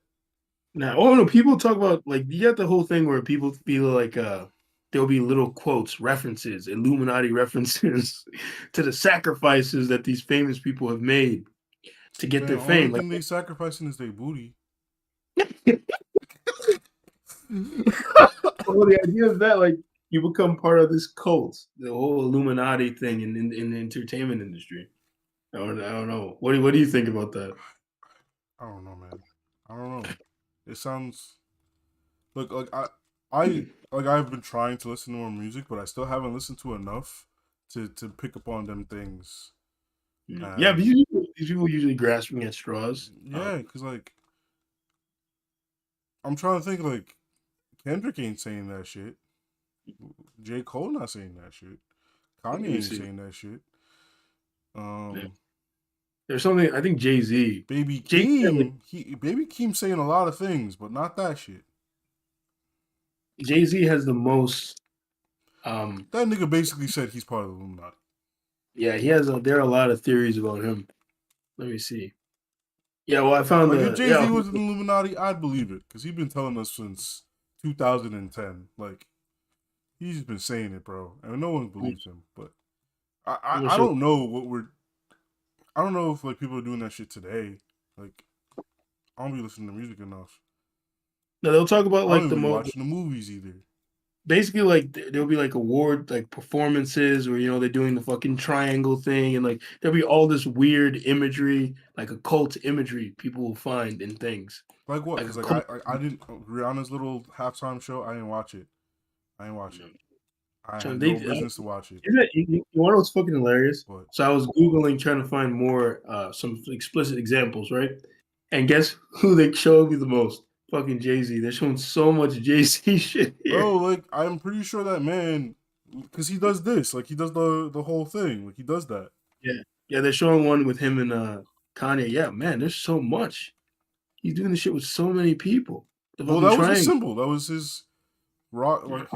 now, oh no, people talk about like you got the whole thing where people feel like there'll be little quotes, references, Illuminati references to the sacrifices that these famous people have made to get Man, their only fame. thing they sacrificing is their booty. Well, the idea is that like you become part of this cult, the whole Illuminati thing in the entertainment industry. I don't know. What do you think about that? I don't know, man. I don't know. It sounds like I've been trying to listen to more music, but I still haven't listened to enough to pick up on them things. Yeah, but these people usually grasping at straws. Yeah, because like I'm trying to think like Kendrick ain't saying that shit. J. Cole not saying that shit. Kanye ain't saying that shit. Yeah. There's something I think Jay-Z. Baby Jay-Z Keem, Baby Keem saying a lot of things, but not that shit. Jay-Z has the most. That nigga basically said he's part of the Illuminati. Yeah, there are a lot of theories about him. Let me see. Yeah, well, I found like if Jay-Z was in the Illuminati, I'd believe it because he's been telling us since 2010. Like he's been saying it, bro, and no one believes him. But I don't know I don't know if like people are doing that shit today. Like I don't be listening to music enough. No, they'll talk about I like don't the even be most. watching the movies either. Basically, like there'll be like award like performances where they're doing the fucking triangle thing, and like there'll be all this weird imagery, like occult imagery people will find in things. Like what? Like Because occult. I didn't Rihanna's little halftime show. I didn't watch it. I didn't watch it. I So had they, no business to watch it. you want to know what's fucking hilarious? But So I was googling trying to find more some explicit examples, right? And guess who they showed me the most? Fucking Jay-Z. They're showing so much Jay-Z shit here. bro, like I'm pretty sure that man, because he does this, like he does the whole thing, like he does that. Yeah, they're showing one with him and Kanye. Yeah, man, there's so much. He's doing this shit with so many people. The Well, fucking that was his triangle. symbol. That was his rock. Like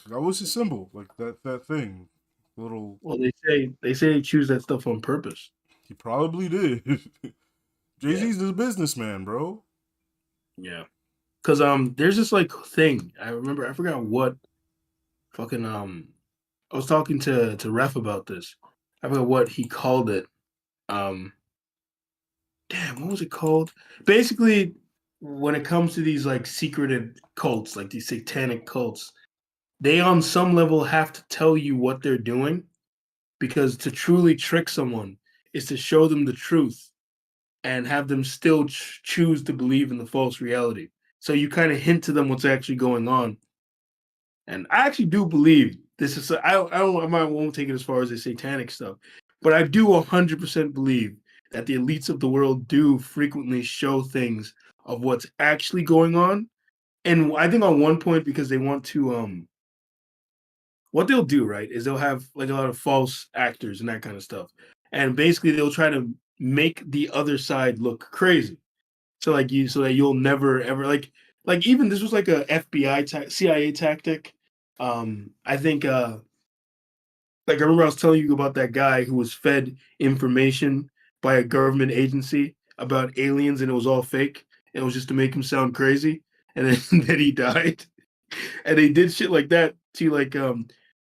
that was his symbol. Like that thing. Little. Well, they choose that stuff on purpose. He probably did. Yeah. Jay-Z's a businessman, bro. Yeah. Cause there's this like thing. I remember I forgot what fucking I was talking to Ref about this. I forgot what he called it. Damn, what was it called? Basically, when it comes to these like secretive cults, like these satanic cults, they on some level have to tell you what they're doing because to truly trick someone is to show them the truth and have them still choose to believe in the false reality. So you kind of hint to them what's actually going on. And I actually do believe this is, I won't take it as far as the satanic stuff, but I do 100% believe that the elites of the world do frequently show things of what's actually going on. And I think on one point, because they want to, what they'll do, right, is they'll have like a lot of false actors and that kind of stuff. And basically they'll try to make the other side look crazy. So that you'll never ever like even this was like a FBI CIA tactic. I think like I remember I was telling you about that guy who was fed information by a government agency about aliens and it was all fake. And it was just to make him sound crazy, and then then he died. And they did shit like that to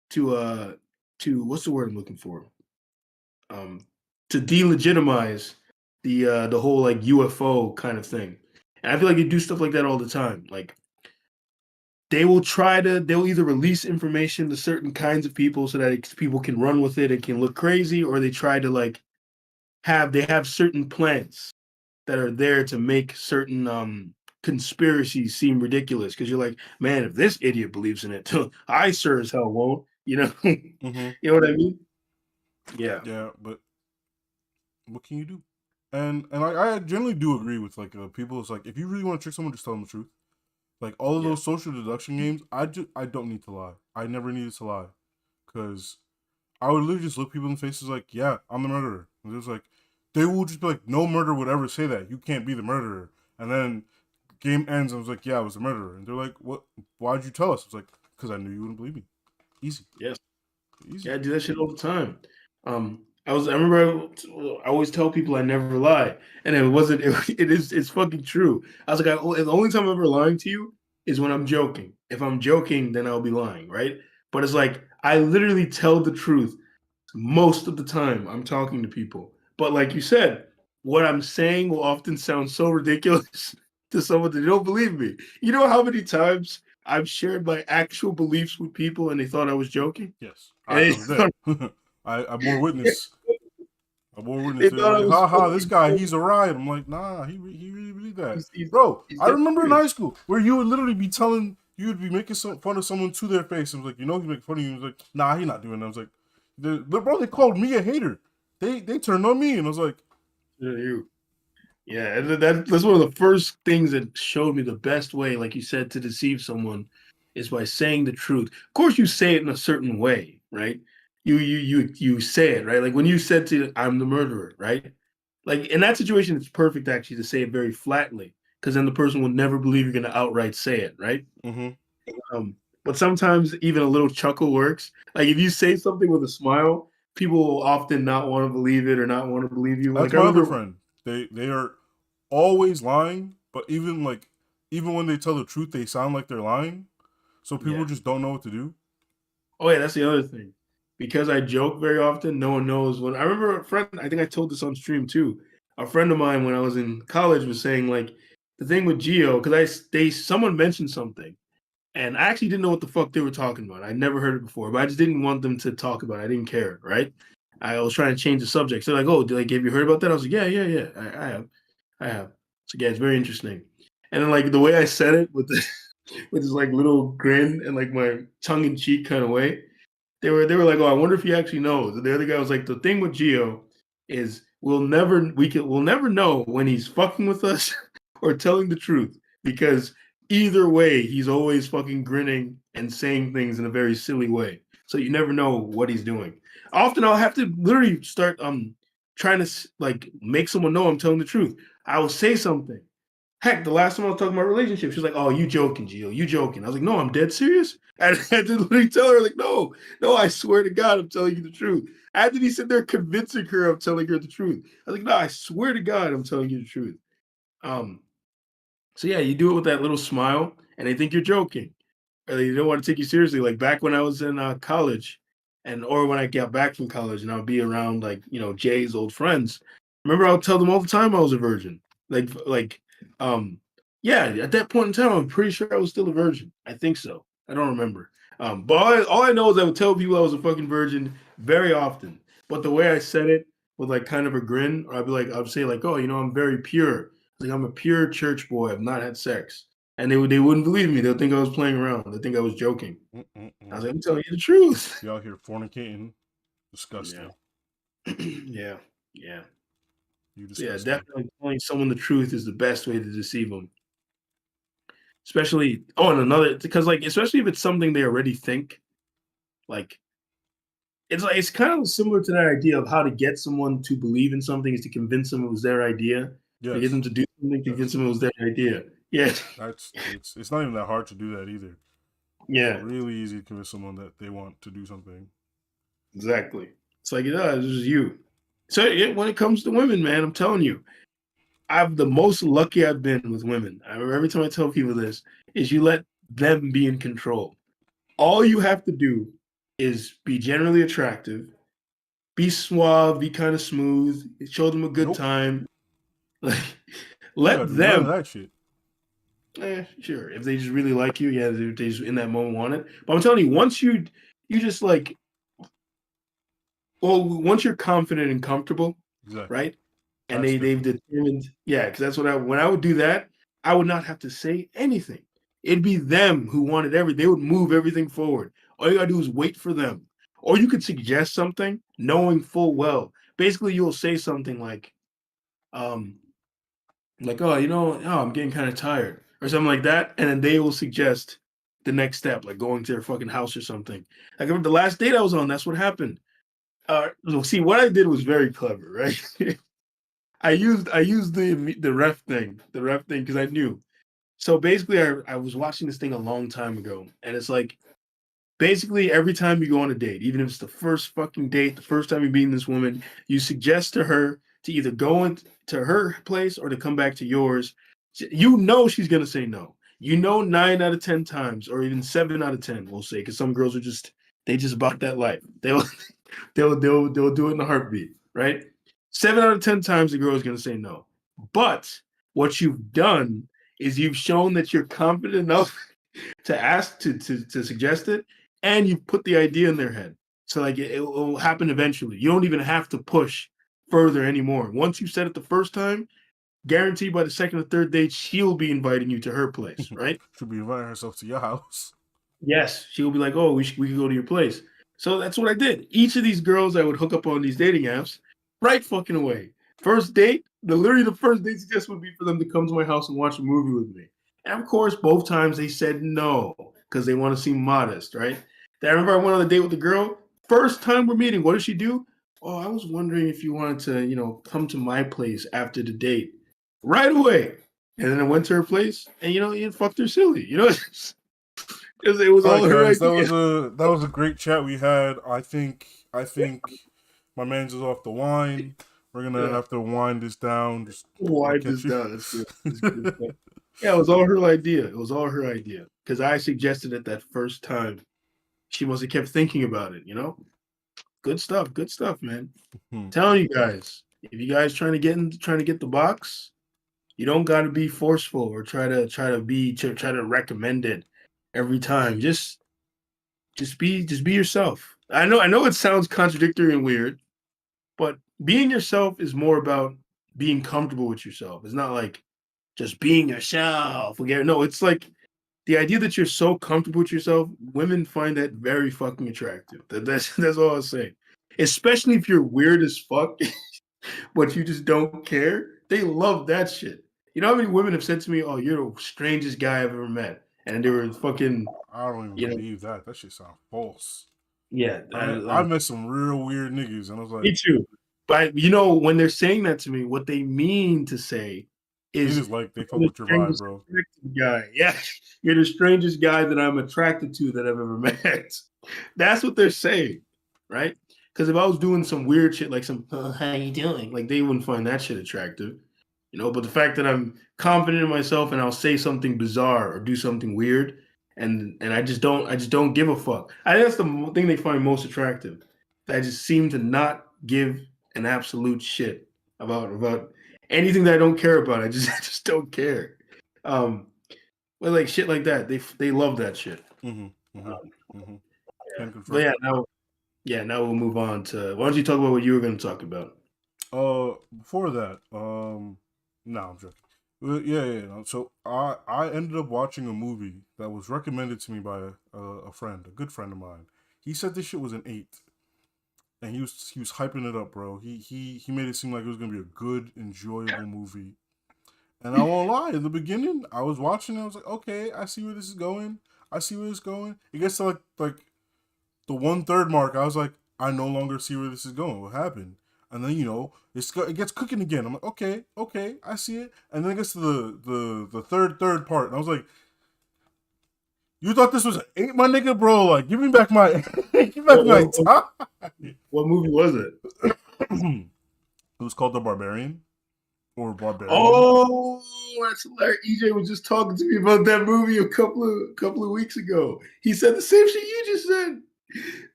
to what's the word I'm looking for? Um to delegitimize the whole like UFO kind of thing. And I feel like they do stuff like that all the time. Like they'll either release information to certain kinds of people so that people can run with it and can look crazy, or they try to like they have certain plans that are there to make certain conspiracies seem ridiculous because you're like, man, if this idiot believes in it, I sure as hell won't. You know, Mm-hmm. you know what I mean? Yeah, Yeah, but what can you do? And I generally do agree with like people. It's like if you really want to trick someone, just tell them the truth. Like all of yeah, those social deduction games, I don't need to lie. I never needed to lie, because I would literally just look people in the faces like, yeah, I'm the murderer. And it was like they will just be like, no murderer would ever say that. You can't be the murderer. And then game ends. And I was like, yeah, I was the murderer. And they're like, what? Why'd you tell us? I was like, because I knew you wouldn't believe me. Easy, yes, easy. yeah. I do that shit all the time. I remember I always tell people I never lie, and it wasn't. It's fucking true. I was like, the only time I'm ever lying to you is when I'm joking. If I'm joking, then I'll be lying, right? But it's like I literally tell the truth most of the time I'm talking to people. But like you said, what I'm saying will often sound so ridiculous to someone that they don't believe me. You know how many times I've shared my actual beliefs with people and they thought I was joking? Yes, And I they was there. thought, I bore witness. I bore they witness. They thought were I like, was ha ha, this fucking guy, crazy. he's a riot. I'm like, nah, he really believed that. He's, Bro, he's I dead remember in serious. high school where you would literally be you would be making fun of someone to their face. I was like, you know, he's making fun of you. He was like, nah, he's not doing that. I was like, bro, they called me a hater. They turned on me, and I was like, Yeah, you. Yeah, and that's one of the first things that showed me the best way, like you said, to deceive someone is by saying the truth. Of course, you say it in a certain way, right? You say it, right? Like when you said to I'm the murderer, right? Like in that situation, it's perfect actually to say it very flatly, because then the person will never believe you're going to outright say it, right? mm-hmm. Um, but sometimes even a little chuckle works. Like if you say something with a smile, people will often not want to believe it or not want to believe you. That's Like I my other remember, friend. They are always lying, but even when they tell the truth, they sound like they're lying. So people yeah. just don't know what to do. Oh yeah, that's the other thing. Because I joke very often, no one knows when. I remember a friend. I think I told this on stream too. A friend of mine when I was in college was saying like the thing with Geo because someone mentioned something and I actually didn't know what the fuck they were talking about. I never heard it before, but I just didn't want them to talk about it. I didn't care, right? I was trying to change the subject. So like, oh, have you heard about that? I was like, yeah. I have. I have. So yeah, it's very interesting. And then like the way I said it with with this like little grin and like my tongue in cheek kind of way, they were like, oh, I wonder if he actually knows. And the other guy was like, the thing with Geo is we'll never know when he's fucking with us or telling the truth because either way, he's always fucking grinning and saying things in a very silly way. So you never know what he's doing. Often I'll have to literally start trying to like make someone know I'm telling the truth. I will say something. Heck, the last time I was talking about relationships, she was like, "Oh, you joking, Gio? You joking?" I was like, "No, I'm dead serious." And I had to literally tell her, like, "No, I swear to God, I'm telling you the truth." I had to be sitting there convincing her I'm telling her the truth. I was like, "No, I swear to God, I'm telling you the truth." Um, so yeah, you do it with that little smile, and they think you're joking, or they don't want to take you seriously. Like back when I was in college, or when I got back from college, and I would be around like Jay's old friends. Remember, I would tell them all the time I was a virgin. Like, um, yeah. At that point in time, I'm pretty sure I was still a virgin. I think so. I don't remember. But all I know is I would tell people I was a fucking virgin very often. But the way I said it with like kind of a grin, or I'd say like, oh, I'm very pure. Like I'm a pure church boy. I've not had sex, and they wouldn't believe me. They'll think I was playing around. They think I was joking. I was Mm-mm-mm. like, I'm telling you the truth. Be out here fornicating. Yeah, Disgusting. yeah, yeah. You So yeah, disgusting. definitely telling someone the truth is the best way to deceive them. Especially, oh, and another because like especially if it's something they already think. Like it's kind of similar to that idea of how to get someone to believe in something is to convince them it was their idea. To get them Yes. to do something, convince Yes. them it was their idea. Yeah, It's not even that hard to do that either. It's yeah. really easy to convince someone that they want to do something. Exactly. It's like, yeah, this is you. So yeah, when it comes to women, man, I'm telling you, I've the most lucky I've been with women. I remember every time I tell people this is you let them be in control. All you have to do is be generally attractive, be suave, be kind of smooth, show them a good Nope. time. Like, You gotta let do none of them. that shit. Sure. If they just really like you, yeah, they just in that moment want it. But I'm telling you, once you just like, well, once you're confident and comfortable, Exactly. right? And That's they've different. determined, yeah, because that's what when I would do that, I would not have to say anything. It'd be them who wanted they would move everything forward. All you gotta do is wait for them. Or you could suggest something knowing full well. Basically, you'll say something um, oh, oh, I'm getting kind of tired, or something like that, and then they will suggest the next step, like going to their fucking house or something. Like the last date I was on, that's what happened. See, what I did was very clever, right? I used the ref thing because I knew. So basically, I was watching this thing a long time ago, and it's like basically every time you go on a date, even if it's the first fucking date, the first time you're meeting this woman, you suggest to her to either go into her place or to come back to yours. You know she's gonna say no. You know 9 out of 10 times, or even 7 out of 10, we'll say, because some girls are they just about that life. They'll do it in a heartbeat, right? 7 out of 10 times the girl is gonna say no. But what you've done is you've shown that you're confident enough to ask to suggest it, and you put the idea in their head. So like it will happen eventually. You don't even have to push further anymore. Once you said it the first time, guaranteed by the second or third date, she'll be inviting you to her place, right? Should be inviting herself to your house. Yes, she'll be like, "Oh, we could go to your place." So that's what I did. Each of these girls I would hook up on these dating apps, right fucking away. First date, literally the first date suggestion would be for them to come to my house and watch a movie with me. And of course, both times they said no because they want to seem modest, right? I remember I went on a date with the girl. First time we're meeting, what did she do? Oh, I was wondering if you wanted to, come to my place after the date. Right away. And then I went to her place and it fucked her silly. It was All all right, her guys, idea. that was a great chat we had. I think my man's is off the wine. We're gonna Yeah. have to wind this down. Just Wipe this catch you. down. That's good. That's good. Yeah, it was all her idea. It was all her idea because I suggested it that first time. She must have kept thinking about it. Good stuff. Good stuff, man. Hmm. Telling you guys, if you guys trying to get the box, you don't got to be forceful or try to recommend it every time. Just be yourself. I know it sounds contradictory and weird, but being yourself is more about being comfortable with yourself. It's not like just being yourself. No, it's like the idea that you're so comfortable with yourself. Women find that very fucking attractive. That's all I'll say. Especially if you're weird as fuck, but you just don't care. They love that shit. You know how many women have said to me, "Oh, you're the strangest guy I've ever met," and they were fucking, I don't even you know, believe that. That shit sounds false. yeah. I met some real weird niggas, and I was Me like, too. But when they're saying that to me, what they mean to say they is just like they fuck you're the with your vibe, strangest bro. attracted guy. Yeah, you're the strangest guy that I'm attracted to that I've ever met. That's what they're saying, right? Because if I was doing some weird shit like some "how you doing," like they wouldn't find that shit attractive, But the fact that I'm confident in myself and I'll say something bizarre or do something weird, and I just don't give a fuck. I think that's the thing they find most attractive. I just seem to not give an absolute shit about anything that I don't care about. I just I just don't care. Um, but like shit like that, they love that shit. Mm-hmm. Um, Mm-hmm. Mm-hmm. Can but confirm. now we'll move on to. Why don't you talk about what you were going to talk about? Before that, no, I'm joking. Yeah. No. So I ended up watching a movie that was recommended to me by a friend, a good friend of mine. He said this shit was an 8, and he was hyping it up, bro. He made it seem like it was gonna be a good, enjoyable movie. And I won't lie, in the beginning, I was watching it, I was like, okay, I see where this is going. I see where it's going. It gets to like the 1/3 mark. I was like, I no longer see where this is going. What happened? And then it gets cooking again. I'm like, okay, I see it. And then it gets to the third part, and I was like, you thought this was an 8, my nigga, bro? Like, give me back my give me back What, my what, time. what movie was it? It was called The Barbarian. or Barbarian. Oh, that's hilarious. EJ was just talking to me about that movie a couple of weeks ago. He said the same shit you just said.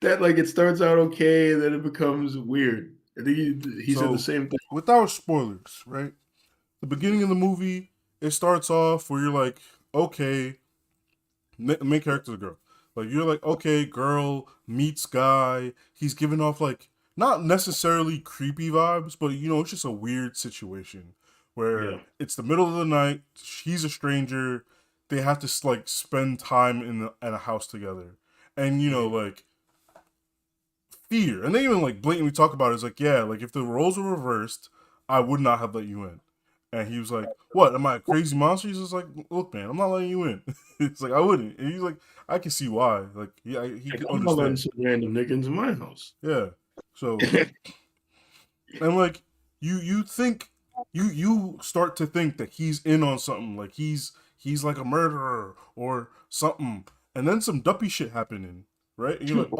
That like it starts out okay and then it becomes weird. I think he said the So, same thing. without spoilers, right? The beginning of the movie, it starts off where you're like, okay, main character's a girl. Like you're like, okay, girl meets guy. He's giving off like not necessarily creepy vibes, but you know, it's just a weird situation where Yeah. it's the middle of the night. She's a stranger. They have to like spend time in a house together, and you know, like fear. And they even like blatantly talk about it. It's like, yeah, like if the roles were reversed, I would not have let you in. And he was like, what, am I a crazy monster? He's just like, look, man, I'm not letting you in. It's like, I wouldn't. And he's like, I can see why. Like, yeah, he could I'm not letting understand. some random nigga into my house. Yeah. So, and like, you think, you start to think that he's in on something. Like, he's like a murderer or something. And then some duppy shit happening, right? And you're like,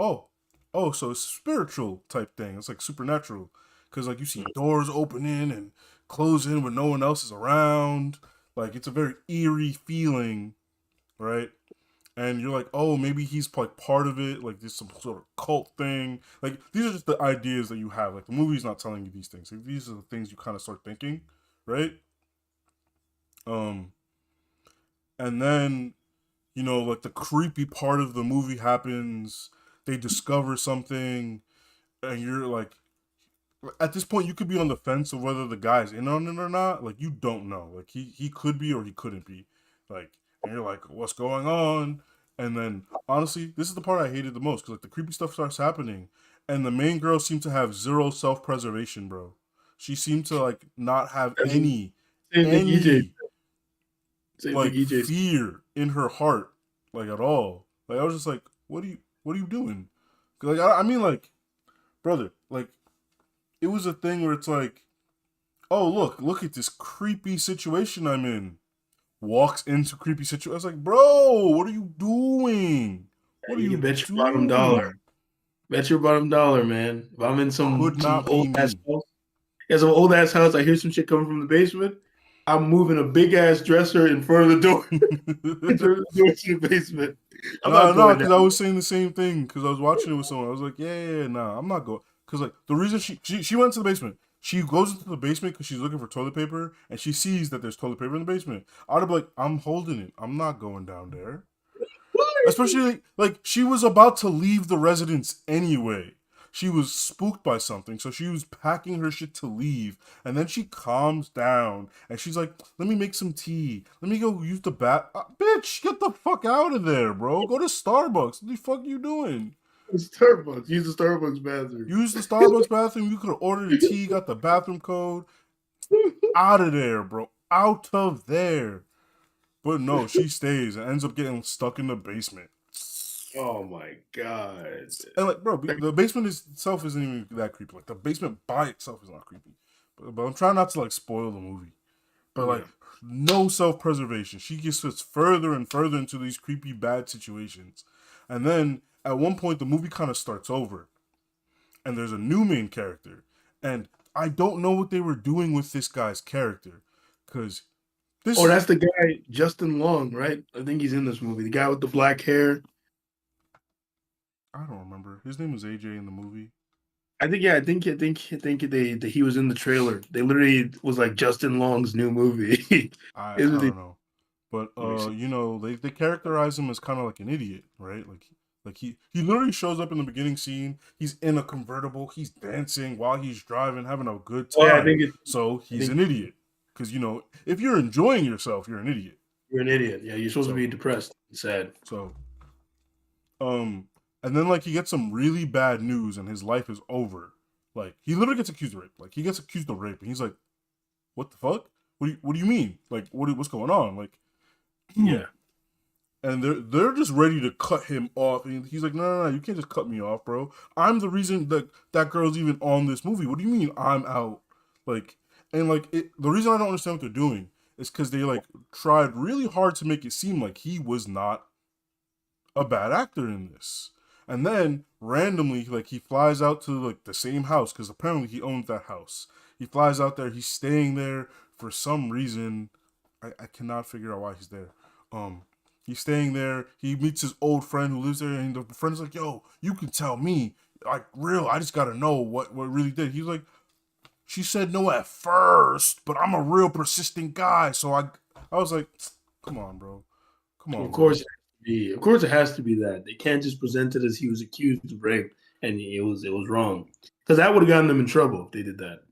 oh, so it's spiritual type thing. It's like supernatural. Because, like, you see doors opening and closing when no one else is around. Like, it's a very eerie feeling, right? And you're like, oh, maybe he's like part of it. Like, there's some sort of cult thing. Like, these are just the ideas that you have. Like, the movie's not telling you these things. Like, these are the things you kind of start thinking, right? And then, you know, like the creepy part of the movie happens. They discover something, and you're like, at this point, you could be on the fence of whether the guy's in on it or not. Like, you don't know. Like, he could be or he couldn't be. Like, and you're like, what's going on? And then, honestly, this is the part I hated the most. Because, like, the creepy stuff starts happening. And the main girl seemed to have zero self-preservation, bro. She seemed to, like, not have any, like, fear in her heart. Like, at all. Like, I was just like, what are you doing? Because, like, I mean, like, brother, like, it was a thing where it's like, oh, look at this creepy situation I'm in. Walks into creepy situation. I was like, bro, what are you doing? What are you bet your doing? bottom dollar. Bet your bottom dollar, man. If I'm in some Could not be old ass me. house, some old ass house, I hear some shit coming from the basement. I'm moving a big ass dresser in front of the door, in front of the door to the basement. I'm not No, going because down. I was saying the same thing because I was watching it with someone. I was like, yeah, nah, I'm not going. Because like the reason she went to the basement, she goes into the basement because she's looking for toilet paper and she sees that there's toilet paper in the basement. I'd be like, I'm holding it. I'm not going down there. Especially like she was about to leave the residence anyway. She was spooked by something, so she was packing her shit to leave. And then she calms down and she's like, let me make some tea. Let me go use the bitch, get the fuck out of there, bro. Go to Starbucks. What the fuck you doing? Starbucks. Use the Starbucks bathroom. Use the Starbucks bathroom. You could have ordered a tea, got the bathroom code. Out of there, bro. Out of there. But no, she stays and ends up getting stuck in the basement. Oh my god! And like, bro, the basement itself isn't even that creepy. Like, the basement by itself is not creepy. But I'm trying not to like spoil the movie. But like, no self-preservation. She gets further and further into these creepy, bad situations, and then at one point the movie kind of starts over, and there's a new main character, and I don't know what they were doing with this guy's character, because this. Oh, that's the guy Justin Long, right? I think he's in this movie. The guy with the black hair. I don't remember. His name was AJ in the movie. I think he was in the trailer. They literally was like Justin Long's new movie. I don't know, but you know, they characterize him as kind of like an idiot, right? Like he literally shows up in the beginning scene. He's in a convertible. He's dancing while he's driving, having a good time. So he's an idiot. Because you know, if you're enjoying yourself, you're an idiot. You're an idiot. Yeah, you're supposed to be depressed and sad. So, and then like he gets some really bad news and his life is over. Like he literally gets accused of rape. Like he gets accused of rape and he's like, "What the fuck? What do you mean? Like what's going on?" Like, yeah. And they're just ready to cut him off. And he's like, no, you can't just cut me off, bro. I'm the reason that girl's even on this movie. What do you mean I'm out? Like, and like the reason I don't understand what they're doing is because they like tried really hard to make it seem like he was not a bad actor in this. And then randomly, like he flies out to like the same house because apparently he owned that house. He flies out there. He's staying there for some reason, I cannot figure out why he's there. He's staying there. He meets his old friend who lives there, and the friend's like, "Yo, you can tell me, like, real. I just gotta know what really did." He's like, "She said no at first, but I'm a real persistent guy." So I was like, "Come on, bro. Come on." Of course, of course, it has to be that. They can't just present it as he was accused of rape and it was wrong, because that would have gotten them in trouble if they did that.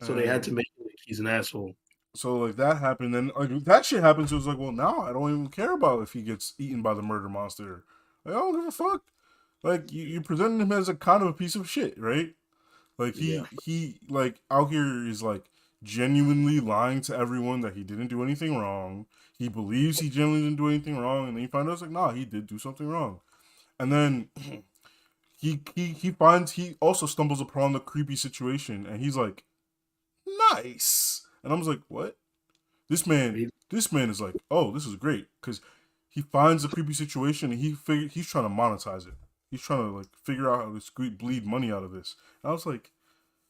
So they had to make it like he's an asshole. So like that happened, and like that shit happens. It was like, well, now I don't even care about if he gets eaten by the murder monster. Like, I don't give a fuck. Like you presented him as a kind of a piece of shit, right? Like he like out here is like genuinely lying to everyone that he didn't do anything wrong. He believes he genuinely didn't do anything wrong, and then you find out it's like, nah, he did do something wrong. And then he also stumbles upon the creepy situation, and he's like, nice. And I was like, what? This man is like, oh, this is great, because he finds a creepy situation and he's trying to monetize it. He's trying to like figure out how to bleed money out of this. And I was like,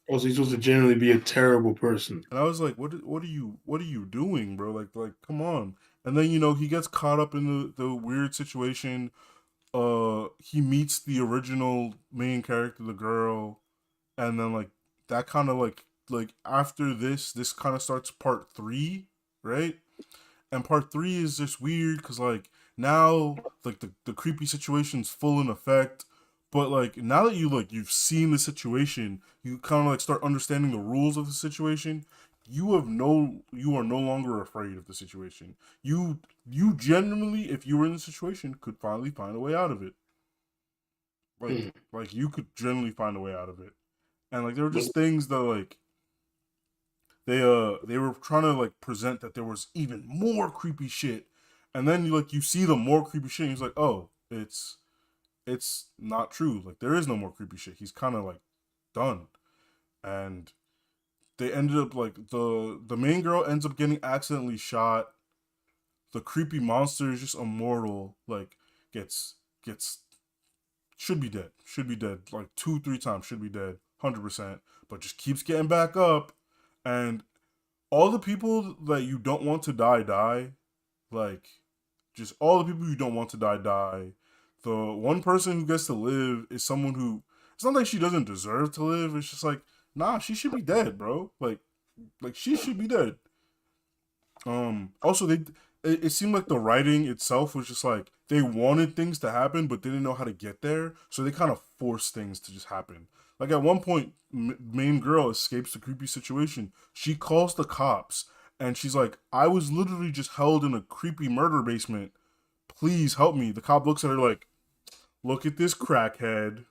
also, he's supposed to generally be a terrible person. And I was like, what are you doing, bro? Like come on. And then he gets caught up in the weird situation. He meets the original main character, the girl, and then like that kind of like after this kind of starts part 3, right? And part 3 is just weird because like now like the creepy situation's full in effect. But like now that you've seen the situation, you kind of like start understanding the rules of the situation. You are no longer afraid of the situation. You genuinely, if you were in the situation, could finally find a way out of it. Like you could generally find a way out of it. And like there were just things that like they were trying to like present that there was even more creepy shit. And then you see the more creepy shit and he's like, oh, it's not true. Like there is no more creepy shit. He's kind of like done. And they ended up like the main girl ends up getting accidentally shot. The creepy monster is just immortal. Like gets should be dead. Like 2-3 times should be dead. 100%. But just keeps getting back up. And all the people that you don't want to die. Like just all the people you don't want to die. The one person who gets to live is someone who, it's not like she doesn't deserve to live. It's just like, nah, she should be dead, bro. Like she should be dead. Also it seemed like the writing itself was just like, they wanted things to happen, but they didn't know how to get there. So they kind of forced things to just happen. Like at one point, main girl escapes the creepy situation. She calls the cops and she's like, I was literally just held in a creepy murder basement. Please help me. The cop looks at her like, look at this crackhead.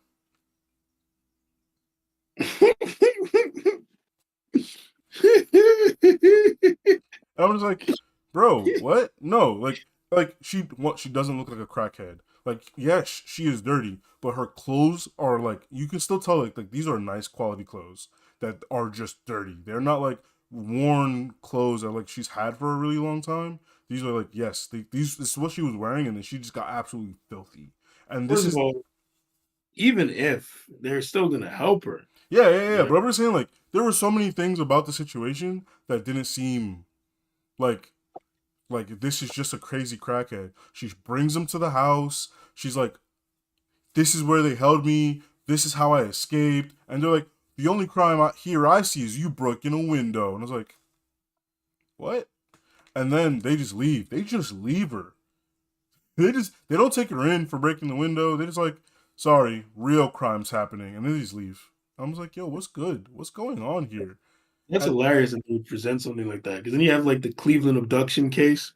I'm just like, bro, what? No, like she doesn't look like a crackhead. Like, yes, she is dirty, but her clothes are like, you can still tell like these are nice quality clothes that are just dirty. They're not like worn clothes that like she's had for a really long time. These are like, yes, this is what she was wearing, and then she just got absolutely filthy. And this is all, even if they're still gonna help her. Yeah. But I'm just saying, like, there were so many things about the situation that didn't seem like this is just a crazy crackhead. She brings him to the house. She's like, this is where they held me. This is how I escaped. And they're like, the only crime I see is you broke in a window. And I was like, what? And then they just leave. They just leave her. They don't take her in for breaking the window. They just like, sorry, real crime's happening. And they just leave. I was like, yo, what's good? What's going on here? That's hilarious that they present something like that. Because then you have like the Cleveland abduction case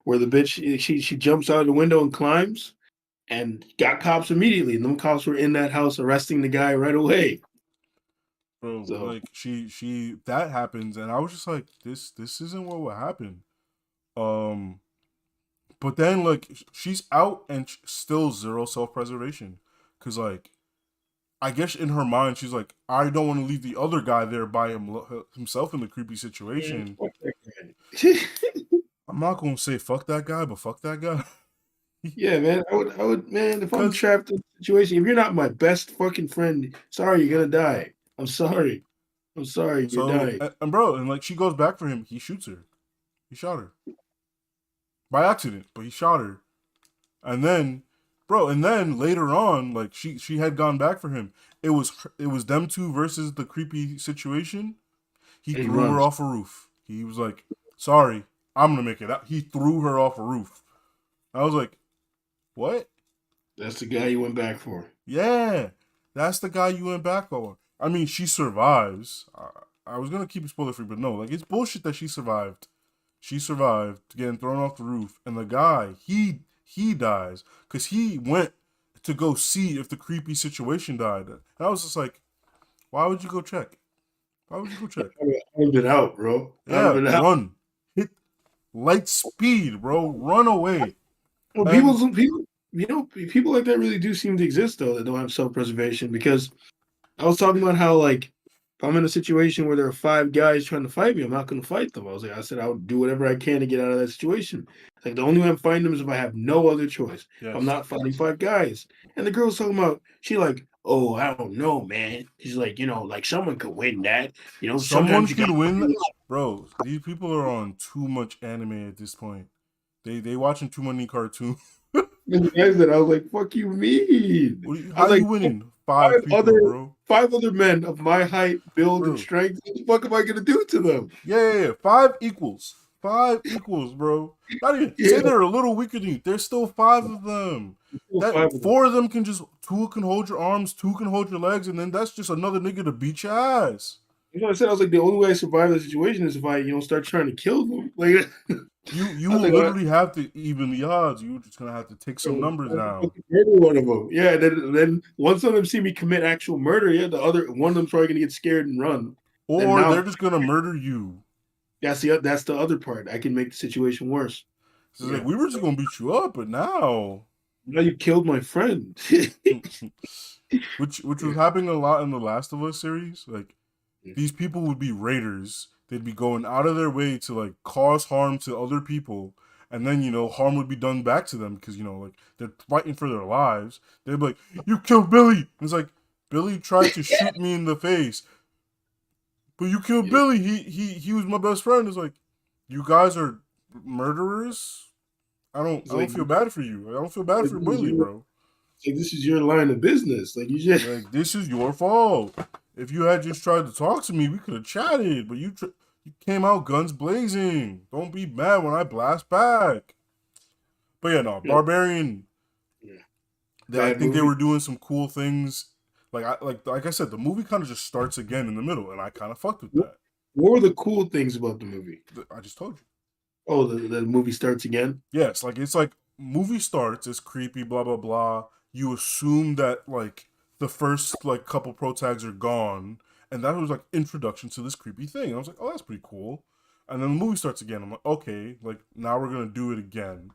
where the bitch, she jumps out of the window and climbs and got cops immediately. And them cops were in that house arresting the guy right away. Bro, so, like she that happens and I was just like, this isn't what would happen. But then like she's out and still zero self-preservation. Cause like I guess in her mind she's like, I don't want to leave the other guy there by himself in the creepy situation. I'm not gonna say fuck that guy, but fuck that guy. Yeah, man. I would, man. If I'm trapped in a situation, if you're not my best fucking friend, sorry, you're gonna die. I'm sorry. I'm sorry, you're So, dying. and bro, and like she goes back for him, he shoots her. He shot her by accident, but he shot her. And then, bro, and then later on, like she had gone back for him. It was them two versus the creepy situation. He And he threw her runs. off a roof. He was like, "Sorry, I'm gonna make it out." He threw her off a roof. I was like, "What?" That's the guy you went back for. Yeah, that's the guy you went back on. I mean, she survives. I was gonna keep it spoiler free, but no, like it's bullshit that she survived. She survived getting thrown off the roof, and the guy he dies because he went to go see if the creepy situation died. And I was just like, why would you go check? Why would you go check? I would have been out, bro. I would have Yeah, been out. run, hit light speed, bro, run away. Well, And people like that really do seem to exist though that don't have self-preservation because I was talking about how like if I'm in a situation where there are 5 guys trying to fight me, I'm not going to fight them. I said I would do whatever I can to get out of that situation. Like the only way I'm fighting them is if I have no other choice. If I'm yes, not fighting 5 guys. And the girl was talking about she like, oh, I don't know, man. She's like, like someone could win that. someone Sometimes you got could to win, do bro. These people are on too much anime at this point. They watching too many cartoons. the guys that I was like, fuck you mean? I How was you like, winning? five Five people, other bro. 5 other men of my height, build, and Bro. strength. What the fuck am I gonna do to them? Yeah. Five equals. Five equals, bro. Not even Yeah, say they're a little weaker than you. There's still five of them. still 5 That of them. four of them can just two can hold your arms, two can hold your legs, and then that's just another nigga to beat your ass. You know what I said? I was like, the only way I survive that situation is if I, start trying to kill them. Like, You I was will like, literally have to even the odds. You're just gonna have to take some numbers down. murder one of them. Yeah, then once one of them see me commit actual murder, yeah, the other one of them's probably gonna get scared and run. Then Or now they're just gonna murder you. that's the other part. I can make the situation worse. So it's Yeah. like we were just gonna beat you up, but now Now you killed my friend. which was happening a lot in the Last of Us series. Like these people would be raiders. They'd be going out of their way to like cause harm to other people, and then harm would be done back to them because like they're fighting for their lives. They'd be like, "You killed Billy." And it's like Billy tried to shoot me in the face, but you killed Billy. He was my best friend. It's like you guys are murderers. I It's don't like, feel bad for you. I don't feel bad for Billy, bro. this is your line of business. Like you just Like this is your fault. If you had just tried to talk to me, we could have chatted. But you came out guns blazing. Don't be mad when I blast back. But yeah, no, Barbarian. Yeah. I Bad think they movie. were doing some cool things. Like I said, the movie kind of just starts again in the middle, and I kind of fucked with that. What were the cool things about the movie? I just told you. Oh, the movie starts again. Yes, like it's like movie starts, it's creepy, blah blah blah. You assume that like the first like couple pro tags are gone, and that was like introduction to this creepy thing. And I was like, oh, that's pretty cool. And then the movie starts again. I'm like, okay, like now we're gonna do it again,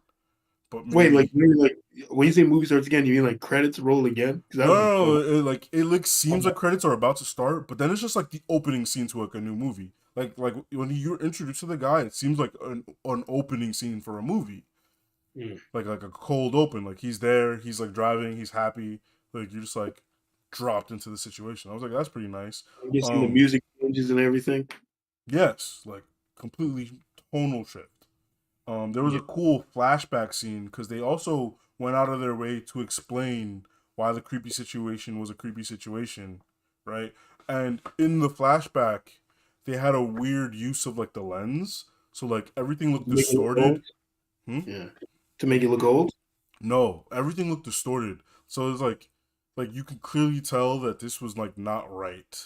but Wait, maybe like when you say movie starts again, you mean like credits roll again? Because that no, would be no, fun. no. It seems like credits are about to start, but then it's just like the opening scene to like a new movie. Like when you're introduced to the guy, it seems like an opening scene for a movie. Like a cold open. Like he's there, he's like driving, he's happy. Like you're just like dropped into the situation. I was like, that's pretty nice. I'm guessing the music changes and everything. Yes, like completely tonal shift. There was a cool flashback scene because they also went out of their way to explain why the creepy situation was a creepy situation, right? And in the flashback, they had a weird use of like the lens, so like everything looked To make it look distorted. old? Yeah. To make it look old? No, everything looked distorted. So it's like you could clearly tell that this was like not right.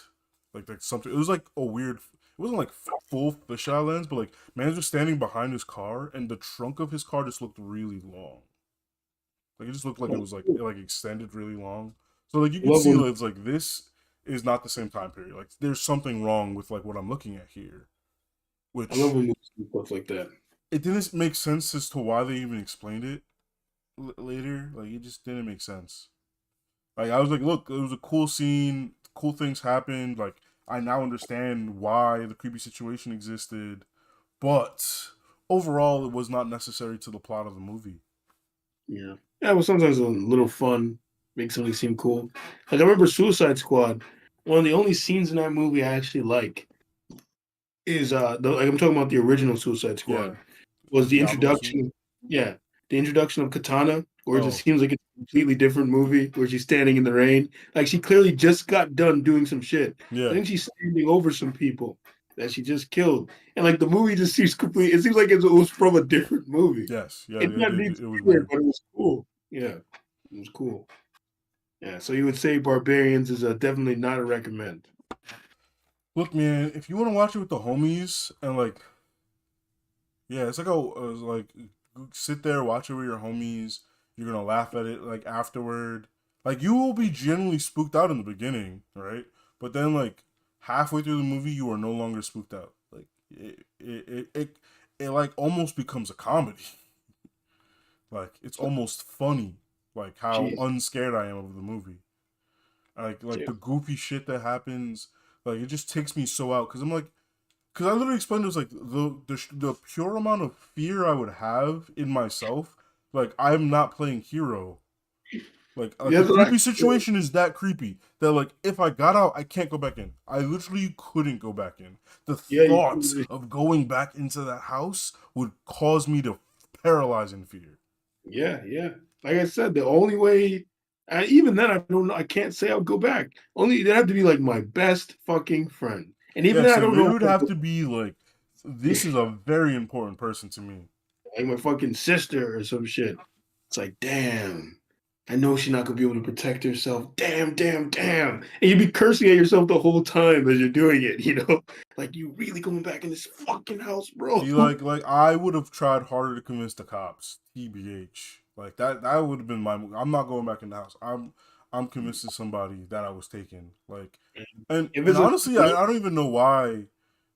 Like something. It was like a weird. It wasn't like full fisheye lens, but like man's just standing behind his car, and the trunk of his car just looked really long. Like it just looked like it was like extended really long. So like you can see that it's like this is not the same time period. Like there's something wrong with like what I'm looking at here. Which I love when movies do stuff like that. it didn't make sense as to why they even explained it later. Like it just didn't make sense. Like I was like, look, it was a cool scene. Cool things happened. Like I now understand why the creepy situation existed, but overall, it was not necessary to the plot of the movie. Yeah. Yeah, well, sometimes a little fun makes something seem cool. Like I remember Suicide Squad. one of the only scenes in that movie I actually like is like I'm talking about the original Suicide Squad. Yeah, Was the Diablo scene. introduction, yeah, the introduction of Katana, where it just Oh, seems like it's a completely different movie, where she's standing in the rain. Like she clearly just got done doing some shit. I yeah. think she's standing over some people that she just killed. And like the movie just seems complete. It seems like it was from a different movie. Yes. Yeah. It It, didn't it, need to it be was there, weird. but it was cool. Yeah, it was cool. Yeah, so you would say Barbarians is definitely not a recommend. Look, man, if you want to watch it with the homies and like, yeah, it's like like sit there, watch it with your homies. You're gonna laugh at it like afterward. Like you will be genuinely spooked out in the beginning, right? But then like halfway through the movie, you are no longer spooked out. Like it like almost becomes a comedy. Like it's almost funny, like how Jeez. unscared I am of the movie. Like Yeah. the goofy shit that happens, like it just takes me so out because I'm like, because I literally explained it was like the pure amount of fear I would have in myself. Like I'm not playing hero. Like the That's what I creepy situation is that creepy that like if I got out, I can't go back in. I literally couldn't go back in. The yeah, thoughts of going back into that house would cause me to paralyze in fear. yeah. Like I said, the only way, even then, I don't know. I can't say I'll go back. Only they have to be like my best fucking friend, and even Yeah, then, I so don't it know would if have to be like this is a very important person to me. like my fucking sister or some shit. It's like, damn, I know she's not gonna be able to protect herself. Damn, and you'd be cursing at yourself the whole time as you're doing it. You know, like you really going back in this fucking house, bro. See, like I would have tried harder to convince the cops. TBH, like that would have been my move. I'm not going back in the house. I'm convincing somebody that I was taken. Like, and If and it's a honestly, I don't even know why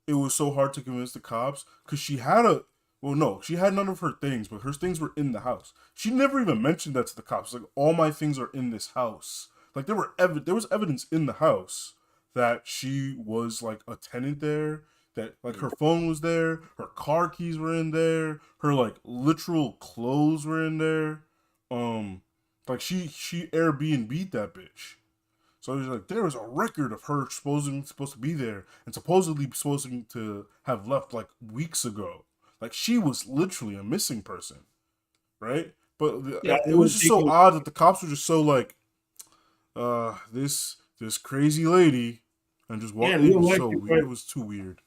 it was so hard to convince the cops because she had a well, no, she had none of her things, but her things were in the house. She never even mentioned that to the cops. Like, all my things are in this house. Like, there was evidence in the house that she was like a tenant there. That like her phone was there, her car keys were in there, her like literal clothes were in there. Um, like she Airbnb'd that bitch. So he's like, there is a record of her supposed to be there and supposedly supposed to have left like weeks ago. Like she was literally a missing person, right? But yeah, it was just so odd that the cops were just so like, this crazy lady, and just yeah, walk. in It real was life, so they weird. probably, It was too weird.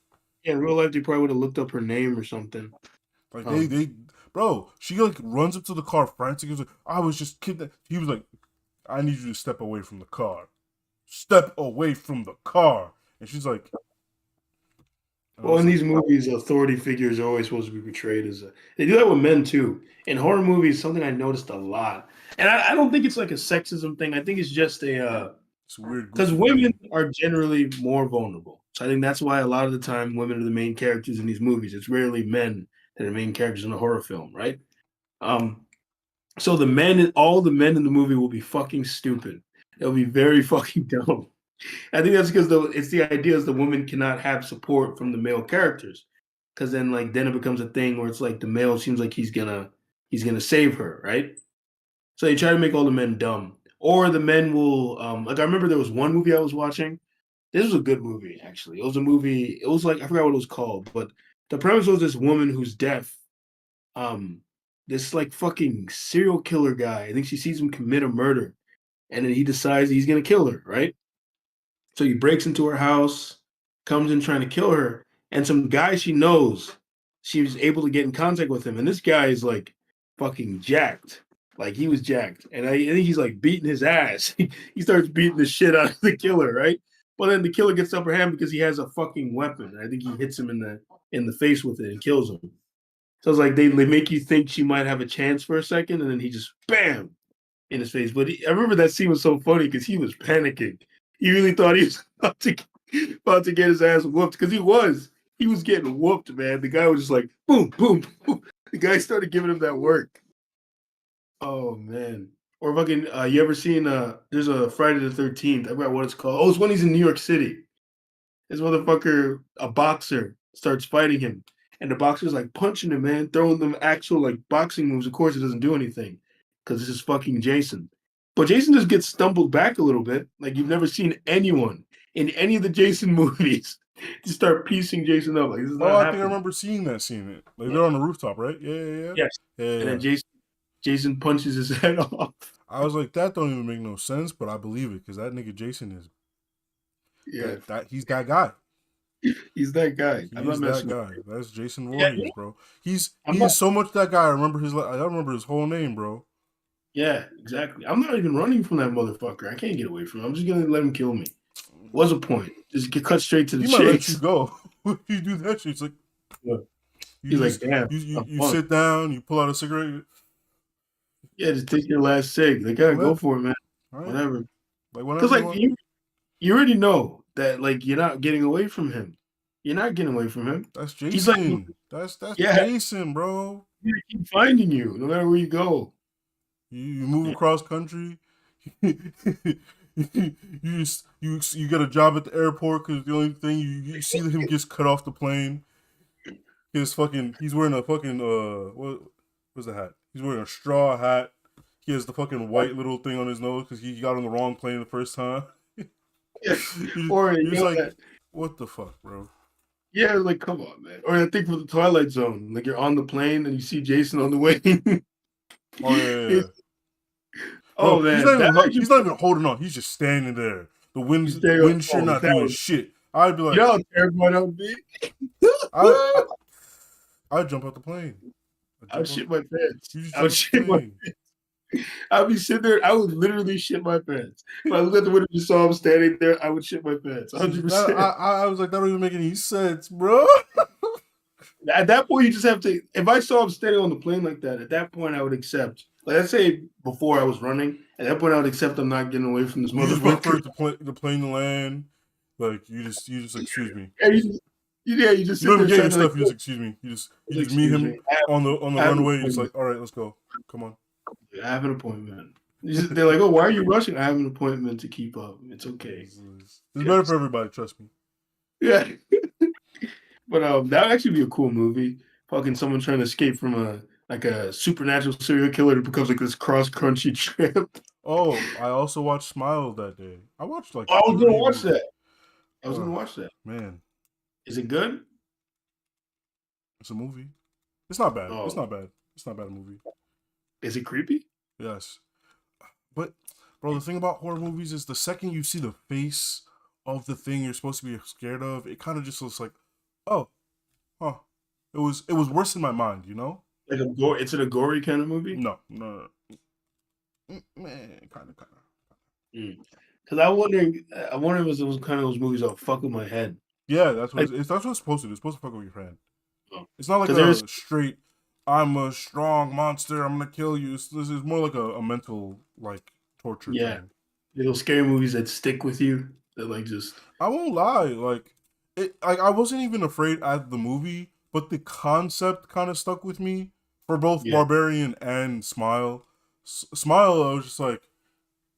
yeah, in real life, they probably would have looked up her name or something. Like Um, bro, she like runs up to the car frantic. He was like, I was just kidnapped. He was like, I need you to step away from the car. Step away from the car. And she's like, and I Well, was in like, these movies, authority figures are always supposed to be portrayed as a. They do that with men too. In horror movies, something I noticed a lot, and I don't think it's like a sexism thing. I think it's just a it's a weird, because goofy women thing. are generally more vulnerable. So I think that's why a lot of the time women are the main characters in these movies. It's rarely men that are main characters in a horror film, right? Um, so all the men in the movie will be fucking stupid. They'll be very fucking dumb. I think that's because it's the idea is the woman cannot have support from the male characters, because then it becomes a thing where it's like the male seems like he's gonna save her, right? So they try to make all the men dumb, or the men will like I remember there was one movie I was watching. This was a good movie actually. It was a movie. It was like I forgot what it was called, but the premise was this woman who's deaf. Um, this like fucking serial killer guy. I think she sees him commit a murder, and then he decides he's gonna kill her, right? So he breaks into her house, comes in trying to kill her, and some guy she knows, she was able to get in contact with him. And this guy is like fucking jacked. Like he was jacked. And I think he's like beating his ass. He starts beating the shit out of the killer, right? But then the killer gets the upper hand because he has a fucking weapon. I think he hits him in the face with it and kills him. So it's like they make you think she might have a chance for a second, and then he just bam in his face. But I remember that scene was so funny because he was panicking. He really thought he was about to get his ass whooped because he was. He was getting whooped, man. The guy was just like boom, boom, boom. The guy started giving him that work. Oh man. Or fucking you ever seen there's a Friday the 13th. I forgot what it's called. Oh, it's when he's in New York City. This motherfucker, a boxer, starts fighting him. And the boxer's like punching him, man, throwing them actual like boxing moves. Of course, it doesn't do anything because this is fucking Jason. But Jason just gets stumbled back a little bit. Like you've never seen anyone in any of the Jason movies to start piecing Jason up. Like this is Oh, not I think I happening. remember seeing that scene. Like they're on the rooftop, right? Yeah. Yes. Yeah, And yeah. then Jason punches his head off. I was like, that don't even make no sense, but I believe it because that nigga Jason is Yeah, that he's that guy. he's that guy. I'm not He's that messing with guy. That's Jason Yeah, Voorhees, bro. I'm He not- is so much that guy. I remember his whole name, bro. Yeah, exactly. I'm not even running from that motherfucker. I can't get away from him. I'm just gonna let him kill me. What's the point? Just get cut straight to the He might let chase. you go. If you do that shit, it's like Yeah. you He's just, like, damn. you I'm fun. sit down, you pull out a cigarette. Yeah, just take your last cig. Like, yeah, go for it, man. All right. Whatever. Like Because whenever like you want. you already know that like you're not getting away from him. You're not getting away from him. That's He's like, Jason. That's Yeah. Jason, bro. He's gonna keep finding you no matter where you go. You move across country. you get a job at the airport because the only thing you see him gets cut off the plane. He's wearing a fucking what's the hat? He's wearing a straw hat. He has the fucking white little thing on his nose because he got on the wrong plane the first time. Yeah. Or You're you just know like, that- what the fuck, bro? yeah, like come on, man. Or I think for the Twilight Zone, like you're on the plane and you see Jason on the way. Oh yeah. Oh Bro, man, he's not even holding on. He's just standing there. The He's standing wind shear on not the doing tower. shit. I'd be like, you know how terrified I would be? I'd jump out the plane. I would shit my pants. You just I would jump shit out the my plane. I'd be sitting there. I would literally shit my pants. If I looked at the window and saw him standing there, I would shit my pants. 100%. I was like, that don't even make any sense, bro. At that point, you just have to. If I saw him standing on the plane like that, at that point, I would accept. Like, let's say before I was running, at that point, I would accept I'm not getting away from this You just wait for motherfucker. the plane to land. Like you just excuse me. Yeah, you just You don't even sit get there your saying, stuff. You just excuse me. You just meet excuse him me. on the I have an runway. It's appointment. like, all right, let's go. Come on. I have an appointment. They're like, oh, why are you rushing? I have an appointment to keep up. It's okay. It's better for everybody. Trust me. Yeah. But that would actually be a cool movie. Fucking someone trying to escape from a supernatural serial killer that becomes like this cross crunchy tramp. Oh, I also watched Smile that day. I watched like. I was gonna 3 watch movies. that. I was Oh. gonna watch that. Man, Is it good? it's a movie. It's not bad. Oh. It's not bad. It's not a bad movie. Is it creepy? Yes. But, bro, the thing about horror movies is the second you see the face of the thing you're supposed to be scared of, it kind of just looks like, oh, huh. It was worse in my mind, you know? Like a gore? It's a gory kind of movie? No. Man, kind of. Because I wonder if it was kind of those movies that fuck with my head. Yeah, that's what Like- that's what it's supposed to do. It's supposed to fuck with your friend. Oh. It's not like 'Cause a there's- straight, I'm a strong monster, I'm gonna kill you. This is more like a mental, like, torture Yeah. thing. Those scary movies that stick with you. That like just I won't lie, like I wasn't even afraid at the movie, but the concept kind of stuck with me for both Yeah. Barbarian and Smile. Smile, I was just like,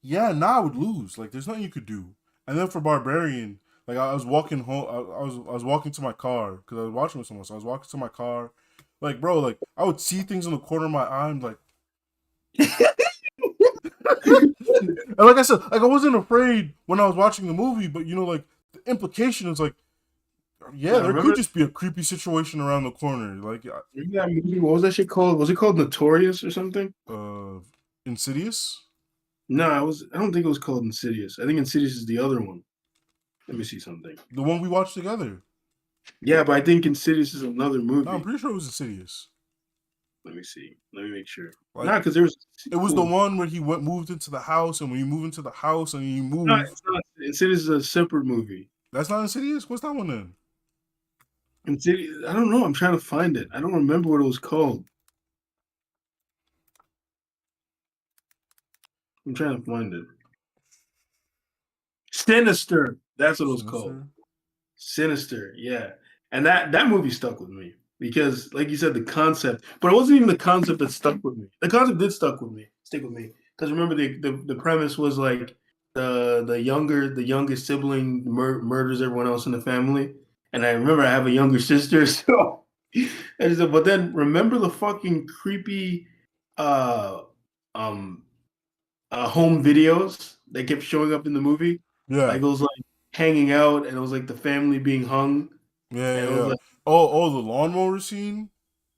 yeah, I would lose. Like, there's nothing you could do. And then for Barbarian, like I was walking home, I was walking to my car because I was watching with someone. So I was walking to my car, like bro, like I would see things in the corner of my eye, and like. And like I said, like I wasn't afraid when I was watching the movie, but you know, like the implication is like, yeah, there remember- could just be a creepy situation around the corner. Like, remember that movie? What was that shit called? Was it called Notorious or something? Insidious. No, I don't think it was called Insidious. I think Insidious is the other one. Let me see something. The one we watched together. Yeah, but I think Insidious is another movie. No, I'm pretty sure it was Insidious. Let me see. Let me make sure. Like, Nah, because there was. it was the one where he moved into the house, and when you move into the house and you move, No, it's not. Insidious is a separate movie. that's not Insidious. What's that one then? Insidious. I don't know. I'm trying to find it. I don't remember what it was called. I'm trying to find it. Sinister. That's what it was called. Sinister. Yeah. And that movie stuck with me because, like you said, the concept. But it wasn't even the concept that stuck with me. The concept did stick with me. Because remember, the premise was like the youngest sibling murders everyone else in the family. And I remember I have a younger sister, so. But then remember the fucking creepy home videos that kept showing up in the movie? Yeah. Like it was like hanging out, and it was like the family being hung, Yeah, and yeah, it was yeah. like, Oh, the lawnmower scene.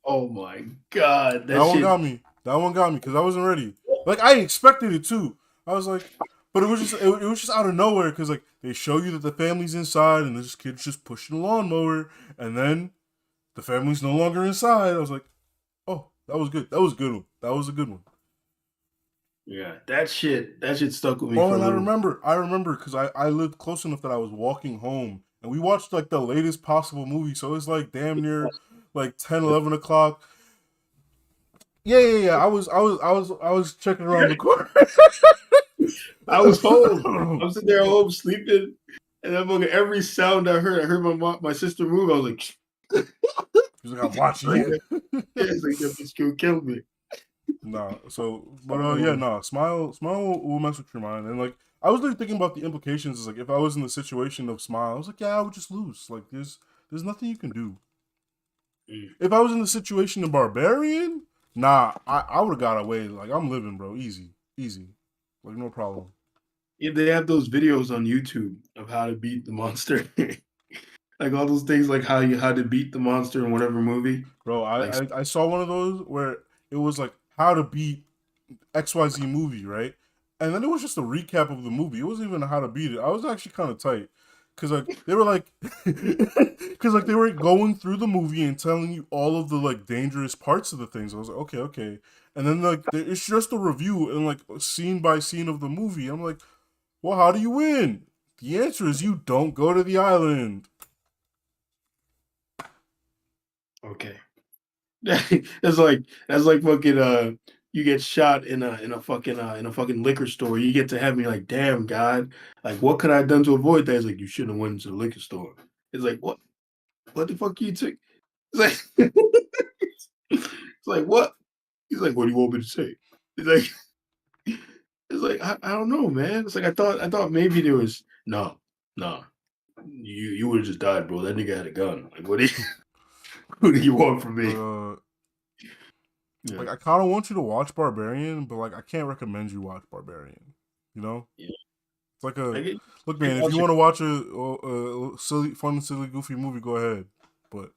oh my god, That that one shit. got me. That one got me because I wasn't ready. Like I expected it too. I was like, but it was just out of nowhere because like they show you that the family's inside and this kid's just pushing the lawnmower, and then the family's no longer inside. I was like, oh, that was good. That was a good one. That was a good one. Yeah, that shit stuck with me Oh, for a and little. I remember because I lived close enough that I was walking home and we watched like the latest possible movie. So it's like damn near like 10, 11 o'clock. Yeah. I was checking around the corner. I was home. I was sitting there home sleeping, and I'm looking every sound I heard my sister move. I was like, He's like, I'm watching like, you. yeah, it's like that bitch gonna kill me. Nah, so but yeah, Oh, nah. Smile will mess with your mind, and like I was really thinking about the implications. Is like if I was in the situation of Smile, I was like, yeah, I would just lose. Like there's nothing you can do. mm. If I was in the situation of Barbarian, nah, I would have got away. Like I'm living, bro, easy, like no problem, Yeah, they have those videos on YouTube of how to beat the monster, like all those things, like how to beat the monster in whatever movie. bro. Like, I saw one of those where it was like how to beat XYZ movie, right? And then it was just a recap of the movie. It wasn't even how to beat it. I was actually kind of tight because like they were like, because like they were going through the movie and telling you all of the like dangerous parts of the things. I was like, okay, and then like it's just a review and like scene by scene of the movie. I'm like, well, how do you win? The answer is you don't go to the island. okay, that's like fucking you get shot in a fucking liquor store. You get to heaven, you're like, damn God, like what could I have done to avoid that? It's like you shouldn't have went into the liquor store. It's like what the fuck you took? It's like it's like what? He's like, what do you want me to say? It's like it's like I don't know, man. It's like I thought maybe there was no. You would have just died, bro. That nigga had a gun. Like what do you what do you want from But me? Yeah. like I kind of want you to watch Barbarian, but like I can't recommend you watch Barbarian. You know? Yeah. It's like I a get look, I man. If watch you it, want to watch a silly, fun, silly, goofy movie, go ahead. But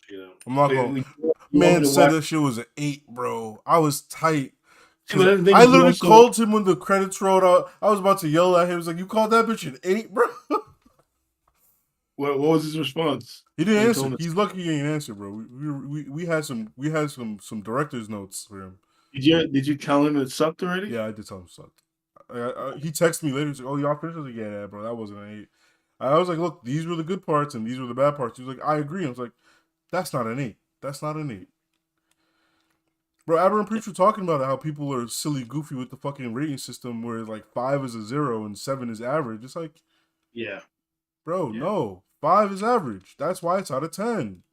you know. I'm not But gonna. you want Man me to said watch that shit was an 8, bro. I was tight but because the thing I is you literally also called him when the credits rolled out. I was about to yell at him. He was like, "You called that bitch an 8, bro?" what was his response He when didn't he answer. told us? He's lucky he didn't answer, bro. We had some director's notes for him. Did you tell him it sucked already? Yeah, I did tell him it sucked. He texted me later. He's like, "Oh, y'all finished?" I was like, "Yeah, bro, that wasn't an 8." I was like, "Look, these were the good parts and these were the bad parts." He was like, "I agree." I was like, "That's not an 8. That's not an 8." Bro, Aberrant Preach were talking about how people are silly, goofy with the fucking rating system where like 5 is a 0 and 7 is average. It's like, Yeah. bro, Yeah. no. 5 is average. That's why it's out of 10. And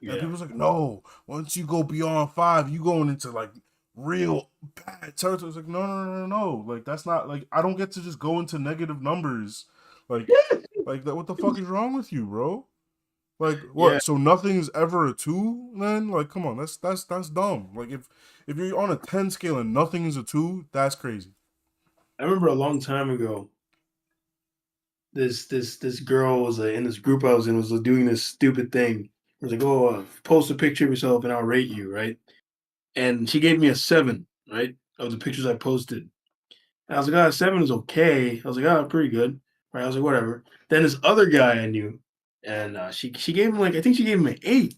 Yeah. people's like, no, once you go beyond 5, you going into like real bad territory. It's like, no. Like, that's not like, I don't get to just go into negative numbers. Like that, what the fuck is wrong with you, bro? Like Yeah. what? So nothing's ever a 2 then? Like come on, that's dumb. Like if you're on a 10 scale and nothing is a 2, that's crazy. I remember a long time ago, this girl was in this group I was in was doing this stupid thing. It was like, oh, post a picture of yourself and I'll rate you, right? And she gave me a 7, right, of the pictures I posted. And I was like, oh, 7 is okay. I was like, oh, pretty good, right? I was like, whatever. Then this other guy I knew, and she gave him like I think she gave him an 8.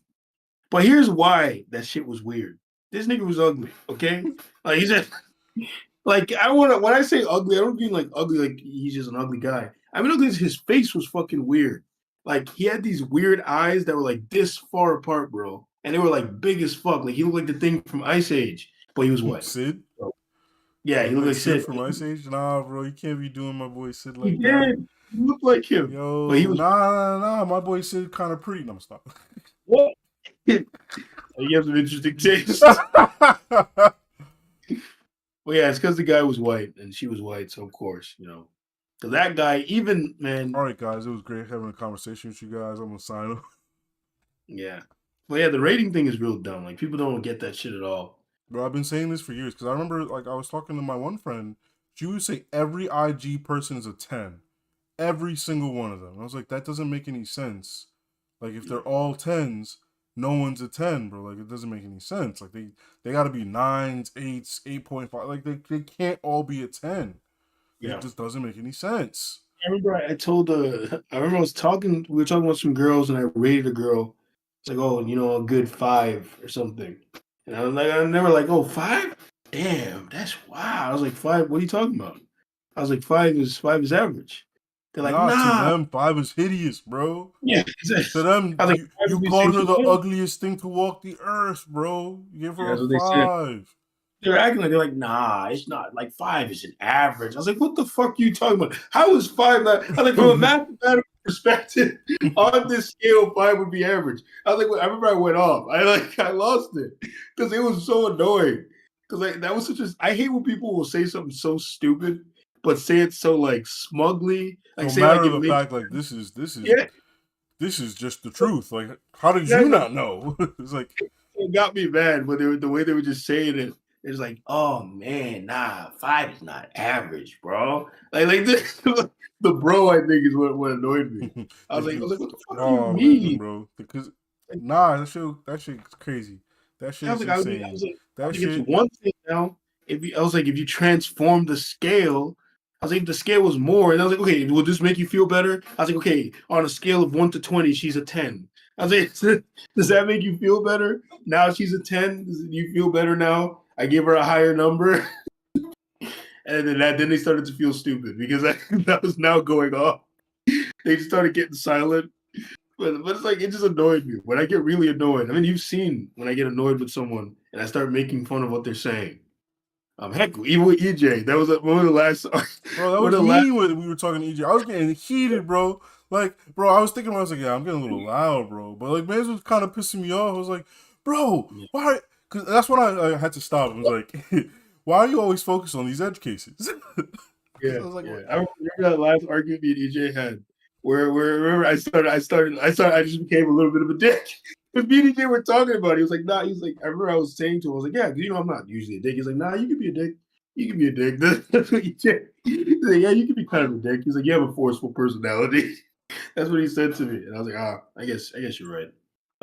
But here's why that shit was weird. This nigga was ugly, okay? Like he said, like I want to when I say ugly, I don't mean like ugly like he's just an ugly guy. I mean ugly as his face was fucking weird. Like he had these weird eyes that were like this far apart, bro, and they were like big as fuck. Like he looked like the thing from Ice Age, but he was white. Sid? Yeah, he Look looked like like Sid Sid. from Ice Age? Nah, bro, you can't be doing my boy Sid He like that. did. He looked like him, but he Yo, was nah, my boy Sid kind of pretty. No, I'm stop. what? He has some interesting taste. Well, yeah, it's because the guy was white and she was white, so of course, you know. So that guy, even man, All right, guys, it was great having a conversation with you guys. I'm gonna sign off. yeah. Well, yeah, the rating thing is real dumb. Like people don't get that shit at all. Bro, I've been saying this for years because I remember, like, I was talking to my one friend. She would say every IG person is a 10. every single one of them. I was like, that doesn't make any sense. Like, if they're all 10s, no one's a 10, bro. Like, it doesn't make any sense. Like, they got to be 9s, 8s, 8.5. Like, they can't all be a 10. Yeah. It just doesn't make any sense. I remember I remember I was talking, we were talking about some girls and I rated a girl. It's like, oh, you know, a good 5 or something. And I was like, I never like, oh, 5? Damn, that's wow. I was like, 5, what are you talking about? I was like, 5 is average. They're like, Nah, nah. to them, 5 is hideous, bro. Yeah, To them, I was like, you called her the ugliest thing to walk the earth, bro. You give her that's a what they said. 5. They're acting like, they're like, nah, it's not like 5 is an average. I was like, what the fuck are you talking about? How is 5 not? I was like, from a mathematical perspective, on this scale, 5 would be average. I was like, I remember I went off. I lost it because it was so annoying. Because like that was such a. I hate when people will say something so stupid, but say it so like smugly. Like No say matter like the fact, like this is yeah. this is just the truth. Like, how did Yeah, you not know? It's like, it got me mad when the way they were just saying it. It's like, oh man, nah, 5 is not average, bro. Like this, the bro, I think is what annoyed me. I was like, what the fuck do you oh, mean? listen, bro. Because nah, that shit's crazy. That shit I is was like, insane. I was like, That it's shit. one thing now. I was like, if you transform the scale, I was like, if the scale was more, and I was like, okay, will this make you feel better? I was like, okay, on a scale of 1 to 20, she's a 10. I was like, does that make you feel better? Now she's a 10. Does you feel better now? I gave her a higher number. And then they started to feel stupid because that was now going off. They just started getting silent. But it's like, it just annoyed me. When I get really annoyed, I mean, you've seen when I get annoyed with someone and I start making fun of what they're saying. Heck, even with EJ, that was one of the last. Bro, that was me when we were talking to EJ. I was getting heated, bro. Like, bro, I was thinking, I was like, yeah, I'm getting a little loud, bro. But like, man, it was kind of pissing me off. I was like, bro, why? Because that's when I had to stop. I was like, why are you always focused on these edge cases? Yeah, I was like, I remember that last argument me and EJ had, where remember I just became a little bit of a dick. Because me and EJ were talking about it. He was like, nah, he's like, I remember I was saying to him, I was like, yeah, you know, I'm not usually a dick. He's like, nah, you can be a dick. You can be a dick. That's what EJ. He's like, yeah, you can be kind of a dick. He's like, you have a forceful personality. That's what he said to me. And I was like, I guess you're right.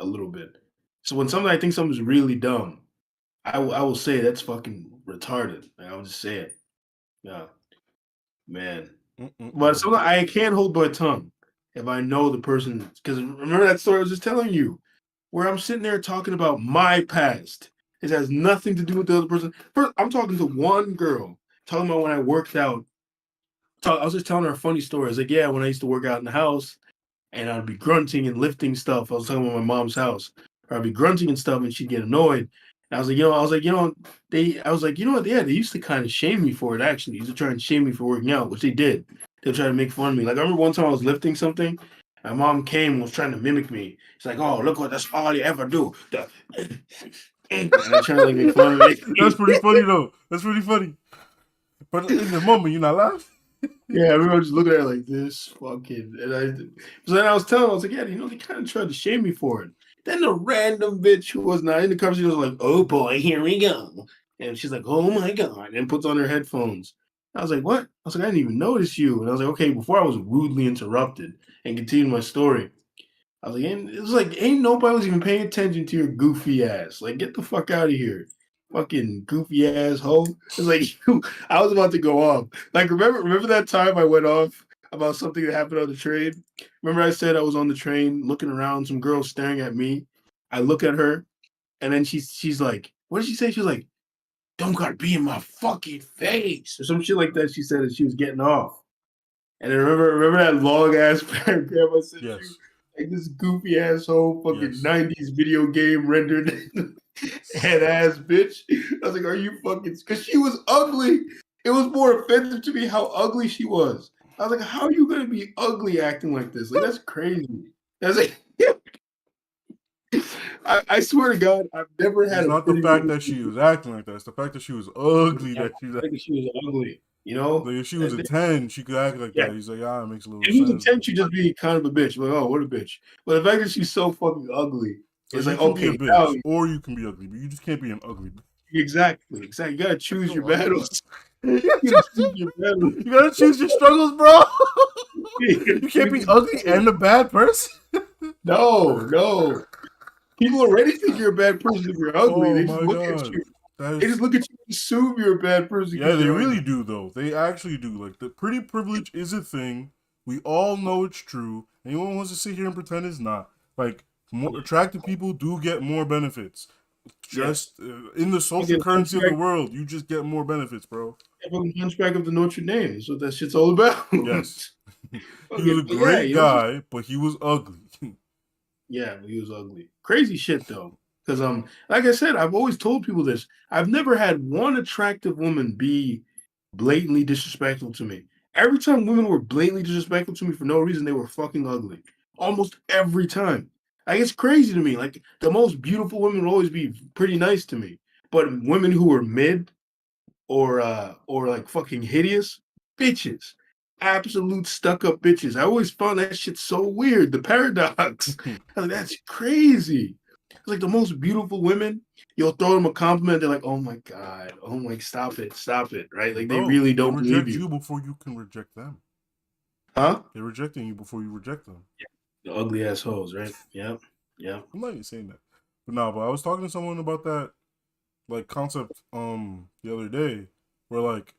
A little bit. So when I think something's really dumb, I will say that's fucking retarded. Like, I'll just say it. Yeah. Man. But sometimes I can't hold my tongue if I know the person. Because remember that story I was just telling you, where I'm sitting there talking about my past. It has nothing to do with the other person. First, I'm talking to one girl, talking about when I worked out. I was just telling her a funny story. I was like, yeah, when I used to work out in the house and I'd be grunting and lifting stuff. I was talking about my mom's house. Or I'd be grunting and stuff and she'd get annoyed. And I was like, yeah, they used to kind of shame me for it, actually. They used to try and shame me for working out, which they did. They'll try to make fun of me. Like, I remember one time I was lifting something. My mom came and was trying to mimic me. She's like, oh, look what, that's all you ever do. And they're trying to like make fun of me. That's pretty funny, though. That's pretty funny. But in the moment, you're not laughing. Yeah, everyone just looking at it like this fucking. So then I was telling them, I was like, yeah, you know, they kind of tried to shame me for it. Then the random bitch who was not in the conversation was like, oh boy, here we go. And she's like, oh my God, and puts on her headphones. I was like, what? I was like, I didn't even notice you. And I was like, okay, before I was rudely interrupted and continued my story. I was like, it was like, ain't nobody was even paying attention to your goofy ass. Like, get the fuck out of here. Fucking goofy ass hoe. It's like, I was about to go off. Like, remember that time I went off about something that happened on the train? Remember I said I was on the train looking around, some girl staring at me. I look at her, and then she's like, what did she say? She was like, don't gotta be in my fucking face. Or some shit like that she said as she was getting off. And then remember that long ass paragraph I sent you? Like this goofy asshole fucking 90s video game rendered head ass bitch. I was like, are you fucking, because she was ugly. It was more offensive to me how ugly she was. I was like, how are you gonna be ugly acting like this? Like, that's crazy. That's like I swear to God, I've never had. It's not the fact that she was acting like that. It's the fact that she was ugly. Yeah, she was ugly. You know, like if she was a 10, she could act like that. He's like, it makes a little sense. If she was a 10, she'd just be kind of a bitch. Like, oh, what a bitch. But the fact that she's so fucking ugly, it's like, okay, be a bitch, or you can be ugly, but you just can't be an ugly bitch. Exactly. You gotta choose your battles. You gotta choose your struggles, bro. You can't be ugly and a bad person. No. People already think you're a bad person if you're ugly. Oh They just my look at god, you. that They is. just look at you and assume you're a bad person Yeah, because they you're really ugly. do though. They actually do. Like the pretty privilege is a thing. We all know it's true. Anyone wants to sit here and pretend it's not. Like more attractive people do get more benefits. Yes. Just in the social Fucking currency of the hunchback, world, you just get more benefits, bro. fucking hunchback of the Notre Dame. That's what that shit's all about. Yes. He was Okay, a but yeah, great just guy, but he was ugly. yeah, he was ugly. Crazy shit though. Because like I said, I've always told people this. I've never had one attractive woman be blatantly disrespectful to me. Every time women were blatantly disrespectful to me for no reason, they were fucking ugly. Almost every time. Like it's crazy to me. Like the most beautiful women will always be pretty nice to me. But women who are mid or like fucking hideous bitches. Absolute stuck up bitches. I always found that shit so weird. The paradox. I was like, that's crazy. It's like the most beautiful women, you'll throw them a compliment. They're like, oh my God. Oh my, stop it. Right? Like they Bro, really they don't believe reject you. you before you can reject them. Huh? They're rejecting you before you reject them. The ugly assholes, right? Yep. Yep. I'm not even saying that. But no, but I was talking to someone about that like concept the other day where like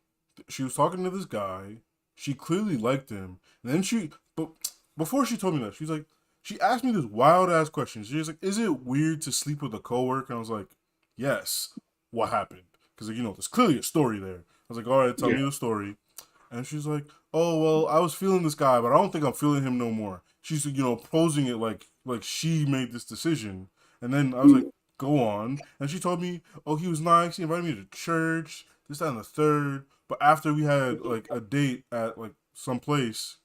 she was talking to this guy, she clearly liked him, and then but before she told me that, she asked me this wild ass question. She was like, "Is it weird to sleep with a coworker?" And I was like, "Yes." What happened? Because like, there's clearly a story there. I was like, "All right, tell Yeah. me the story." And she's like, "Oh well, I was feeling this guy, but I don't think I'm feeling him no more." She's posing it like she made this decision, and then I was like, "Go on." And she told me, "Oh, he was nice. He invited me to church, this, that, and the third. But after we had like a date at like some place,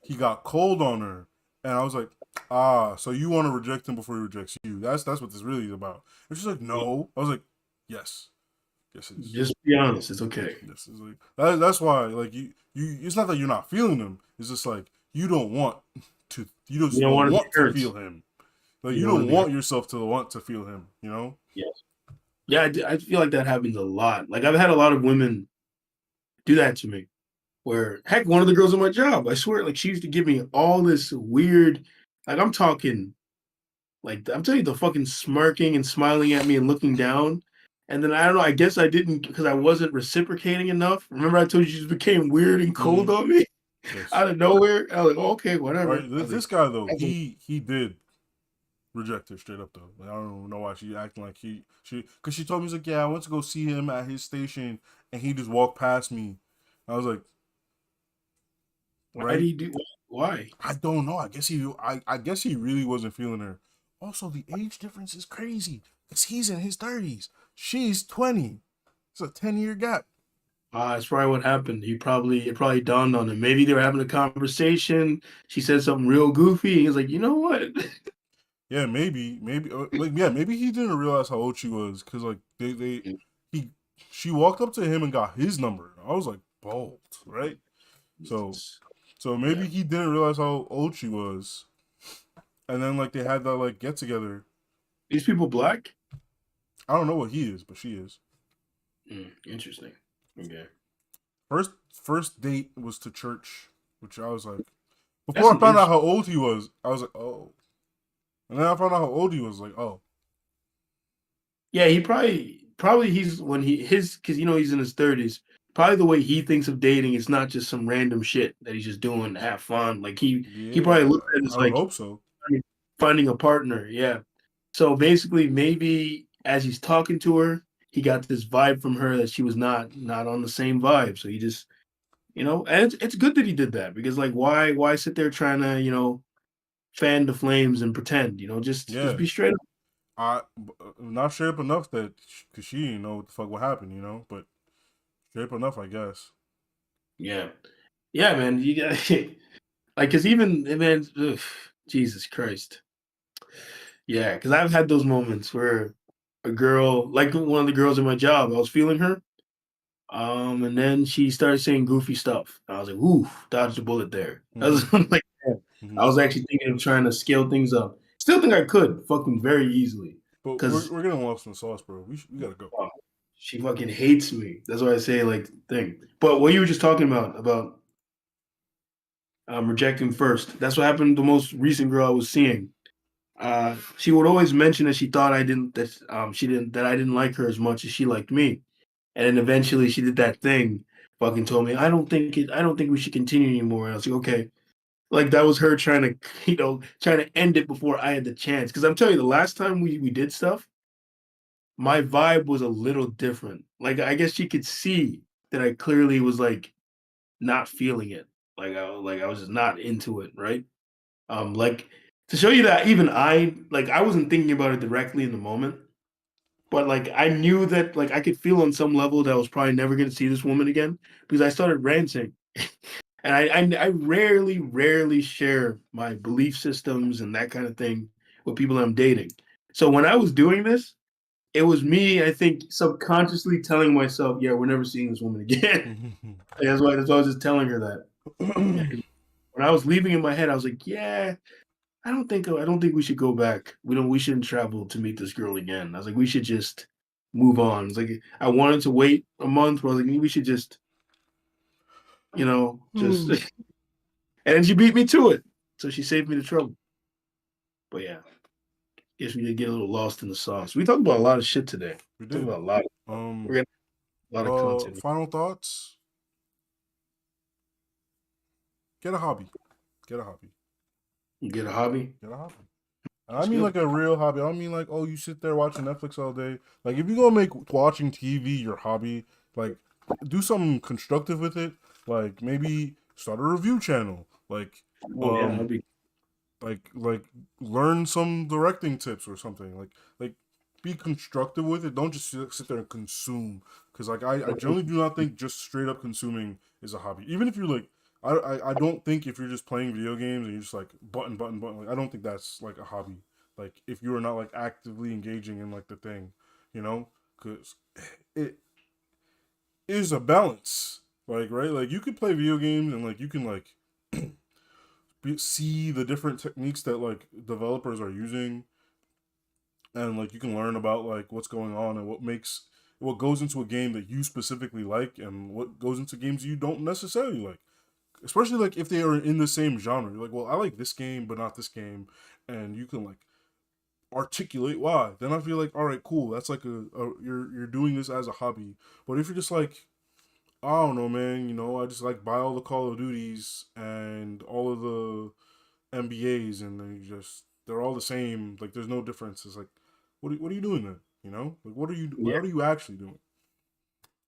he got cold on her." And I was like, "Ah, so you want to reject him before he rejects you? That's what this really is about." And she's like, "No." I was like, "Yes, yes, it is." Just be honest. It's okay. This is like that's why like you it's not that you're not feeling him. It's just like you don't want you You just don't don't want to be want to hurt. feel him. Like You you don't want don't to be hurt. want yourself to want to feel him. Yes. Yeah, I feel like that happens a lot. Like I've had a lot of women do that to me. Where heck, one of the girls at my job, I swear, like she used to give me all this weird, like I'm talking, like I'm telling you, the fucking smirking and smiling at me and looking down. And then I don't know, I guess I didn't because I wasn't reciprocating enough. Remember, I told you she just became weird and cold Mm, on me yes. out of nowhere. I was like, oh, okay, whatever. Right. I This, was like, this guy though, I was like, he did reject her straight up though. Like, I don't know why she acting like she because she told me, she's like, yeah, I went to go see him at his station and he just walked past me. I was like, why do right. you do? Why? I don't know. I guess he really wasn't feeling her. Also, the age difference is crazy because he's in his 30s. She's 20. It's a 10-year gap. That's probably what happened. It probably dawned on him. Maybe they were having a conversation. She said something real goofy. He was like, you know what? Yeah, maybe, like, yeah, maybe he didn't realize how old she was because, like, he, she walked up to him and got his number. I was like, bold, right? So, so Yeah. maybe he didn't realize how old she was, and then like they had that like get together. These people black? I don't know what he is, but she is. Interesting. Okay. First date was to church, which I was like, That's before I an found out interesting. how old he was, I was like, oh. And then I found out how old he was, like, oh. Yeah, he probably he's when his because he's in his 30s. Probably the way he thinks of dating is not just some random shit that he's just doing to have fun. Like he Yeah, probably looks at it as I would like hope so. finding a partner. Yeah. So basically, maybe as he's talking to her, he got this vibe from her that she was not on the same vibe. So he just and it's good that he did that because like why sit there trying to fan the flames and pretend just Yeah, be straight up. not straight up enough that, because she didn't know what the fuck would happen, but straight up enough, I guess. Yeah. Yeah, man. You got like, cause even man, ugh, Jesus Christ. Yeah, because I've had those moments where a girl, like one of the girls in my job, I was feeling her. And then she started saying goofy stuff. I was like, ooh, dodged a bullet there. I Hmm. was like, yeah. I Hmm. was actually thinking of trying to scale things up. Still think I could fucking very easily. But we're, Cause we're getting lost in the sauce, bro. We gotta go. she fucking hates me. That's why I say like thing. But what you were just talking about reject him first. That's what happened to the most recent girl I was seeing. She would always mention that she thought I didn't that I didn't like her as much as she liked me. And then eventually she did that thing, fucking told me, I don't think we should continue anymore. And I was like, okay. Like that was her trying to, trying to end it before I had the chance. Because I'm telling you, the last time we did stuff, my vibe was a little different. Like I guess she could see that I clearly was like not feeling it. Like I was just not into it, right? Like to show you that even I wasn't thinking about it directly in the moment, but like I knew that like I could feel on some level that I was probably never gonna see this woman again because I started ranting. And I rarely share my belief systems and that kind of thing with people I'm dating. So when I was doing this, it was me, I think, subconsciously telling myself, "Yeah, we're never seeing this woman again." That's why I was just telling her that. Yeah, 'cause when I was leaving in my head, I was like, "Yeah, I don't think we should go back. We shouldn't travel to meet this girl again." I was like, "We should just move on." It's like I wanted to wait a month, but I was like, "We should just, just." And then she beat me to it, so she saved me the trouble. But yeah, guess we did get a little lost in the sauce. We talked about a lot of shit today. We Talked did. about a lot. We're getting a lot of content. Final thoughts. Get a hobby. Get a hobby. Get a hobby. Get a hobby. And I mean like a real hobby. I don't mean like, oh, you sit there watching Netflix all day. Like if you're gonna make watching TV your hobby, like do something constructive with it. Like maybe start a review channel. Like Oh yeah, hobby. like learn some directing tips or something. Like be constructive with it. Don't just sit there and consume. Because like I generally do not think just straight up consuming is a hobby. Even if you're like I don't think if you're just playing video games and you're just like button, like I don't think that's like a hobby. Like if you are not like actively engaging in like the thing, because it is a balance. Like right, like you could play video games and like you can like see the different techniques that like developers are using, and like you can learn about like what's going on and what goes into a game that you specifically like and what goes into games you don't necessarily like, especially like if they are in the same genre. You're like, well, I like this game but not this game, and you can like articulate why. Then I feel like, all right, cool, that's like you're doing this as a hobby. But if you're just like, I don't know, man, I just like buy all the Call of Duties and all of the NBAs, and they're all the same. Like there's no difference. It's like, what are you doing then? Like what are you actually doing?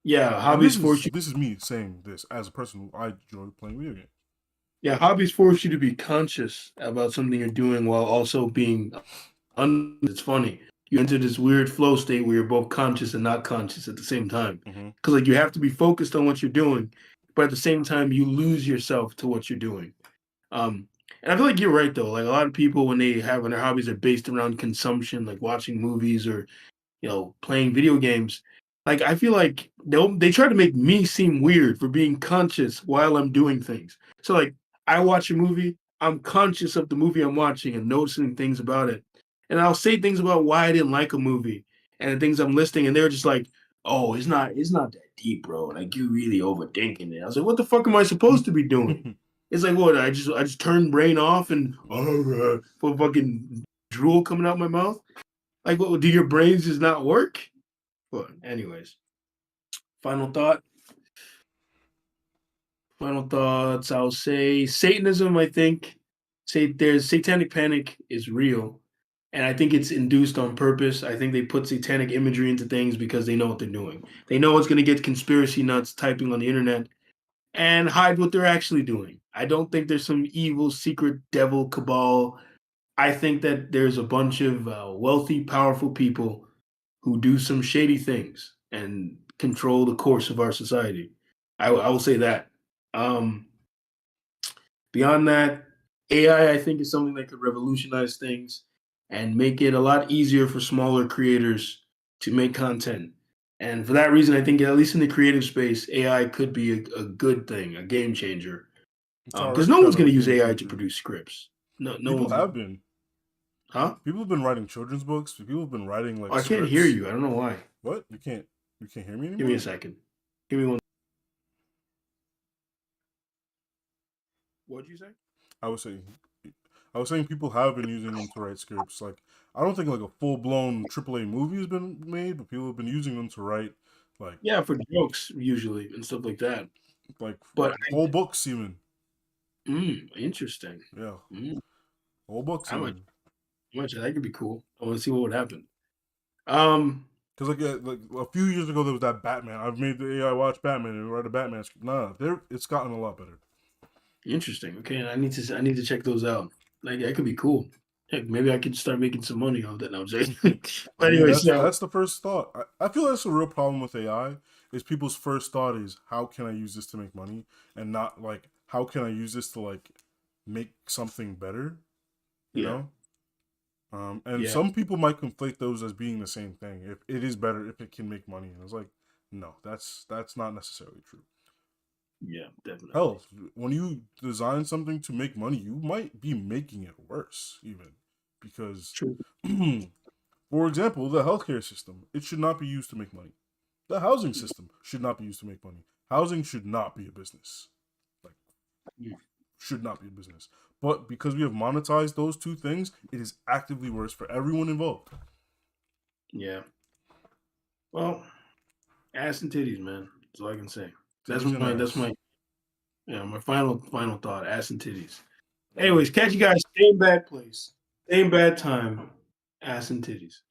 Yeah, And hobbies force you. this is me saying this as a person who I enjoy playing video games. Yeah, hobbies force you to be conscious about something you're doing while also being. It's funny. You enter this weird flow state where you're both conscious and not conscious at the same time. Mm-hmm. Because like you have to be focused on what you're doing, but at the same time you lose yourself to what you're doing. And I feel like you're right though. Like a lot of people when their hobbies are based around consumption, like watching movies or playing video games. Like I feel like they try to make me seem weird for being conscious while I'm doing things. So like I watch a movie, I'm conscious of the movie I'm watching and noticing things about it. And I'll say things about why I didn't like a movie and the things I'm listing, and they're just like, "Oh, it's not that deep, bro. Like you really overthinking it." I was like, "What the fuck am I supposed to be doing?" It's like, what? I just turn brain off and for fucking drool coming out my mouth. Like, what? Do your brains just not work? But anyways, final thought. Final thoughts. I'll say Satanism. I think there's satanic panic is real, and I think it's induced on purpose. I think they put satanic imagery into things because they know what they're doing. They know it's going to get conspiracy nuts typing on the internet and hide what they're actually doing. I don't think there's some evil secret devil cabal. I think that there's a bunch of wealthy, powerful people who do some shady things and control the course of our society. I will say that. Um, Beyond that, AI I think is something that could revolutionize things and make it a lot easier for smaller creators to make content. And for that reason, I think at least in the creative space, AI could be a good thing, a game changer. Because no one's going to use AI to produce scripts. No People one's have been. Huh? People have been writing children's books. People have been writing like. I can't hear you. I don't know why. What? You can't hear me anymore? Give me a second. Give me one. What'd you say? I was saying, people have been using them to write scripts. Like, I don't think like a full blown AAA movie has been made, but people have been using them to write like Yeah, for jokes usually and stuff like that. like But whole books even. interesting. Yeah, Mm, whole books how much? even. How much? That could be cool. I want to see what would happen. Um, Because like a few years ago there was that Batman. I've made the AI watch Batman and write a Batman script. Nah, it's gotten a lot better. interesting. Okay, and I need to check those out. Like that could be cool. Heck, maybe I could start making some money off that. No, I'm saying. I But mean, anyway, so that's the first thought. I feel that's a real problem with AI. Is people's first thought is how can I use this to make money, and not like how can I use this to like make something better. You yeah, know. And yeah, some people might conflate those as being the same thing. If it is better, if it can make money, and it's like, no, that's not necessarily true. yeah, definitely. Hell, when you design something to make money, you might be making it worse, even because, True. for example, the healthcare system, it should not be used to make money. The housing system should not be used to make money. Housing should not be a business. Like, Yeah. should not be a business. But because we have monetized those two things, it is actively worse for everyone involved. Yeah. Well, ass and titties, man. That's all I can say. Titties and That's ass. my yeah, my final thought, ass and titties. Anyways, catch you guys. Same bad place. Same bad time. Ass and titties.